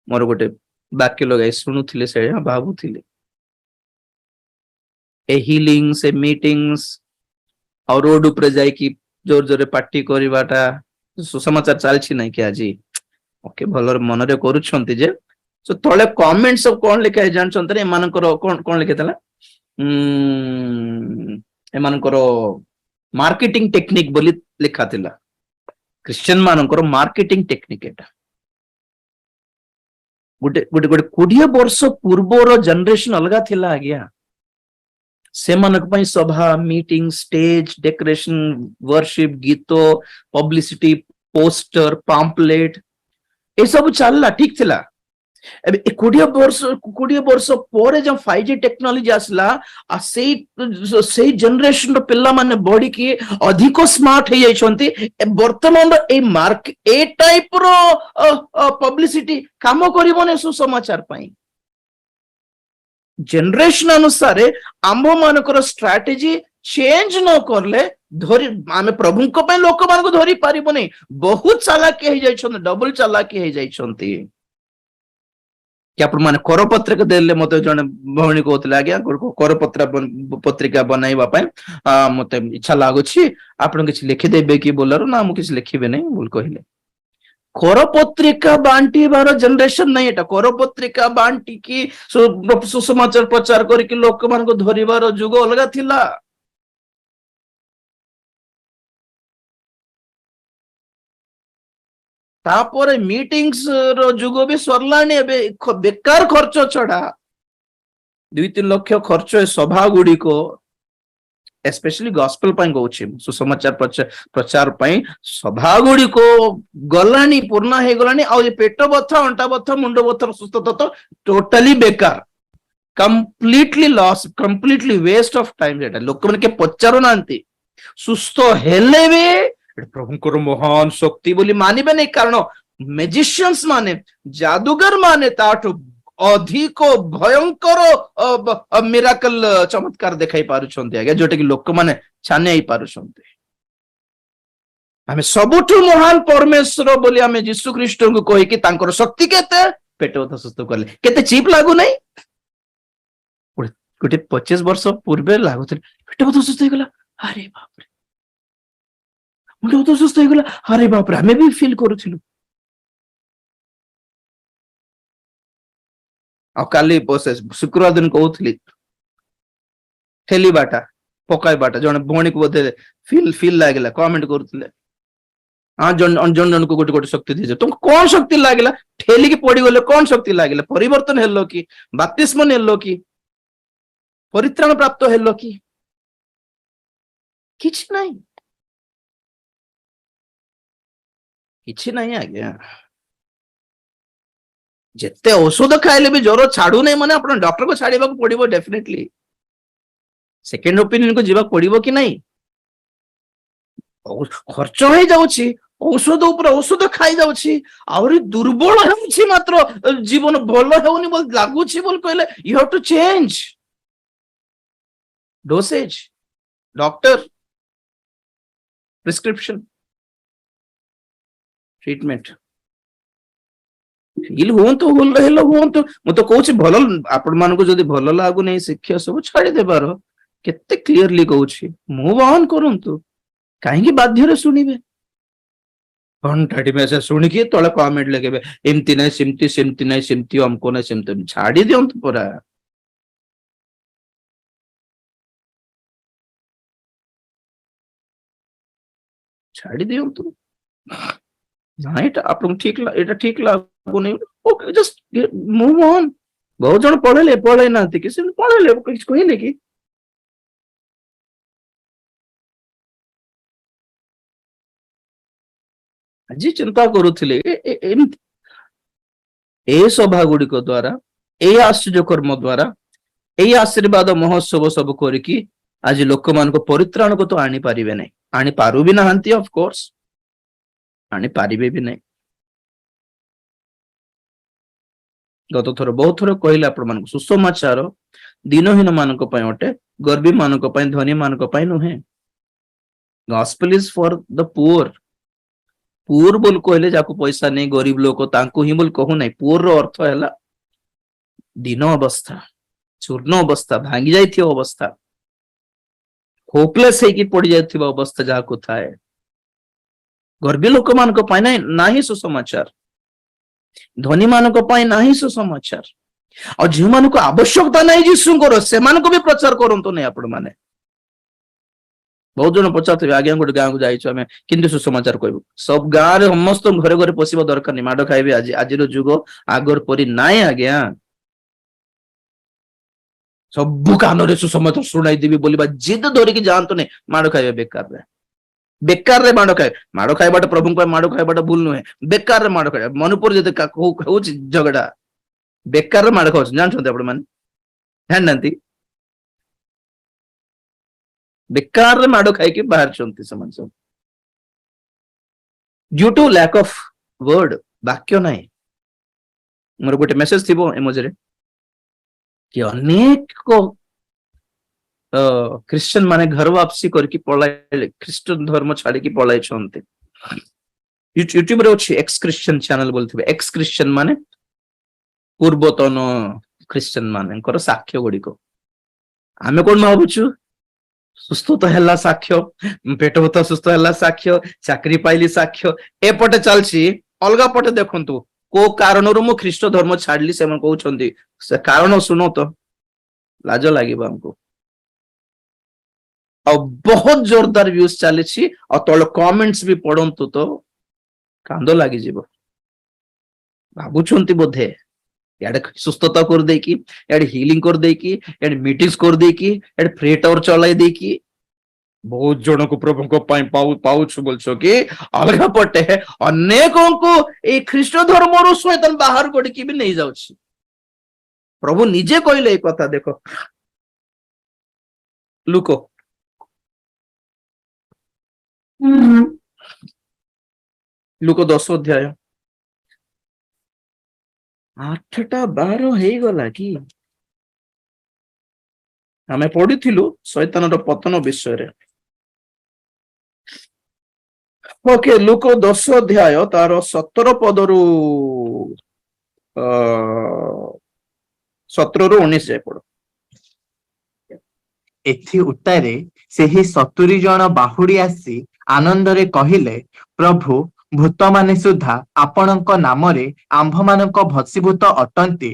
ମୋର ଗୋଟେ ବାକ୍ୟ ଲଗାଇ ଶୁଣୁଥିଲେ, ସେ ଭାବୁଥିଲେ ଏ ହିଲିଂ, ସେ ମିଟିଂସ ଆଉ ରୋଡ ଉପରେ ଯାଇକି ଜୋର ଜୋରରେ ପାର୍ଟି କରିବାଟା ସୁସମାଚାର ଚାଲିଛି ନାଇଁ କି ଆଜି? ଓକେ, ଭଲରେ ମନରେ କରୁଛନ୍ତି ଯେ ତଳେ କମେଣ୍ଟ ସବୁ କଣ ଲେଖା ହେଇ ଜାଣିଛନ୍ତି? ଏମାନଙ୍କର କଣ କଣ ଲେଖିଥିଲା, ଏମାନଙ୍କର ମାର୍କେଟିଂ ଟେକ୍ନିକ ବୋଲି ଲେଖା ଥିଲା। ଖ୍ରୀଷ୍ଟିଆନ ମାନଙ୍କର ମାର୍କେଟିଂ ଟେକ୍ନିକ ଏଟା। ଗୋଟେ 20 ବର୍ଷ ପୂର୍ବର ଜେନେରେସନ ଅଲଗା ଥିଲା ଆଜ୍ଞା। ସେମାନଙ୍କ ପାଇଁ ସଭା, ମିଟିଂ, ଷ୍ଟେଜ ଡେକୋରେସନ, ୱରଶିପ, ଗୀତ, ପବ୍ଲିସିଟି, ପୋଷ୍ଟର, ପାମ୍ପଲେଟ ଏସବୁ ଚାଲିଲା, ଠିକ ଥିଲା। ଏବେ 20 ବର୍ଷ ପରେ ଯୋଉ 5G ଟେକ୍ନୋଲୋଜି ଆସିଲା, ସେଇ ଜେନେରେସନର ପିଲାମାନେ ବଢିକି ଅଧିକ ସ୍ମାର୍ଟ ହେଇଯାଇଛନ୍ତି। ବର୍ତ୍ତମାନର ଏ ଟାଇପର ପବ୍ଲିସିଟି କାମ କରିବନି ସୁସମାଚାର ପାଇଁ। ଜେନେରେସନ ଅନୁସାରେ ଆମ୍ଭ ମାନଙ୍କର ଷ୍ଟ୍ରାଟେଜି ଚେଞ୍ଜ ନ କଲେ ଆମେ ପ୍ରଭୁଙ୍କ ପାଇଁ ଲୋକମାନଙ୍କୁ ଧରି ପାରିବୁନି। ବହୁତ ଚାଲାକି ହେଇଯାଇଛନ୍ତି, ଡବଲ ଚାଲାକି ହେଇଯାଇଛନ୍ତି। କି ଆପଣ ମାନେ କରପତ୍ରିକା ଦେଲେ, ମତେ ଜଣେ ଭଉଣୀ କହୁଥିଲେ ଆଜ୍ଞା ପତ୍ରିକା ବନାଇବା ପାଇଁ ମତେ ଇଚ୍ଛା ଲାଗୁଛି, ଆପଣ କିଛି ଲେଖିଦେବେ କି ବୋଲାରୁ? ନା ମୁଁ କିଛି ଲେଖିବେ ନାହିଁ ବୋଲି କହିଲେ। କରପତ୍ରିକା ବାଣ୍ଟିବାର ଜେନେରେସନ ନାହିଁ ଏଟା। କରପତ୍ରିକା ବାଣ୍ଟିକି ସୁସମାଚାର ପ୍ରଚାର କରିକି ଲୋକମାନଙ୍କୁ ଧରିବାର ଯୁଗ ଅଲଗା ଥିଲା। ତାପରେ ମିଟିଂସ ର ଯୁଗ ବି ସରିଲାଣି। ଏବେ ବେକାର ଖର୍ଚ୍ଚ ଛଡା 2-3 ଲକ୍ଷ ଖର୍ଚ୍ଚ ଏ ସଭା ଗୁଡିକ, ଏସ୍ପେଶାଲି ଗସ୍ପେଲ ପାଇଁ କହୁଛି, ସୁସମାଚାର ପ୍ରଚାର ପାଇଁ ସଭା ଗୁଡିକ ଗଲାଣି, ପୂର୍ଣ୍ଣ ହେଇଗଲାଣି। ଆଉ ଏ ପେଟ ବଥା, ଅଣ୍ଟା ବଥା, ମୁଣ୍ଡ ବଥା ସୁସ୍ଥ ତ ଟୋଟାଲି ବେକାର, completely loss, completely waste of time. ସେଟା ଲୋକମାନେ କିଏ ପଚାରୁନାହାନ୍ତି। ସୁସ୍ଥ ହେଲେ ବି ପ୍ରଭୁଙ୍କର ମହାନ ଶକ୍ତି ବୋଲି ମାନିବେନି, କାରଣ ମେଜିସିଆନ୍ସ ମାନେ, ଯାଦୁଗର ମାନେ ତାଠୁ ଅଧିକ ଭୟଙ୍କର ମିରାକଲ ଚମତ୍କାର ଦେଖାଇ ପାରୁଛନ୍ତି ଆଜ୍ଞା, ଯୋଉଟା କି ଲୋକମାନେ ଛାନିଆ ହେଇ ପାରୁଛନ୍ତି। ଆମେ ସବୁଠୁ ମହାନ ପରମେଶ୍ୱର ବୋଲି ଆମେ ଯୀଶୁ ଖ୍ରୀଷ୍ଟଙ୍କୁ କହିକି ତାଙ୍କର ଶକ୍ତି କେତେ, ପେଟ ବଥା ସୁସ୍ଥ କଲେ, କେତେ ଚିପ୍ ଲାଗୁନାହିଁ? ଗୋଟେ 25 ବର୍ଷ ପୂର୍ବେ ଲାଗୁଥିଲା ପେଟ ବଥା ସୁସ୍ଥ ହେଇଗଲା, ଆରେ ବାପରେ, ମୁଣ୍ଡ ବଥା ସୁସ୍ଥ ହେଇଗଲା, ଆରେ ବାପରେ, ଆମେ ବି ଫିଲ୍ କରୁଥିଲୁ। काली शुक्रवार दिन कहूली ठेलीबाटा पकाइबाटा जन भौणी को बोधे फील लगे कमेंट करुले हाँ जन जन को गोटे गोटे शक्ति दीजिए तुमको कौन शक्ति लगे ठेली की पड़ी गले कौन शक्ति लगे परिवर्तन हेलो कि बाप्तिस्म नेलो कि परित्राण प्राप्त हेलो कि किछि नहीं आज्ञा जिते औषध खाइले भी ज्वर छाड़ू नहीं माने अपन डॉक्टर को छाड़ीबा को पड़िबो डेफिनेटली सेकेंड ओपिनियन को जीवा पड़िबो कि नहीं खर्च हो जाउछि औषध ऊपर औषध खाई जाउछि आउरी दुर्बल होउछि मात्र जीवन भलो हेउनी बोल लागुछि बोल कहले you have to change dosage doctor prescription treatment feel हुंतु हेलो हुंतु मु तो कहूछि भलो आपण मानको जदी भलो लागु नै शिक्षा सब छाडी देबार केते क्लियरली कहूछि मूव ऑन करंतु काहेकि बाध्य रे सुनिबे घंटाटी मेसेज सुनिकी तळे कमेंट लगेबे एमती नै सिमती नै सिमती हमको नै सिमती छाडी दियंतु परा छाडी दियंतु ना एटा ठीक लागुनी ओके जस्ट मूव ऑन बहुत जन पढ़े ना किसी पढ़े कुछ कहले कि आज चिंता करुले ए सभा गुड़िक द्वारा ए आश्चर्य कर्म द्वारा ए आशीर्वाद महोत्सव सब करिकी आज लोक मान को परित्राण को तो आनी पारिबे नहीं आनी पारु भी नहांती ऑफ कोर्स आनी पारिबे भी नहीं गत थर बहुत थर कहले आपण मान सुसमाचार दिनहीन मानक पय अटे गर्वी मानक पय धनी मानक पय नुहे gospel is for the poor poor बोल कहले जाको पैसा नहीं गरीब लोक तांको ही बोल कहू नहीं पुअर रो अर्थ हैला दिन अवस्था चूर्ण अवस्था भांगी जाइथियो अवस्था होपलेस है कि पड़ी जाइथिबा अवस्था जाको थाए गर्वी लोक मानक पय नाही सुसमाचार धनी मानक पय नाही सुसमाचार और जो मान को आवश्यकता नहीं जीशुଙ୍କର ସେମାନଙ୍କୁ भी प्रचार करंतो नहीं आपण माने बहुत जन पचार आज्ञा गोटे गाँव को जाइछु आमे किंतु सुसमाचार कहबो सब गाँव रे समस्त घरे घरे पसिबा दरकार नहीं माड खाइबे आज आजिर जुग आगर परि नाय आज्ञा सब कान रे सुसमाचार सुनाई देबी बोलिबा जिद धरिकी जानतो नहीं माड खाइबे बेकार रे माड खाइबाटा प्रभु को माड खाइबाटा भूल नुहे बेकार रे माड खाइबा मनपुर जते होउछि झगड़ा बेकार रे माड खाउछ जानछन्ते आपण माने ध्यान नांती बेकार रे माड खाइ के बाहर छन्ती समान सब due to lack of word वाक्य नाही मोर गोटे मेसेज थिबो एमोजरे कि अनेक को क्रिश्चियन माने घर वापसी करके पळाइले क्रिश्चियन धर्म छाड़ी की पळाइ छन्ते यूट्यूब रे अछि एक्स क्रिश्चियन चैनल बोलथिबे एक्स क्रिश्चियन माने पूर्वतन क्रिश्चियन माने कर साक्ष्य गुडी को आमे कोन भाबुछु सुस्थ तो हैला साक्ष्य पेट बता सुस्थ हैला साक्ष्य चाकरी पाइली साक्ष्य ए पटे चलछि अलगा पटे देखंतु को कारणरो मु ख्रीष्ट धर्म छाडली से मन कहउछन्ती से कारण सुनो तो लाज लागिबा हमको और बहुत जोरदार व्यूज चली और तल कमेंट्स भी पढ़ंतु तो कांद लगी जीव भावुंट बोधे याडे सुस्थता कर देकी याडे हीलिंग कर देकी याडे मीटिंग्स कर देकी याडे फ्री टावर चलाई देकी बहुत जन को प्रभु को पाउछ बोलछो कि अलग पटे अनेकों को ए ख्रीष्ट धर्म रो शैतान बाहर गडकी भी नहीं जाउछि प्रभु निजे कहले ए कथा देखो लुको लुक 10 अध्याय 8टा 12 हे गला कि हमें पढ़िथिलु शैतान रो पतन विषय रे ओके लुक 10 अध्याय तार 17 पदरु 17 रु 19 जाय पड़ो एथि उत्तारे सेही 70 जन बाहुडी आसी आनंद रे कहिले प्रभु भूत माने सुधा आपणक नाम रे आंभ मानक भसीभूत अटंती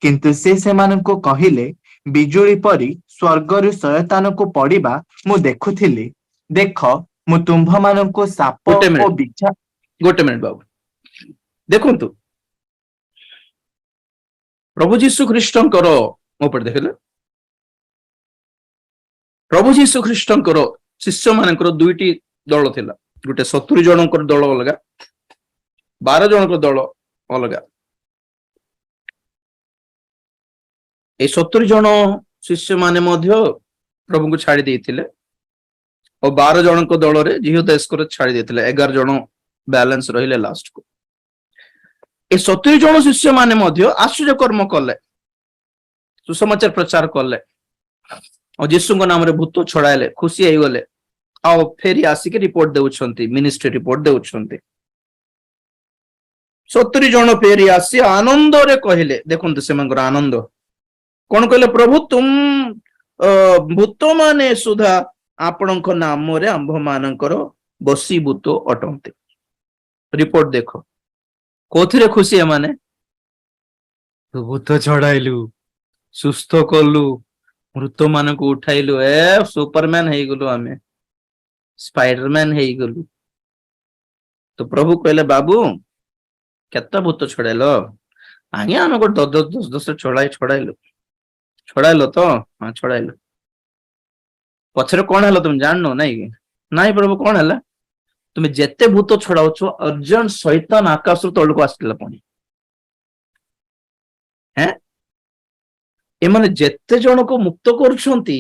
କିନ୍ତୁ ସେ ସେମାନଙ୍କୁ କହିଲେ, ବିଜୁଳି ପରି ସ୍ୱର୍ଗରୁ ଶୟତାନକୁ ପଡ଼ିବା ମୁଁ ଦେଖୁଥିଲି। ଦେଖ, ମୁଁ ତୁମ୍ଭମାନଙ୍କୁ ସାପ ଗୋଟେ ଓ ମିନିଟ ବିଛା ଗୋଟେ ମିନିଟ ବାବୁ ଦେଖନ୍ତୁ, ପ୍ରଭୁ ଯୀଶୁ ଖ୍ରୀଷ୍ଟଙ୍କର ମୋ ଉପରେ ଦେଖିଲେ, ପ୍ରଭୁ ଯୀଶୁ ଖ୍ରୀଷ୍ଟଙ୍କର ଶିଷ୍ୟ ମାନଙ୍କର ଦୁଇଟି ଦଳ ଥିଲା। ଗୋଟେ 70 ଜଣଙ୍କର ଦଳ ଅଲଗା, 12 ଜଣଙ୍କର ଦଳ ଅଲଗା। এই 70 ଜଣ ଶିଷ୍ୟ ମାନେ ମଧ୍ୟ ପ୍ରଭୁଙ୍କୁ ଛାଡି ଦେଇଥିଲେ ଓ 12 ଜଣଙ୍କ ଦଳରେ ଜିହୁଦା ଇସ୍କରିୟୋତ ଛାଡି ଦେଇଥିଲେ। 11 ଜଣ ବ୍ୟାଲେନ୍ସ ରହିଲେ ଲାଷ୍ଟକୁ। এই 70 ଜଣ ଶିଷ୍ୟ ମାନେ ମଧ୍ୟ ଆଶ୍ଚର୍ଯ୍ୟ କର୍ମ କଲେ, ସୁସମାଚାର ପ୍ରଚାର କଲେ ଆଉ ଯୀଶୁଙ୍କ ନାମରେ ଭୂତ ଛଡାଇଲେ, ଖୁସି ହେଇଗଲେ ଆଉ ଫେରି ଆସିକି ରିପୋର୍ଟ ଦେଉଛନ୍ତି, ମିନିଷ୍ଟ୍ରି ରିପୋର୍ଟ ଦେଉଛନ୍ତି। 70 ଜଣ ଫେରି ଆସି ଆନନ୍ଦରେ କହିଲେ, ଦେଖନ୍ତୁ ସେମାନଙ୍କର ଆନନ୍ଦ କଣ କହିଲେ, ପ୍ରଭୁ ଭୂତ ମାନେ ସୁଦ୍ଧା ଆପଣଙ୍କ ନାମରେ ଆମ୍ଭ ମାନଙ୍କର ବଶୀଭୂତ ଅଟନ୍ତି। ରିପୋର୍ଟ ଦେଖ, କୋଉଥିରେ ଖୁସି ଏମାନେ? ଭୂତ ଛଡାଇଲୁ, ସୁସ୍ଥ କଲୁ, ମୃତ ମାନଙ୍କୁ ଉଠାଇଲୁ, ସୁପରମ୍ୟାନ ହେଇଗଲୁ, ଆମେ ସ୍ପାଇଡରମ୍ୟାନ ହେଇଗଲୁ। ତ ପ୍ରଭୁ କହିଲେ, ବାବୁ କେତେ ଭୂତ ଛଡାଇଲ? ଆଜ୍ଞା ଆମେ ଗୋଟେ 10 ଛଡାଇଲ ତ? ହଁ ଛଡାଇଲ। ପଛରେ କଣ ହେଲା ତୁମେ ଜାଣିନ? ନାଇଁ କି? ନାଇଁ ପ୍ରଭୁ କଣ ହେଲା? ତୁମେ ଯେତେ ଭୂତ ଛଡାଉଛ, ଅର୍ଜୁନ ଶୈତାନ ଆକାଶରୁ ତଳକୁ ଆସିଥିଲା ପୁଣି। ଏମାନେ ଯେତେ ଜଣକୁ ମୁକ୍ତ କରୁଛନ୍ତି,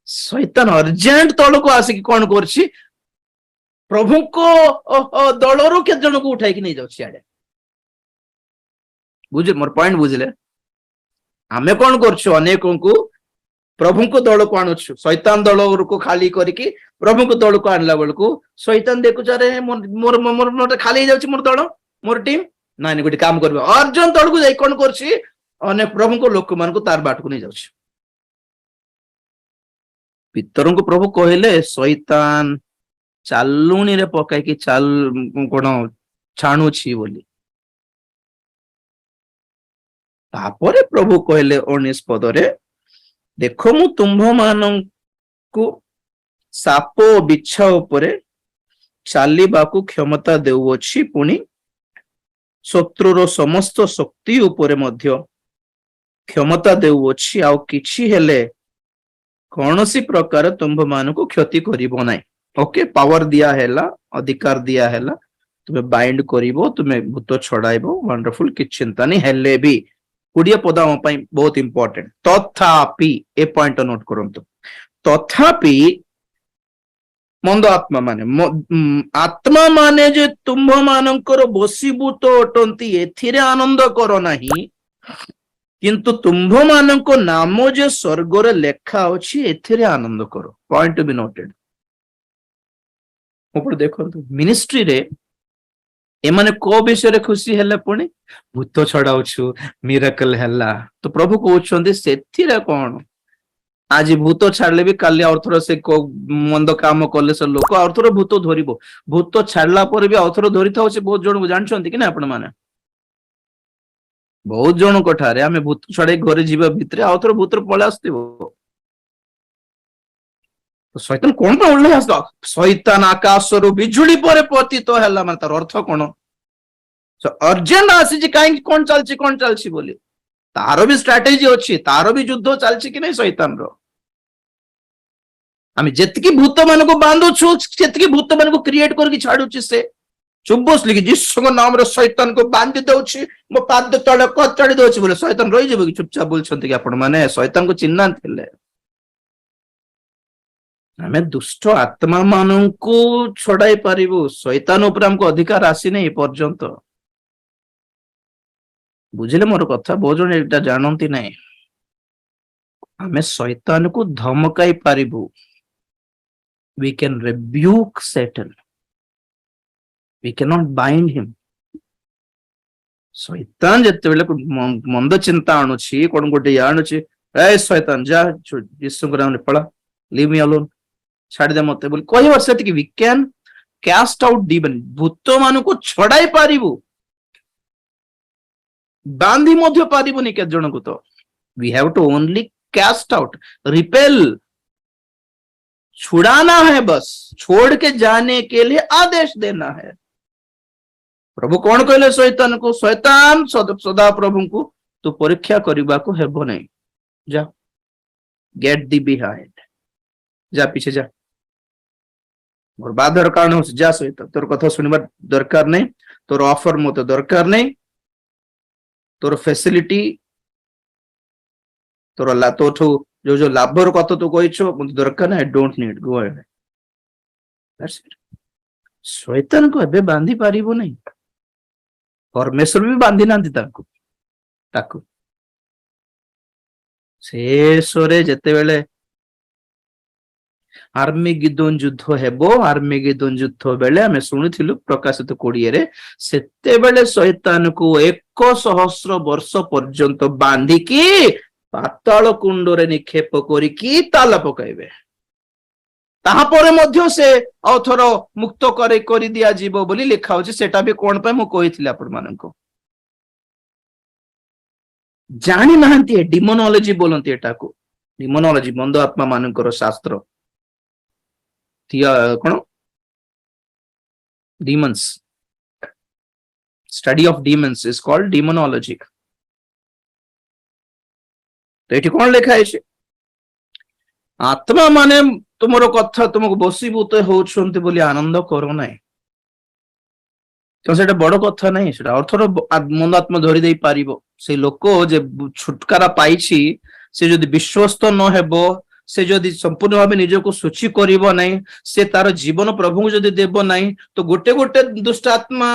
ଶୈତାନ ଅର୍ଜେଣ୍ଟ ତଳକୁ ଆସିକି କଣ କରୁଛି, ପ୍ରଭୁଙ୍କ ଦଳରୁ କେତେ ଜଣକୁ ଉଠାଇକି ନେଇଯାଉଛି ଆଡେ। ମୋର ପଏଣ୍ଟ ବୁଝିଲେ? ଆମେ କଣ କରୁଛୁ, ଅନେକଙ୍କୁ ପ୍ରଭୁଙ୍କ ଦଳକୁ ଆଣୁଛୁ, ଶୈତାନ ଦଳକୁ ଖାଲି କରିକି ପ୍ରଭୁଙ୍କ ଦଳକୁ ଆଣିଲା ବେଳକୁ ଶୈତାନ ଦେଖୁଛ, ଆରେ ମୋର ଖାଲି ହେଇଯାଉଛି, ମୋର ଦଳ, ମୋର ଟିମ୍। ନାଇଁ ଗୋଟେ କାମ କରିବ, ଅର୍ଜୁନ ଦଳକୁ ଯାଇ କଣ କରୁଛି, ଅନେକ ପ୍ରଭୁଙ୍କ ଲୋକମାନଙ୍କୁ ତାର ବାଟକୁ ନେଇଯାଉଛି। ପିତରଙ୍କୁ ପ୍ରଭୁ କହିଲେ, ଶୈତାନ ଚାଲୁଣିରେ ପକାଇକି କଣ ଛାଣୁଛି ବୋଲି। ତାପରେ ପ୍ରଭୁ କହିଲେ 19 ପଦରେ, ଦେଖ ମୁଁ ତୁମ୍ଭମାନଙ୍କୁ ସାପ ଓ ବିଛା ଉପରେ ଚାଲିବାକୁ କ୍ଷମତା ଦେଉଅଛି, ପୁଣି ଶତ୍ରୁର ସମସ୍ତ ଶକ୍ତି ଉପରେ ମଧ୍ୟ କ୍ଷମତା ଦେଉଅଛି, ଆଉ କିଛି ହେଲେ କୌଣସି ପ୍ରକାର ତୁମ୍ଭମାନଙ୍କୁ କ୍ଷତି କରିବ ନାହିଁ। ଓକେ, ପାୱାର ଦିଆ ହେଲା, ଅଧିକାର ଦିଆ ହେଲା, ତୁମେ ବାଇଣ୍ଡ କରିବ, ତୁମେ ଭୂତ ଛଡାଇବ, ୱଣ୍ଡରଫୁଲ, କିଛି ଚିନ୍ତା ନାହିଁ। ହେଲେ ବି 20 ପଦ ଆମ ପାଇଁ ବହୁତ ଇମ୍ପୋର୍ଟାଣ୍ଟ। ତଥାପି ଏ ପଏଣ୍ଟ ନୋଟ କରନ୍ତୁ, ତଥାପି ମନ୍ଦ ଆତ୍ମା ମାନେ ଯେ ତୁମ୍ଭ ମାନଙ୍କର ବଶୀଭୂତ ଅଟନ୍ତି, ଏଥିରେ ଆନନ୍ଦ କର ନାହିଁ, କିନ୍ତୁ ତୁମ୍ଭ ମାନଙ୍କ ନାମ ଯେ ସ୍ୱର୍ଗରେ ଲେଖା ଅଛି, ଏଥିରେ ଆନନ୍ଦ କର। ପଏଣ୍ଟ ବି ନୋଟେଡ। ଦେଖନ୍ତୁ, ମିନିଷ୍ଟ୍ରିରେ ଏମାନେ କୋ ବିଷୟରେ ଖୁସି ହେଲେ, ପୁଣି ଭୂତ ଛଡାଉଛୁ, ମିରାକଲ ହେଲା। ତ ପ୍ରଭୁ କହୁଛନ୍ତି, ସେଥିରେ କଣ, ଆଜି ଭୂତ ଛାଡିଲେ ବି କାଲି ଆଉଥର ସେ ମନ୍ଦ କାମ କଲେ ସେ ଲୋକ ଆଉଥର ଭୂତ ଧରିବ। ଭୂତ ଛାଡିଲା ପରେ ବି ଆଉଥର ଧରିଥାଉଛି ବହୁତ ଜଣଙ୍କୁ, ଜାଣିଛନ୍ତି କି ନା ଆପଣ ମାନେ? ବହୁତ ଜଣଙ୍କ ଠାରେ ଆମେ ଭୂତ ଛଡେଇ ଘରେ ଯିବା ଭିତରେ ଆଉଥର ଭୂତର ପଳେଇ ଆସିଥିବ। ଶୈତାନ କଣ ପାଇଁ ଓହ୍ଲେଇ ଆସିଲା? ଶୈତାନ ଆକାଶରୁ ବିଜୁଳି ପରେ ପତିତ ହେଲା, ମାନେ ତାର ଅର୍ଥ କଣ? ଅର୍ଜେଣ୍ଟ ଆସିଛି, କାହିଁକି, କଣ ଚାଲିଛି ବୋଲି। ତାର ବି ଷ୍ଟ୍ରାଟେଜି ଅଛି, ତାର ବି ଯୁଦ୍ଧ ଚାଲିଛି କି ନାଇଁ ଶୈତାନର। ଆମେ ଯେତିକି ଭୂତ ମାନଙ୍କୁ ବାନ୍ଧୁଛୁ, ସେତିକି ଭୂତ ମାନଙ୍କୁ କ୍ରିଏଟ କରିକି ଛାଡୁଛି ସେ। ଚୁପବସଲି ଯୀଶୁଙ୍କ ନାମରେ ଶୈତାନକୁ ବାନ୍ଧି ଦଉଛି, ମୋ ପାଦ ତଳେ କଚାଡି ଦଉଛି ବୋଲି ଶୈତାନ ରହିଯିବ କି? ଚୁପଚାପ ବୁଲଛନ୍ତି କି ଆପଣ ମାନେ? ଶୈତାନକୁ ଚିହ୍ନାଥିଲେ। ଆମେ ଦୁଷ୍ଟ ଆତ୍ମା ମାନଙ୍କୁ ଛଡାଇ ପାରିବୁ, ଶୈତାନ ଉପରେ ଆମକୁ ଅଧିକାର ଆସିନି ଏ ପର୍ଯ୍ୟନ୍ତ। ବୁଝିଲେ ମୋର କଥା? ବହୁତ ଜଣ ଏଇଟା ଜାଣନ୍ତି ନାହିଁ। ଆମେ ଶୈତାନକୁ ଧମକାଇ ପାରିବୁ। We can rebuke Satan. We cannot bind him. Shaitaan ଯେତେବେଳେ ମନ୍ଦ ଚିନ୍ତା ଆଣୁଛି, କଣ ଗୋଟେ ଆଣୁଛି, ଶୈତାନ ଯା, ଯୀଶୁଙ୍କ ନାମରେ ପଳା, leave me alone, ଛାଡ଼ିଦେ ମତେ ବୋଲି କହିବ, ସେତିକି। We can cast out demon, ଭୂତ ମାନଙ୍କୁ ଛଡାଇ ପାରିବୁ। ବାନ୍ଧି ମଧ୍ୟ ପାରିବନି କେତେ ଜଣଙ୍କୁ ତ we have to only cast out, repel, छुड़ाना है, बस छोड़ के जाने के लिए आदेश देना है। प्रभु कौन कहले शैतान को, शैतान सदा प्रभु को तू परीक्षा करने को हेबो नहीं, जा गेट दी बिहाइंड, जा पीछे जा, और बाधर कारण हो जा, सहित तोर कथा सुनवा दरकार नहीं, तोर ऑफर मत दरकार नहीं, तोर फैसिलिटी तोर तोठू जो लाभर कथा तू कही मत दरकार नहीं, I don't need, go ahead, that's it. शैतान को एबे बांधी पारिबो नहीं, परमेश्वर भी बांधी नांती ताकू शेषरे जेतेबेले आर्मेगिदोन युद्ध हेबो, आर्मेगिदोन युद्ध बेले आमे शुणिथिलु प्रकाशित 20 रे, सेतेबेले शैतान को 1,000 वर्ष पर्यंत बांधिकी पाताल कुंडरे निक्षेप करिकी ताला पकाइबे, ताहापरे मध्य से औथर मुक्त करि दिया जीवो बोली लिखा होछि। सेटा भी कोन पे मु कहिथिला आपण मानको जानि नाहंती, डिमोनोलॉजी बोलंती, एटाको डिमोनोलॉजी मंद आत्मा मानकर शास्त्र, कौन demons, study of demons is called demonology। तो एठी कौन लिखा है, आत्मा माने तुमरो कथा तुमको बसीभूत होउछन्ते बोली आनंद करो नाही, तो सेटा बड़ कथा नहीं, सेटा अर्थर मंद आत्मा धरि देई पारिबो। से लोक जे छुटकारा पाइछि से जदि विश्वस्त न हेबो, से जदि संपूर्ण भाव निज को सूची करिबो नहीं, से तार जीवन प्रभु को जदि देबो नहीं, तो गोटे गोटे दुष्ट आत्मा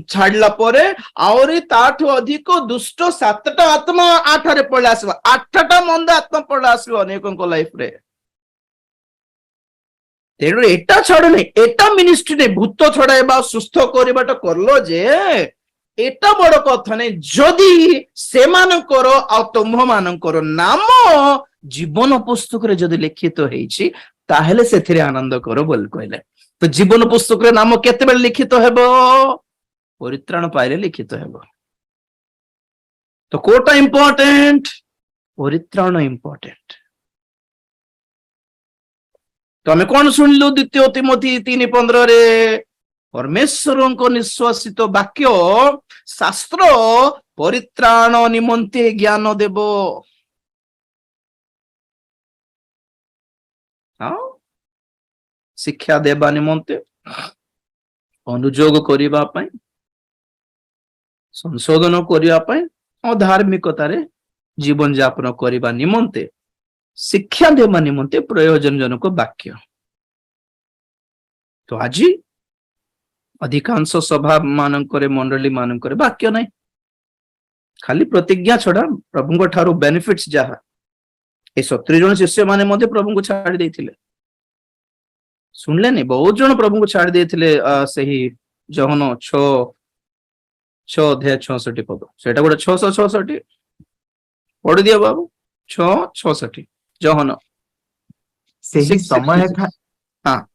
छाड़ला परे आउरी ताठु अधिक दुष्ट 7टा आत्मा 8 रे पळे आसीबो, 8टा मंद आत्मा पळे आसीबो अनेकଙ୍କ लाइफ रे। तेणु एटा छाड़ नहीं, एटा मिनिस्ट्री नहीं, भूत छड़ाइबा सुस्थ करबाटा करलो जे एटा बड़ कथा नहीं, जदि से मानकर आ तुम्ह मानकर नाम जीवन पुस्तक रे जदि लिखित होईछि ताहेले सेथिरे आनंद करो बोल कहले। तो जीवन पुस्तक रे नाम केते बेले लिखित हेबो, परित्राण पाइले लिखित हेबो। तो कोटा इंपोर्टेंट, परित्राण इंपोर्टेंट। तो हमें कौन सुनलु 2 तिमोथी 3:15 रे, परमेश्वर को निश्वासित वाक्य शास्त्र परित्राण निमंते ज्ञान देबो। हाँ, शिक्षा देबा निमंते, अनुयोग करिबा पई, संशोधन करिबा पई, और धार्मिकतारे जीवन यापन करिबा निमंते, शिक्षा देबा निमंते प्रयोजनजनक वाक्य। तो आज अधिकांश सभा मानकर मंडली मानकर वाक्य नहीं, खाली प्रतिज्ञा छड़ा प्रभु ठारू बेनिफिट्स जहा ए 70 जन शिष्य माने मध्य प्रभु को छाड़ी देथिले, सुनले नहीं, बहुत जन प्रभु को छाड़ी देथिले। सही जहन 6 अध्याय 66 पद, सेटा गोटे 666 पढ़ी दिया बाबू, 6:66 जहन। सेही समय हाँ,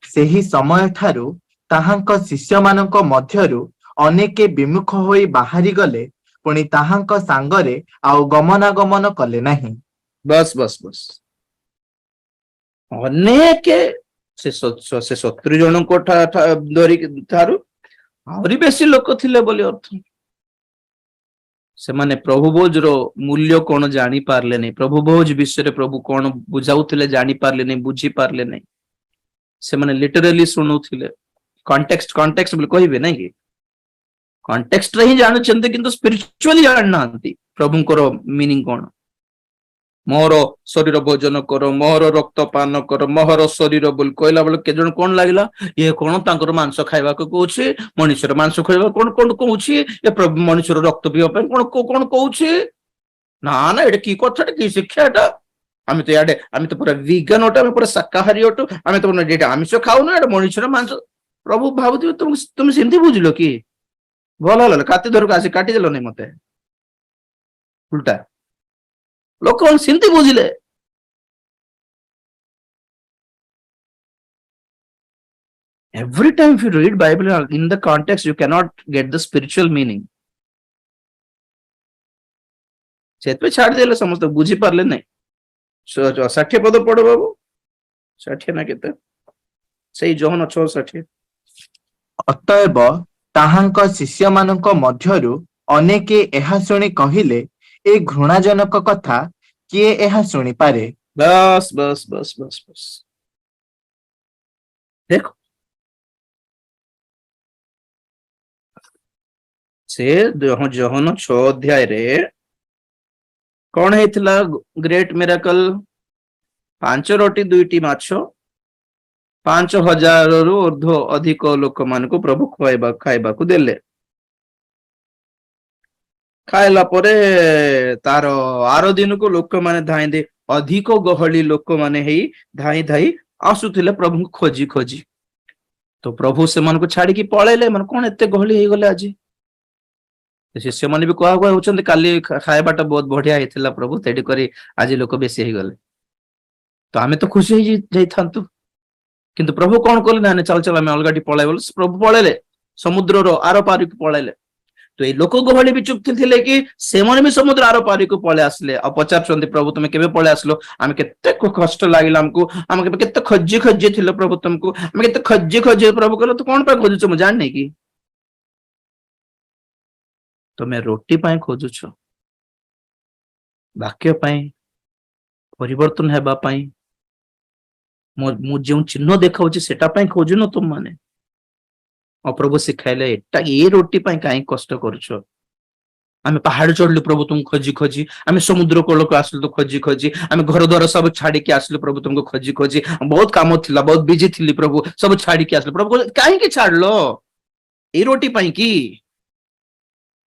सेही समय ठारू ताहांक शिष्य मानक मध्यरु अनेके विमुख होई बाहरी गले, पुणी ताहांक सांगरे आउ गमनागमन कले नहीं। बस बस बस, अनेके से 70 जन को धरी आहरी बेसी लोक थिले बोली अर्थ। से माने प्रभु भोज रो मूल्य कौन जानी पारले नहीं, प्रभु भोज विषय प्रभु कौन बुझाउथिले जानी पारले नहीं, बुझी पारले नहीं। से माने लिटरली सुनुथिले, कॉन्टेक्स्ट बोले कहिबे नहीं कि कॉन्टेक्स्ट रे ही जानछन्ते, किंतु स्पिरिचुअली जाननांती प्रभुଙ୍କର मीनिंग कौन। मोर शरीर भोजन कर, मोर रक्त पान कर, मोहर शरीर बोल कहला बेले के जन कोन लागिला, ये कोन तांकर मांस खाइबा को कहउछि, मनुष्यर मांस खाइबा कोन कोन कहउछि, ए प्रभु मनुष्यर रक्त पियो पे कोन कोन कहउछि। ना ना एटा की कथाटा की शिक्षा एटा, आमे तो याडे आमे तो पूरा वीगन ओटा, आमे पूरा शाकाहारी ओटो, आमे तो एटा आमिष खाउ ना, एटा मनुष्यर मांस। प्रभु भाबुथि तुम सेमती बुझिलो कि भल हल काती धरक आसी काटी देलो नहीं मते, उल्टा लोक सेमती बुझिले। Every time if you read Bible in the context, you cannot get the spiritual meaning. से छाड़देले समस्त बुझी पार्ले नहीं 60 पद पढ़ बाबू 60 ना केते सेई जोहन 6:60 ଅତଏବ ତାହାଙ୍କ ଶିଷ୍ୟମାନଙ୍କ ମଧ୍ୟରୁ ଅନେକେ ଏହା ଶୁଣି କହିଲେ, ଏ ଘୃଣାଜନକ କଥା କିଏ ଏହା ଶୁଣିପାରେ? बस बस बस बस बस देखो से जोहन 6 अध्याय रे कौन हेतिला ग्रेट मिराकल 5 रोटी 2टी माछ 5,000 रु ऊर्ध्व अधिक लोक मान को प्रभु खाइबा को देले खाइला परे तार आर दिन को लोक माने धाई दे अधिक गहली लोक माने हेई धाई धाई आसुथिले प्रभु को खोजी खोजी तो प्रभु से मन को छाड़ी की पळेले मन कोन एते गहली हे गले आज शिष्य माने भी कहा हुआ होचंदी काली खाइबाटा बहुत बढ़िया हेतिला प्रभु तेडी करी आज लोक बेसी हे गले तो आमे तो खुशी हे जाई थांतु किंतु प्रभु कौन कले ना चल चल आम अलगाटी पলাই बोल प्रभु पळेले समुद्र रो आर पारी को पळेले तो ये लोक गहली भी चुप थिले कि से माने भी समुद्र आर पारी को पळे आसले आ पचारचंदी प्रभु तुमे केबे पळे आसलो आमे केते कष्ट लागिला हमको केते खज्जी खज्जी थिले प्रभु तुमको आमे केते खज्जी खज्जी प्रभु कहलो तो कोन पे खोजुछ म जान नै कि तुमे रोटी पाए खोजुछ वाक्य पाए परिवर्तन हेबा पाए मु जो चिन्ह देखाउछि सेटा पाए खोजुनो तुम माने और प्रभु सिखाइले एटा ए रोटी पाए काई कष्ट करूछो आमे पहाड़ चढ़लु प्रभु तुम खोजी खोजी आमे समुद्र कोल को आसलु तो खोजी खोजी आमे घर द्वार सब छाड़ी के आसलु प्रभु तुमको खोजी खोजी बहुत काम थिला बहुत बिजी थिली प्रभु सब छाड़ी के आसलु प्रभु काई के छाड़लो ए रोटी पाए की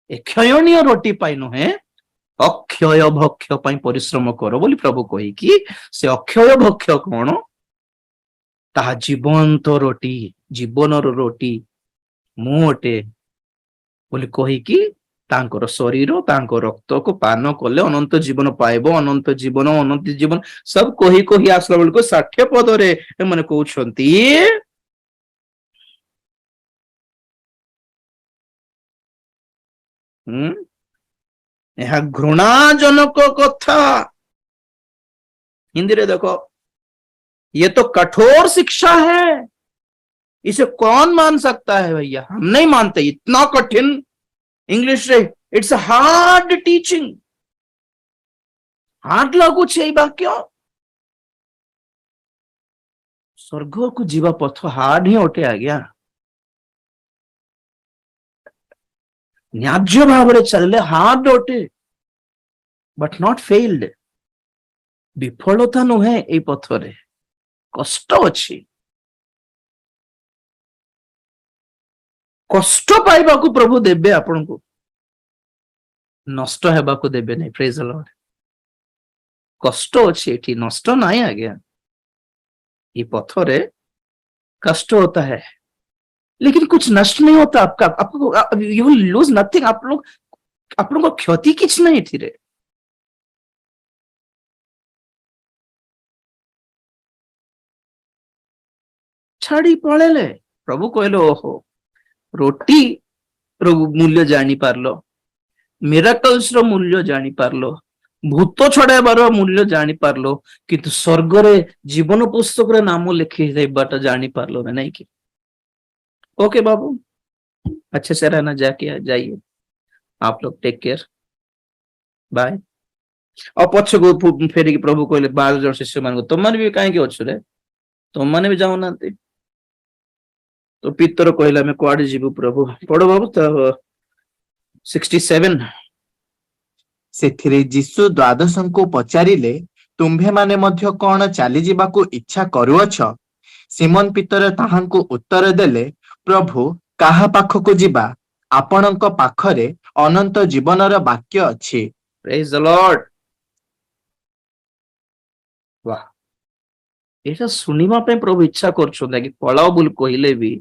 ए क्षयणीय रोटी पाए नुहे अक्षय भक्ष्य पाए परिश्रम करो बोली प्रभु कहि कि से अक्षय भक्ष्य कोन ताहा जीवंत रोटी जीवनर रोटी मुटे बोली कहि कि तांकर शरीर तांकर रक्त को पान कले अनंत जीवन पाइबो अनंत जीवन सब कहि कहि आसला बोल को 60 पद रे माने कहउछंती यह घृणाजनक कथा हिंदी रे देखो ये तो कठोर शिक्षा है इसे कौन मान सकता है भैया हम नहीं मानते इतना कठिन इंग्लिश रे it's a hard teaching hard लागू छे वाक्य स्वर्ग को जीवा पथ हार्ड ही ओटे आ गया न्याज्य भाव रे चलले हार्ड ओटे बट नॉट फेल्ड विफलता नुहे ए पथ रे कष्ट अछि कष्ट पाइबा को प्रभु देबे आपन को नष्ट हेबा को देबे नहीं प्रेज द लॉर्ड कष्ट अछि एठी नष्ट नहीं आ गया ये पथ रे कष्ट होता है लेकिन कुछ नष्ट नहीं होता आपका आपको यू विल लूज नथिंग आप लोग को क्षति किछ नहीं थी रे छाड़ी पळेले प्रभु कहले ओहो रोटी रो मूल्य जानी पारलो मिराकल्स रो मूल्य जानी पारलो भूत छड़ाइबार मूल्य जानी पारलो किंतु स्वर्ग रे जीवन पुस्तक रे नाम लिखि जाइबाटा जानी पारलो ना नहीं कि ओके बाबू अच्छे से रहना जाके जाइए आप लोग टेक केयर बाय और पछ को फेरी की प्रभु कहले 12 जन शिष्य मान को तुम माने भी काहे के अछि रे तुम माने भी जाओ नांती तो पितर कहला मैं कुआडे जीवु प्रभु पढ़ो बाबू तो 67 ସେଥିରେ ଯୀଶୁ ଦ୍ୱାଦଶଙ୍କୁ ପଚାରିଲେ, ତୁମ୍ଭେ ମାନେ ମଧ୍ୟ କଣ ଚାଲି ଯିବାକୁ ଇଚ୍ଛା କରୁଅଛ? ସିମୋନ ପିତର ତାହାଙ୍କୁ ଉତ୍ତର ଦେଲେ, ପ୍ରଭୁ କାହା ପାଖକୁ ଯିବା? ଆପଣଙ୍କ ପାଖରେ ଅନନ୍ତ ଜୀବନର ବାକ୍ୟ ଅଛି। Praise the Lord. वाह, ଏଟା ଶୁଣିବା ପାଇଁ ପ୍ରଭୁ ଇଚ୍ଛା କରୁଛନ୍ତି କି ପଳାଅ ବୋଲି କହିଲେ ବି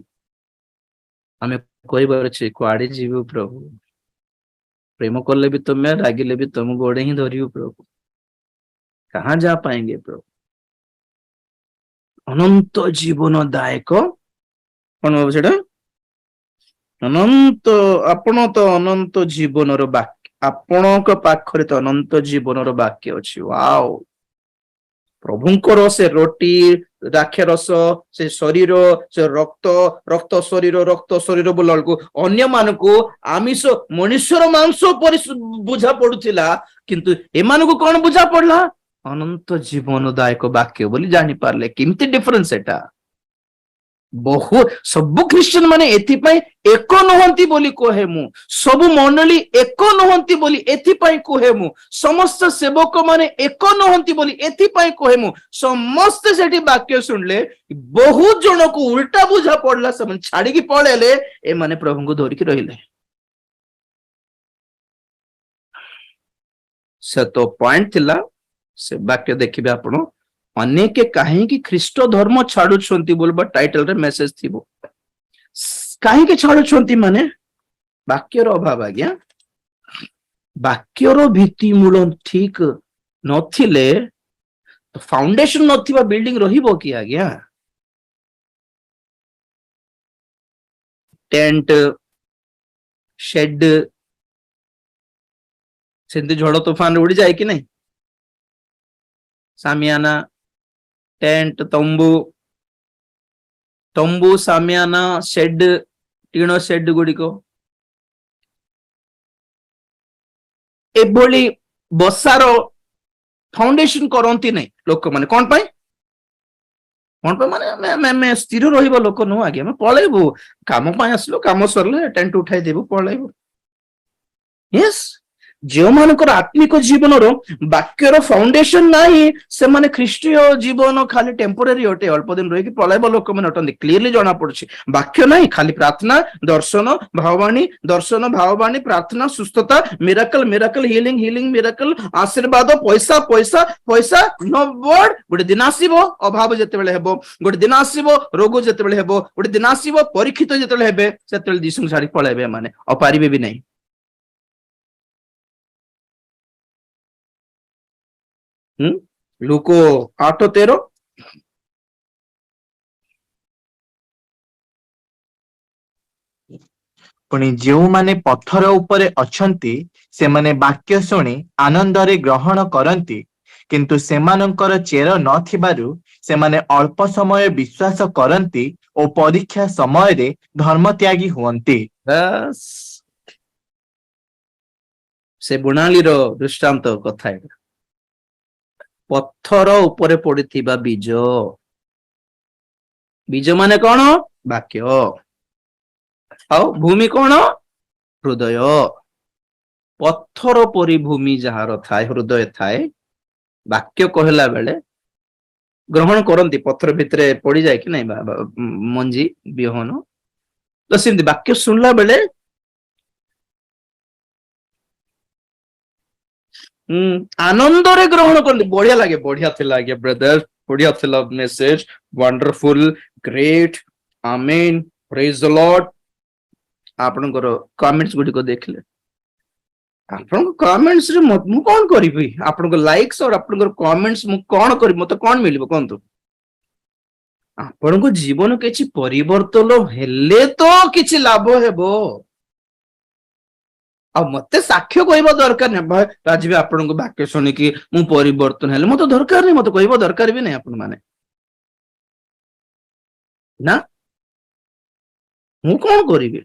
ଆମେ କହିବାର ଅଛି କୁଆଡେ ଯିବୁ ପ୍ରଭୁ? प्रेम करले भी तुम्हें रागिले भी तुम गोड़े ही धरियो प्रभु, कहाँ जा पाएंगे प्रभु? अनंत जीवन दायक कौन बाबू सेटा? अनंत आपण तो अनंत जीवन वाक्य ଆପଣଙ୍କ ପାଖରେ ତ ଅନନ୍ତ ଜୀବନର ବାକ୍ୟ ଅଛି। ୱାଓ, ପ୍ରଭୁଙ୍କର ସେ ରୋଟି ରାଖେ ରସ, ସେ ଶରୀର, ସେ ରକ୍ତ, ରକ୍ତ ଶରୀର, ରକ୍ତ ଶରୀର ବୋଲା ବେଳକୁ ଅନ୍ୟମାନଙ୍କୁ ଆମିଷ ମଣିଷର ମାଂସ ପରି ବୁଝା ପଡୁଥିଲା, କିନ୍ତୁ ଏମାନଙ୍କୁ କଣ ବୁଝା ପଡିଲା? ଅନନ୍ତ ଜୀବନଦାୟକ ବାକ୍ୟ ବୋଲି ଜାଣିପାରିଲେ। କେମିତି ଡିଫରେନ୍ସ ଏଟା? ବହୁ ସବୁ ଖ୍ରୀଷ୍ଟିଆନ ମାନେ ଏଥିପାଇଁ ଏକ ନୁହନ୍ତି ବୋଲି କହେ ମୁଁ, ସବୁ ମଣ୍ଡଳୀ ଏକ ନୁହନ୍ତି ବୋଲି ଏଥିପାଇଁ କହେ ମୁଁ, ସମସ୍ତ ସେବକ ମାନେ ଏକ ନୁହନ୍ତି ବୋଲି ଏଥିପାଇଁ କହେ ମୁଁ। ସମସ୍ତେ ସେଠି ବାକ୍ୟ ଶୁଣିଲେ, ବହୁତ ଜଣକୁ ଉଲ୍ଟା ବୁଝା ପଡିଲା, ସେମାନେ ଛାଡିକି ପଳେଇଲେ, ଏମାନେ ପ୍ରଭୁଙ୍କୁ ଧରିକି ରହିଲେ। ସେ ତ ପଏଣ୍ଟ ଥିଲା, ସେ ବାକ୍ୟ ଦେଖିବେ ଆପଣ। ଅନେକ କାହିଁକି ଖ୍ରୀଷ୍ଟ ଧର୍ମ ଛାଡୁଛନ୍ତି ବୋଲବା ଟାଇଟଲରେ ମେସେଜ ଥିବ। କାହିଁକି ଛାଡୁଛନ୍ତି ମାନେ ବାକ୍ୟର ଅଭାବ। ଆଜ୍ଞା, ବାକ୍ୟର ଭିତ୍ତିମୂଳ ଠିକ ନଥିଲେ, ଫାଉଣ୍ଡେସନ ନଥିବା ବିଲ୍ଡିଂ ରହିବ କି ଆଜ୍ଞା? ଟେଣ୍ଟ, शेड ସେମିତି ଝଡ ତୋଫାନ ଉଡିଯାଏ କି ନାହିଁ? ସାମିଆନା, ଟେଣ୍ଟ, ତମ୍ବୁ, ତମ୍ବୁ, ସାମିଆନା, शेड, ଟିଣ शेड ଗୁଡିକ ଏଭଳି ବସାର ଫାଉଣ୍ଡେସନ କରନ୍ତି ନାହିଁ ଲୋକମାନେ। କଣ ପାଇଁ? କଣ ପାଇଁ ମାନେ ଆମେ ସ୍ଥିର ରହିବା ଲୋକ ନୁହଁ ଆଜ୍ଞା। ଆମେ ପଳେଇବୁ, କାମ ପାଇଁ ଆସିଲୁ, କାମ ସରିଲେ ଟେଣ୍ଟ ଉଠାଇ ଦେବୁ, ପଳେଇବୁ। ୟେସ୍, ଯେଉଁମାନଙ୍କର ଆତ୍ମିକ ଜୀବନର ବାକ୍ୟର ଫାଉଣ୍ଡେସନ ନାହିଁ, ସେମାନେ ଖ୍ରୀଷ୍ଟୀୟ ଜୀବନ ଖାଲି ଟେମ୍ପୋରାରୀ ଅଟେ, ଅଳ୍ପ ଦିନ ରହିକି ପଳାଇବା ଲୋକମାନେ ଅଟନ୍ତି। କ୍ଲିୟରଲି ଜଣା ପଡୁଛି। ବାକ୍ୟ ନାହିଁ, ଖାଲି ପ୍ରାର୍ଥନା, ଦର୍ଶନ, ଭାବବାଣୀ, ଦର୍ଶନ, ଭାବବାଣୀ, ପ୍ରାର୍ଥନା, ସୁସ୍ଥତା, miracle, miracle, healing, healing, miracle, ଆଶୀର୍ବାଦ, ପଇସା, ପଇସା, ପଇସା, ନୋ ୱାର୍ଡ। ଗୋଟେ ଦିନ ଆସିବ ଅଭାବ ଯେତେବେଳେ ହେବ, ଗୋଟେ ଦିନ ଆସିବ ରୋଗ ଯେତେବେଳେ ହେବ, ଗୋଟେ ଦିନ ଆସିବ ପରୀକ୍ଷିତ ଯେତେବେଳେ ହେବେ, ସେତେବେଳେ ଯୀଶୁଙ୍କୁ ଛାଡି ପଳାଇବେ ଏମାନେ, ଆଉ ପାରିବେ ବି ନାହିଁ। ଲୁକ 8:13। ପୁଣି ଯେଉଁମାନେ ପଥର ଉପରେ ଅଛନ୍ତି, ସେମାନେ ବାକ୍ୟ ଶୁଣି ଆନନ୍ଦରେ ଗ୍ରହଣ କରନ୍ତି, କିନ୍ତୁ ସେମାନଙ୍କର ଚେର ନଥିବାରୁ ସେମାନେ ଅଳ୍ପ ସମୟ ବିଶ୍ୱାସ କରନ୍ତି ଓ ପରୀକ୍ଷା ସମୟରେ ଧର୍ମତ୍ୟାଗୀ ହୁଅନ୍ତି। ବାସ୍, ସେ ବୁଣାଳିର ଦୃଷ୍ଟାନ୍ତ କଥା ଏଟା। ପଥର ଉପରେ ପଡିଥିବା ବୀଜ, ବୀଜ ମାନେ କଣ? ବାକ୍ୟ। ଆଉ ଭୂମି କଣ? ହୃଦୟ। ପଥର ପରି ଭୂମି ଯାହାର ଥାଏ, ହୃଦୟ ଥାଏ, ବାକ୍ୟ କହିଲା ବେଳେ ଗ୍ରହଣ କରନ୍ତି। ପଥର ଭିତରେ ପଡିଯାଏ କି ନାଇଁ ମଞ୍ଜି, ବିହନ, ତ ସେମିତି ବାକ୍ୟ ଶୁଣିଲା ବେଳେ ଆନନ୍ଦରେ ଗ୍ରହଣ କରନ୍ତି। ବଢିଆ ଲାଗେ। ବଢିଆ ଥିଲା ଆଜ୍ଞା ବ୍ରଦର, ବଢିଆ ଥିଲା ମେସେଜ, ୱଣ୍ଡରଫୁଲ, ଗ୍ରେଟ, ଆମେନ, ପ୍ରେଜ ଦ ଲର୍ଡ। ଆପଣଙ୍କର କମେଣ୍ଟସ ଗୁଡିକ ଦେଖିଲେ, ଆପଣଙ୍କ କମେଣ୍ଟସ ରେ ମୁଁ କଣ କରିବି? ଆପଣଙ୍କ ଲାଇକ୍ସ ଆଉ ଆପଣଙ୍କର କମେଣ୍ଟସ ମୁଁ କଣ କରିବି? ମତେ କଣ ମିଳିବ କୁହନ୍ତୁ? ଆପଣଙ୍କ ଜୀବନ କିଛି ପରିବର୍ତ୍ତନ ହେଲେ ତ କିଛି ଲାଭ ହେବ। ଆଉ ମତେ ସାକ୍ଷ୍ୟ କହିବା ଦରକାର ନାହିଁ, ଭାଇ ରାଜୀବ ଆପଣଙ୍କ ବାକ୍ୟ ଶୁଣିକି ମୁଁ ପରିବର୍ତ୍ତନ ହେଲେ, ମତେ ଦରକାର ନାହିଁ, ମତେ କହିବା ଦରକାର ବି ନାହିଁ ଆପଣ ମାନେ। ନା, ମୁଁ କଣ କରିବି?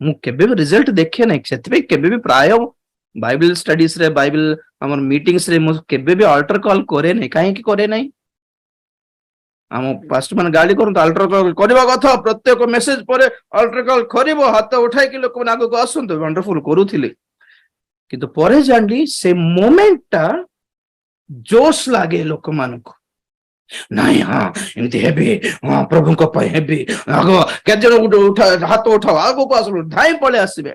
ମୁଁ କେବେ ବି ରିଜଲ୍ଟ ଦେଖେ ନାହିଁ, ସେଥିପାଇଁ କେବେ ବି ପ୍ରାୟ ବାଇବଲ ଷ୍ଟଡିଜ ରେ, ବାଇବଲ ଆମର ମିଟିଂସ ରେ ମୁଁ କେବେ ବି ଅଲ୍ଟର କଲ କରେ ନାହିଁ। କାହିଁକି କରେ ନାହିଁ? ଆମ ପାଷ୍ଟ ମାନେ ଗାଳି କରନ୍ତୁ, ଅଲ୍ଟର କଲ କରିବା କଥା, ପ୍ରତ୍ୟେକ ମେସେଜ ପରେ ଅଲ୍ଟର କଲ କରିବ, ହାତ ଉଠାଇକି ଲୋକମାନେ ଆଗକୁ ଆସନ୍ତୁ, ୱଣ୍ଡରଫୁଲ କରୁଥିଲେ। କିନ୍ତୁ ପରେ ଜାଣିଲି ସେ ମୋମେଣ୍ଟ ଟା ଜୋଶ ଲାଗେ ଲୋକମାନଙ୍କୁ। ନାଇଁ, ହଁ ଏମିତି ହେବି, ହଁ ପ୍ରଭୁଙ୍କ ପାଇଁ ହେବି, ଆଗ କେତେ ଜଣ ଗୋଟେ ହାତ ଉଠାଅ, ଆଗକୁ ଆସିବ, ଧାଇଁ ପଳେଇ ଆସିବେ।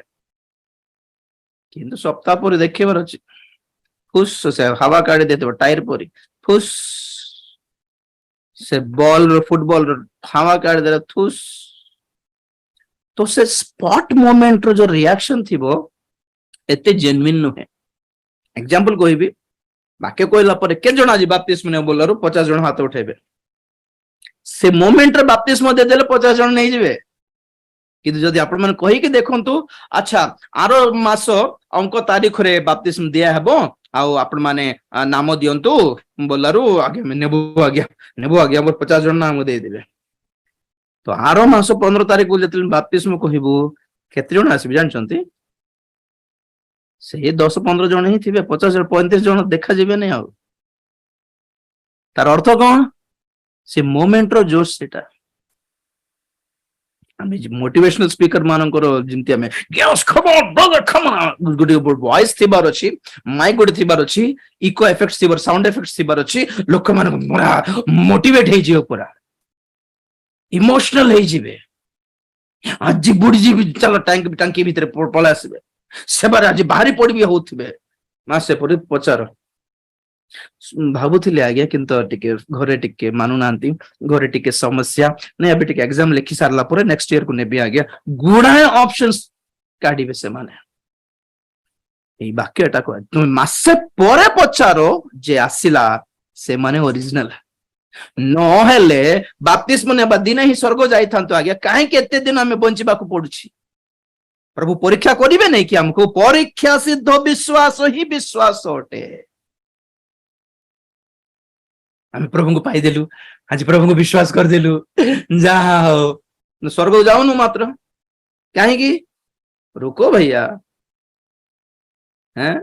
କିନ୍ତୁ ସପ୍ତାହ ପରେ ଦେଖିବାର ଅଛି, ଫୁସ୍ ସେ ହାୱା କାଢି ଦେଇଥିବ ଟାୟାର ପରି, ଫୁସ୍ ସେ ବଲ, ଫୁଟବଲ ହାୱା କାଢିଦେଲେ, ଥୁସ୍। ତ ସେ ସ୍ପଟ ମୋମେଣ୍ଟ ର ଯୋଉ ରିଆକ୍ସନ ଥିବ, ଏତେ ଜେନୁଇନ ନୁହେଁ। ଏକ୍ସାମ୍ପଲ କହିବି, ବାକ୍ୟ କହିଲା ପରେ କେତେ ଜଣ ଆଜି ବାପ୍ତିସ୍ମ ନେବେ ବୋଲାରୁ 50 ଜଣ ହାତ ଉଠେଇବେ। ସେ ମୋମେଣ୍ଟରେ ବାପ୍ତିସ୍ମ ଦେଇଦେଲେ 50 ଜଣ ନେଇଯିବେ। କିନ୍ତୁ ଯଦି ଆପଣ ମାନେ କହିକି ଦେଖନ୍ତୁ, ଆଚ୍ଛା ଆର ମାସ ଅଙ୍କ ତାରିଖରେ ବାପ୍ତିସ୍ମ ଦିଆ ହେବ ଆଉ ଆପଣ ମାନେ ନାମ ଦିଅନ୍ତୁ ବୋଲାରୁ ଆଜ୍ଞା ଆମେ ନେବୁ ଆଜ୍ଞା ଆମର 50 ଜଣ ନାମ ଦେଇଦେବେ। ତ ଆର ମାସ 15 ତାରିଖକୁ ଯେତେବେଳେ ବାପ୍ତିସ୍ମ କହିବୁ କେତେ ଜଣ ଆସିବେ ଜାଣିଛନ୍ତି? ସେଇ 10-15 ଜଣ ହିଁ ଥିବେ, 50-35 ଜଣ ଦେଖାଯିବେନି। ଆଉ ତାର ଅର୍ଥ କଣ? ସେ ମୋମେଣ୍ଟର ଜୋଶ ସେଟା। ଆମେ ମୋଟିଭେସନାଲ ସ୍ପିକର ମାନଙ୍କର ଯେମିତି ଆମେ ଗୋଟେ ଭଏସ ଥିବାର ଅଛି, ମାଇକ ଗୋଟେ ଥିବାର ଅଛି, ଇକୋ ଏଫେକ୍ଟ ଥିବାର, ସାଉଣ୍ଡ ଏଫେକ୍ଟ ଥିବାର ଅଛି, ଲୋକମାନଙ୍କୁ ପୁରା ମୋଟିଭେଟ ହେଇଯିବ, ପୁରା ଇମୋସନାଲ ହେଇଯିବେ, ଆଜି ବୁଡିଯିବି ଚାଲ ଟାଙ୍କି ଭିତରେ ପଳେଇ ଆସିବେ, ସେବାରେ ଆଜି ବାହାରି ପଡିବି ହଉଥିବେ। ମା ସେପରି ପଚାର ଭାବୁଥିଲି ଆଜ୍ଞା, କିନ୍ତୁ ଟିକେ ଘରେ ଟିକେ ମାନୁନାହାନ୍ତି, ଘରେ ଟିକେ ସମସ୍ୟା ନାଇଁ, ଏବେ ଟିକେ ଏକ୍ସାମ ଲେଖି ସାରିଲା ପରେ ନେକ୍ସଟ ଇୟର କୁ ନେବି ଆଜ୍ଞା। ଗୁଡାଏ ଅପସନ୍ସ କାଢିବେ ସେମାନେ। ଏଇ ବାକ୍ୟଟା କୁହ, ତୁମେ ମାସେ ପରେ ପଚାର ଯେ ଆସିଲା ସେମାନେ ଅରିଜିନାଲ, ନହେଲେ ବାପ୍ତିସ୍ମ ନେବା ଦିନ ହିଁ ସ୍ୱର୍ଗ ଯାଇଥାନ୍ତୁ ଆଜ୍ଞା। କାହିଁକି ଏତେ ଦିନ ଆମେ ବଞ୍ଚିବାକୁ ପଡୁଛି? ପ୍ରଭୁ ପରୀକ୍ଷା କରିବେ ନାଇଁ କି ଆମକୁ? ପରୀକ୍ଷା ସିଦ୍ଧ ବିଶ୍ୱାସ ହିଁ ବିଶ୍ୱାସ ଅଟେ। ଆମେ ପ୍ରଭୁଙ୍କୁ ପାଇଦେଲୁ, ଆଜି ପ୍ରଭୁଙ୍କୁ ବିଶ୍ୱାସ କରିଦେଲୁ, ଯାହା ହଉ ସ୍ୱର୍ଗକୁ ଯାଉନୁ ମାତ୍ର କାହିଁକି? रुको भैया, हैं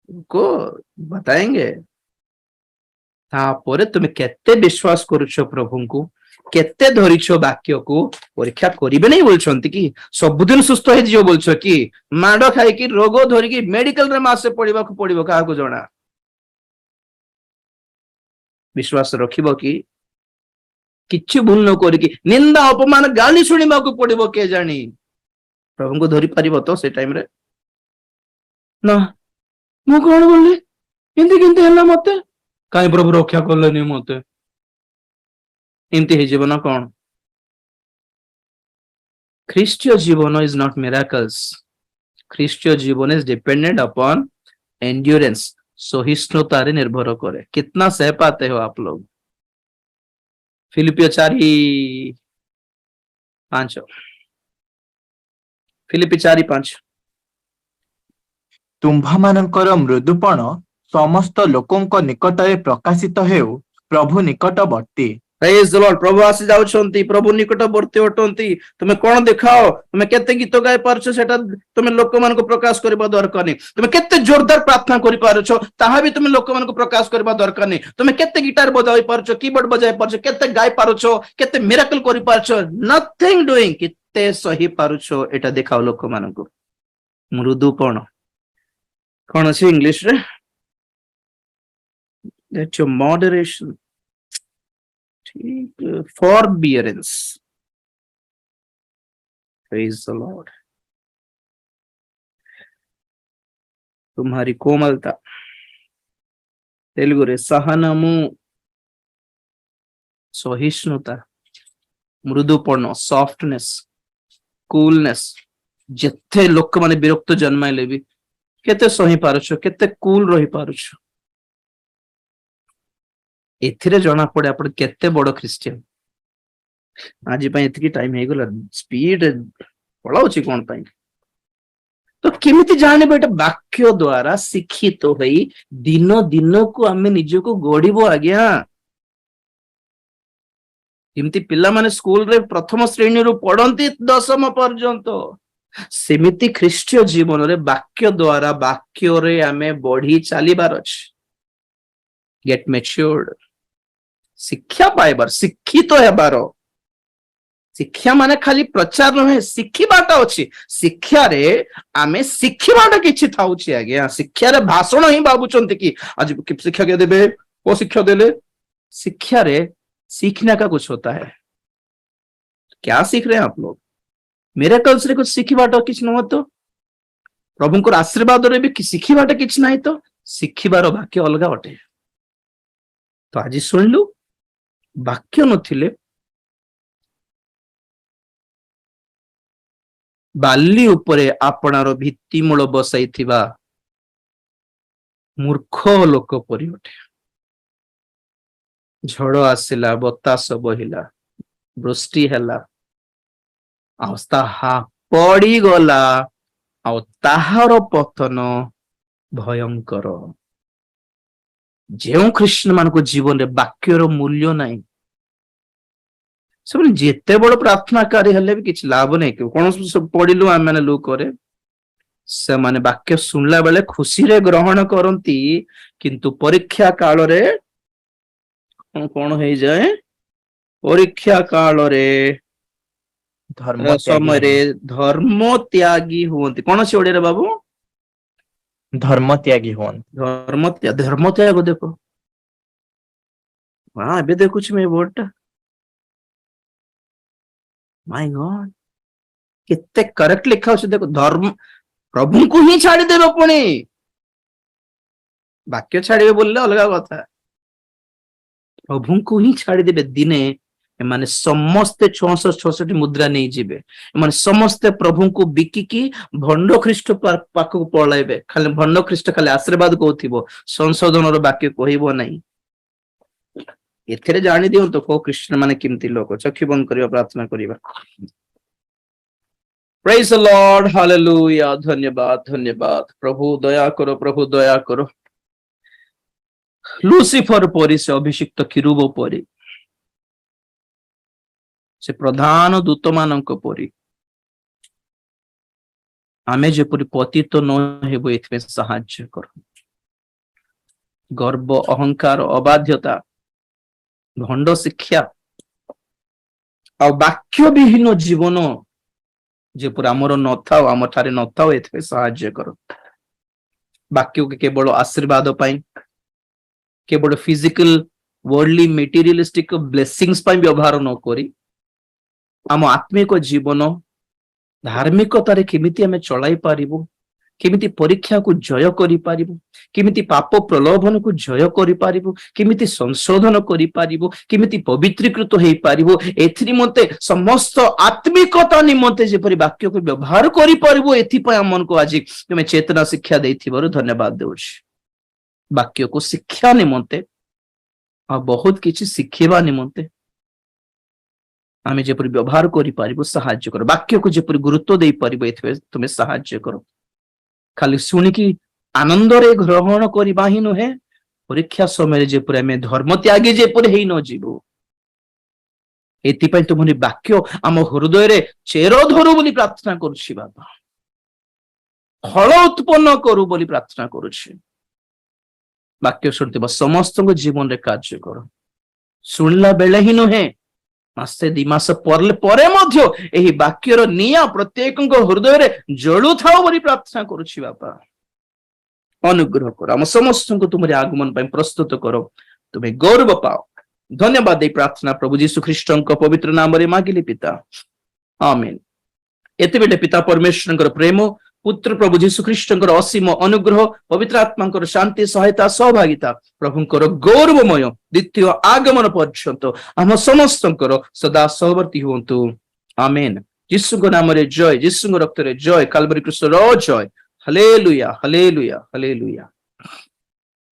रुको, बताएंगे। ତାପରେ ତୁମେ କେତେ ବିଶ୍ୱାସ କରୁଛ ପ୍ରଭୁଙ୍କୁ, କେତେ ଧରିଛ ବାକ୍ୟକୁ, ପରୀକ୍ଷା କରିବେ ନାଇଁ ବୋଲୁଛନ୍ତି କି? ସବୁଦିନ ସୁସ୍ଥ ହେଇଯିବ ବୋଲୁଛ କି? ମାଡ ଖାଇକି ରୋଗ ଧରିକି ମେଡିକାଲରେ ମାସେ ପଡିବାକୁ ପଡିବ, କାହାକୁ ଜଣା? ବିଶ୍ୱାସ ରଖିବ କି? କିଛି ଭୁଲ ନ କରିକି ନିନ୍ଦା ଅପମାନ ଗାଳି ଶୁଣିବାକୁ ପଡିବ, କିଏ ଜାଣି ପ୍ରଭୁଙ୍କୁ ଧରି ପାରିବ ତ ସେ ଟାଇମରେ? ନା, ମୁଁ କଣ କଲି, ଏମିତି କେମିତି ହେଲା ମତେ, କାହିଁ ପ୍ରଭୁ ରକ୍ଷା କଲେନି ମତେ, ଏମିତି ହେଇଯିବ ନା କଣ? ଖ୍ରୀଷ୍ଟୀୟ ଜୀବନ ଇଜ ନଟ୍ ମିରାକଲ୍ସ। ଖ୍ରୀଷ୍ଟୀୟ ଜୀବନ ଇଜ डिपेंडेंट अपॉन एंड्योरेंस, सहिष्णुताରେ ନିର୍ଭର କରେ। कितना सह पाते हो आप लोग? फिलिपियो 4:5, फिलिपि 4:5। ତୁମ୍ଭମାନଙ୍କର ମୃଦୁପଣ ସମସ୍ତ ଲୋକଙ୍କ ନିକଟରେ ପ୍ରକାଶିତ ହେଉ, ପ୍ରଭୁ ନିକଟବର୍ତ୍ତୀ। ପ୍ରେଜ ଦ ଲର୍ଡ। ପ୍ରଭୁ ଆସି ଯାଉଛନ୍ତି, ପ୍ରଭୁ ନିକଟବର୍ତ୍ତୀ ଅଟନ୍ତି। ତୁମେ କଣ ଦେଖାଅ, ତୁମେ କେତେ ଗୀତ ଗାଇ ପାରୁଛ ସେଟା ତୁମେ ଲୋକମାନଙ୍କୁ ପ୍ରକାଶ କରିବା ଦରକାର ନାହିଁ। ତୁମେ କେତେ ଜୋରଦାର ପ୍ରାର୍ଥନା କରିପାରୁଛ ତାହା ବି ତୁମେ ଲୋକମାନଙ୍କୁ ପ୍ରକାଶ କରିବା ଦରକାର ନାହିଁ। ତୁମେ କେତେ ଗିଟାର ବଜାଇ ପାରୁଛ, କିବୋର୍ଡ ବଜାଇ ପାରୁଛ, କେତେ ଗାଇ ପାରୁଛ, କେତେ ମିରାକଲ କରିପାରୁଛ, ନଥିଙ୍ଗ ଡୁଇଂ, କେତେ ସହି ପାରୁଛ ଏଟା ଦେଖାଅ ଲୋକମାନଙ୍କୁ। ମୃଦୁପଣ କଣ ଅଛି ଇଂଲିଶରେ? Let your moderation, forbearance, praise the Lord, तुम्हारी कोमलता, तेलुगु रे सहनमु, सहिष्णुता, मृदुपर्ण, सॉफ्टनेस, कूलनेस। ଯେତେ ଲୋକମାନେ ବିରକ୍ତ ଜନ୍ମାଇଲେ ବି କେତେ ସହି ପାରୁଛ, କେତେ କୁଲ ରହି ପାରୁଛ, ଏଥିରେ ଜଣା ପଡେ ଆପଣ କେତେ ବଡ ଖ୍ରୀଷ୍ଟିଆନ। ଆଜି ପାଇଁ ଏତିକି ଟାଇମ ହେଇଗଲା, ସ୍ପିଡ ପଳାଉଛି କଣ ପାଇଁ? ତ କେମିତି ଜାଣିବ? ଏଟା ବାକ୍ୟ ଦ୍ଵାରା ଶିକ୍ଷିତ ହୋଇ ଦିନ ଦିନକୁ ଆମେ ନିଜକୁ ଗଢିବ ଆଜ୍ଞା। ଯେମିତି ପିଲାମାନେ ସ୍କୁଲରେ ପ୍ରଥମ ଶ୍ରେଣୀରୁ ପଢନ୍ତି 10ମ ପର୍ଯ୍ୟନ୍ତ, ସେମିତି ଖ୍ରୀଷ୍ଟୀୟ ଜୀବନରେ ବାକ୍ୟ ଦ୍ଵାରା, ବାକ୍ୟରେ ଆମେ ବଢି ଚାଲିବାର ଅଛି। ଗେଟ୍ ମ୍ୟାଚ୍ୟୁର୍ଡ, ଶିକ୍ଷା ପାଇବାର, ଶିକ୍ଷିତ ହେବାର। ଶିକ୍ଷା ମାନେ ଖାଲି ପ୍ରଚାର ନୁହେଁ, ଶିଖିବାଟା ଅଛି। ଶିକ୍ଷାରେ ଆମେ ଶିଖିବାଟା କିଛି ଥାଉଛି ଆଜ୍ଞା। ଶିକ୍ଷାରେ ଭାଷଣ ହିଁ ଭାବୁଛନ୍ତି କି ଆଜି ଶିକ୍ଷା କିଏ ଦେବେ, ଓ ଶିକ୍ଷା ଦେଲେ? ଶିକ୍ଷାରେ सीखने का कुछ होता है। क्या सीख रहे हैं आप लोग? मिरेकल्स रे कुछ ଶିଖିବାଟା କିଛି ନୁହଁ ତ? ପ୍ରଭୁଙ୍କର ଆଶୀର୍ବାଦରେ ବି ଶିଖିବାଟା କିଛି ନାହିଁ ତ? ଶିଖିବାର ବାକ୍ୟ ଅଲଗା ଅଟେ। ତ ଆଜି ଶୁଣିଲୁ, ବାକ୍ୟ ନଥିଲେ ବାଲି ଉପରେ ଆପଣାର ଭିତ୍ତିମୂଳ ବସାଇଥିବା ମୂର୍ଖ ଲୋକ ପରି ଅଟେ। ଝଡ଼ ଆସିଲା, ବତାସ ବହିଲା, ବୃଷ୍ଟି ହେଲା, ଆଉ ତାହା ପଡିଗଲା, ଆଉ ତାହାର ପତନ ଭୟଙ୍କର। ଯେଉଁ ଖ୍ରୀଷ୍ଟିଆନ ମାନଙ୍କ ଜୀବନରେ ବାକ୍ୟର ମୂଲ୍ୟ ନାହିଁ, ସେମାନେ ଯେତେ ବଡ ପ୍ରାର୍ଥନାକାରୀ ହେଲେ ବି କିଛି ଲାଭ ନାହିଁ। କୌଣସି ସବୁ ପଢିଲୁ ଆମେ ମାନେ ଲୋକରେ, ସେମାନେ ବାକ୍ୟ ଶୁଣିଲା ବେଳେ ଖୁସିରେ ଗ୍ରହଣ କରନ୍ତି, କିନ୍ତୁ ପରୀକ୍ଷା କାଳରେ କଣ ହେଇଯାଏ? ପରୀକ୍ଷା କାଳରେ ଧର୍ମ ତ୍ୟାଗୀ ସମୟରେ ହୁଅନ୍ତି। ଧର୍ମ ତ୍ୟାଗୀ ହୁଅନ୍ତି। କଣ ଅଛି ଓଡିଆରେ ବାବୁ? ଧର୍ମ ତ୍ୟାଗୀ ହୁଅନ୍ତି। ଧର୍ମ ତ୍ୟାଗ। ଦେଖ, ହଁ ଏବେ ଦେଖୁଛି ମୁଁ ଏ ବୋର୍ଡ ଟା, ମାଇ ଗଡ୍, କେତେ କରେକ୍ଟ ଲେଖା ଅଛି ଦେଖ। ଧର୍ମ, ପ୍ରଭୁଙ୍କୁ ହିଁ ଛାଡିଦେବେ। ପୁଣି ବାକ୍ୟ ଛାଡିବେ ବୋଲିଲେ ଅଲଗା କଥା, ପ୍ରଭୁଙ୍କୁ ହିଁ ଛାଡିଦେବେ। ଦିନେ ଏମାନେ ସମସ୍ତେ 66 ମୁଦ୍ରା ନେଇଯିବେ। ଏମାନେ ସମସ୍ତେ ପ୍ରଭୁଙ୍କୁ ବିକିକି ଭଣ୍ଡ ଖ୍ରୀଷ୍ଟ ପାଖକୁ ପଳାଇବେ। ଖାଲି ଭଣ୍ଡ ଖ୍ରୀଷ୍ଟ ଖାଲି ଆଶୀର୍ବାଦ କହୁଥିବ, ସଂଶୋଧନର ବାକ୍ୟ କହିବ ନାହିଁ। ଏଥିରେ ଜାଣି ଦିଅନ୍ତୁ କୋଉ ଖ୍ରୀଷ୍ଟିଆନ ମାନେ କେମିତି ଲୋକ। ଚକ୍ଷୁ ବନ୍ଦ କରିବା, ପ୍ରାର୍ଥନା କରିବା। ପ୍ରେଜ୍ ଦ ଲର୍ଡ, ହାଲେଲୁୟା। ଧନ୍ୟବାଦ, ଧନ୍ୟବାଦ। ପ୍ରଭୁ ଦୟା କର, ପ୍ରଭୁ ଦୟା କର। ଲୁସିଫର ପରି, ସେ ଅଭିଷିକ୍ତ କିରୁବ ପରି, ସେ ପ୍ରଧାନ ଦୂତ ମାନଙ୍କ ପରି ଆମେ ଯେପରି ପତିତ ନ ହେବୁ, ଏଥିପାଇଁ ସାହାଯ୍ୟ କର। ଗର୍ବ, ଅହଙ୍କାର, ଅବାଧ୍ୟତା, ଭଣ୍ଡ ଶିକ୍ଷା ଆଉ ବାକ୍ୟ ବିହୀନ ଜୀବନ ଯେପରି ଆମର ନଥାଉ, ଆମ ଠାରେ ନଥାଉ, ଏଥିପାଇଁ ସାହାଯ୍ୟ କର। ବାକ୍ୟକୁ କେବଳ ଆଶୀର୍ବାଦ ପାଇଁ, କେବଳ ଫିଜିକାଲ ୱାର୍ଲ୍ଡଲି ମେଟେରିଆଲିଷ୍ଟିକ ବ୍ଲେସିଂସ୍ ପାଇଁ ବ୍ୟବହାର ନ କରି, ଆମ ଆତ୍ମିକ ଜୀବନ ଧାର୍ମିକତାରେ କେମିତି ଆମେ ଚଳାଇ ପାରିବୁ, କେମିତି ପରୀକ୍ଷାକୁ ଜୟ କରିପାରିବୁ, କେମିତି ପାପ ପ୍ରଲୋଭନକୁ ଜୟ କରିପାରିବୁ, କେମିତି ସଂଶୋଧନ କରିପାରିବୁ, କେମିତି ପବିତ୍ରୀକୃତ ହେଇପାରିବୁ, ଏଥିନିମନ୍ତେ ସମସ୍ତ ଆତ୍ମିକତା ନିମନ୍ତେ ଯେପରି ବାକ୍ୟକୁ ବ୍ୟବହାର କରିପାରିବୁ, ଏଥିପାଇଁ ଆମମାନଙ୍କୁ ଆଜି ତୁମେ ଚେତନା ଶିକ୍ଷା ଦେଇଥିବାରୁ ଧନ୍ୟବାଦ ଦେଉଛି। ବାକ୍ୟକୁ ଶିକ୍ଷା ନିମନ୍ତେ ଆଉ ବହୁତ କିଛି ଶିଖିବା ନିମନ୍ତେ ଆମେ ଯେପରି ବ୍ୟବହାର କରିପାରିବୁ ସାହାଯ୍ୟ କର। ବାକ୍ୟକୁ ଯେପରି ଗୁରୁତ୍ୱ ଦେଇପାରିବୁ, ଏଥିପାଇଁ ତୁମେ ସାହାଯ୍ୟ କର। ଖାଲି ଶୁଣିକି ଆନନ୍ଦରେ ଗ୍ରହଣ କରିବା ହିଁ ନୁହେଁ, ପରୀକ୍ଷା ସମୟରେ ଯେପରି ଆମେ ଧର୍ମ ତ୍ୟାଗୀ ଯେପରି ହେଇ ନ ଯିବୁ, ଏଥିପାଇଁ ତୁମରି ବାକ୍ୟ ଆମ ହୃଦୟରେ ଚେର ଧରୁ ବୋଲି ପ୍ରାର୍ଥନା କରୁଛି ବାବା। ଫଳ ଉତ୍ପନ୍ନ କରୁ ବୋଲି ପ୍ରାର୍ଥନା କରୁଛି। ବାକ୍ୟ ଶୁଣୁଥିବା ସମସ୍ତଙ୍କ ଜୀବନରେ କାର୍ଯ୍ୟ କର। ଶୁଣିଲା ବେଳେ ହିଁ ନୁହେଁ, ମାସେ 2 ମାସ ପରେ ମଧ୍ୟ ଏହି ବାକ୍ୟର ନିଆଁ ପ୍ରତ୍ୟେକଙ୍କ ହୃଦୟରେ ଜଳୁଥାଉ ବୋଲି ପ୍ରାର୍ଥନା କରୁଛି ବାପା। ଅନୁଗ୍ରହ କର, ଆମ ସମସ୍ତଙ୍କୁ ତୁମରି ଆଗମନ ପାଇଁ ପ୍ରସ୍ତୁତ କର। ତୁମେ ଗୌରବ ପାଅ। ଧନ୍ୟବାଦ ଦେଇ ପ୍ରାର୍ଥନା ପ୍ରଭୁ ଯୀଶୁ ଖ୍ରୀଷ୍ଟଙ୍କ ପବିତ୍ର ନାମରେ ମାଗିଲି ପିତା, ଆମେନ୍। ଏତେବେଳେ ପିତା ପରମେଶ୍ୱରଙ୍କର ପ୍ରେମ, ପୁତ୍ର ପ୍ରଭୁ ଯୀଶୁ ଖ୍ରୀଷ୍ଟଙ୍କର ଅସୀମ ଅନୁଗ୍ରହ, ପବିତ୍ର ଆତ୍ମାଙ୍କର ଶାନ୍ତି, ସହାୟତା, ସହଭାଗିତା, ପ୍ରଭୁଙ୍କର ଗୌରବମୟ ଦ୍ୱିତୀୟ ଆଗମନ ପର୍ଯ୍ୟନ୍ତ ଆମ ସମସ୍ତଙ୍କର ସଦା ସହବର୍ତ୍ତୀ ହୁଅନ୍ତୁ। ଆମେନ୍। ଯୀଶୁଙ୍କ ନାମରେ ଜୟ, ଯୀଶୁଙ୍କ ରକ୍ତରେ ଜୟ, କାଲବରୀ କୃଷ୍ଣର ଜୟ। Hallelujah, hallelujah, hallelujah.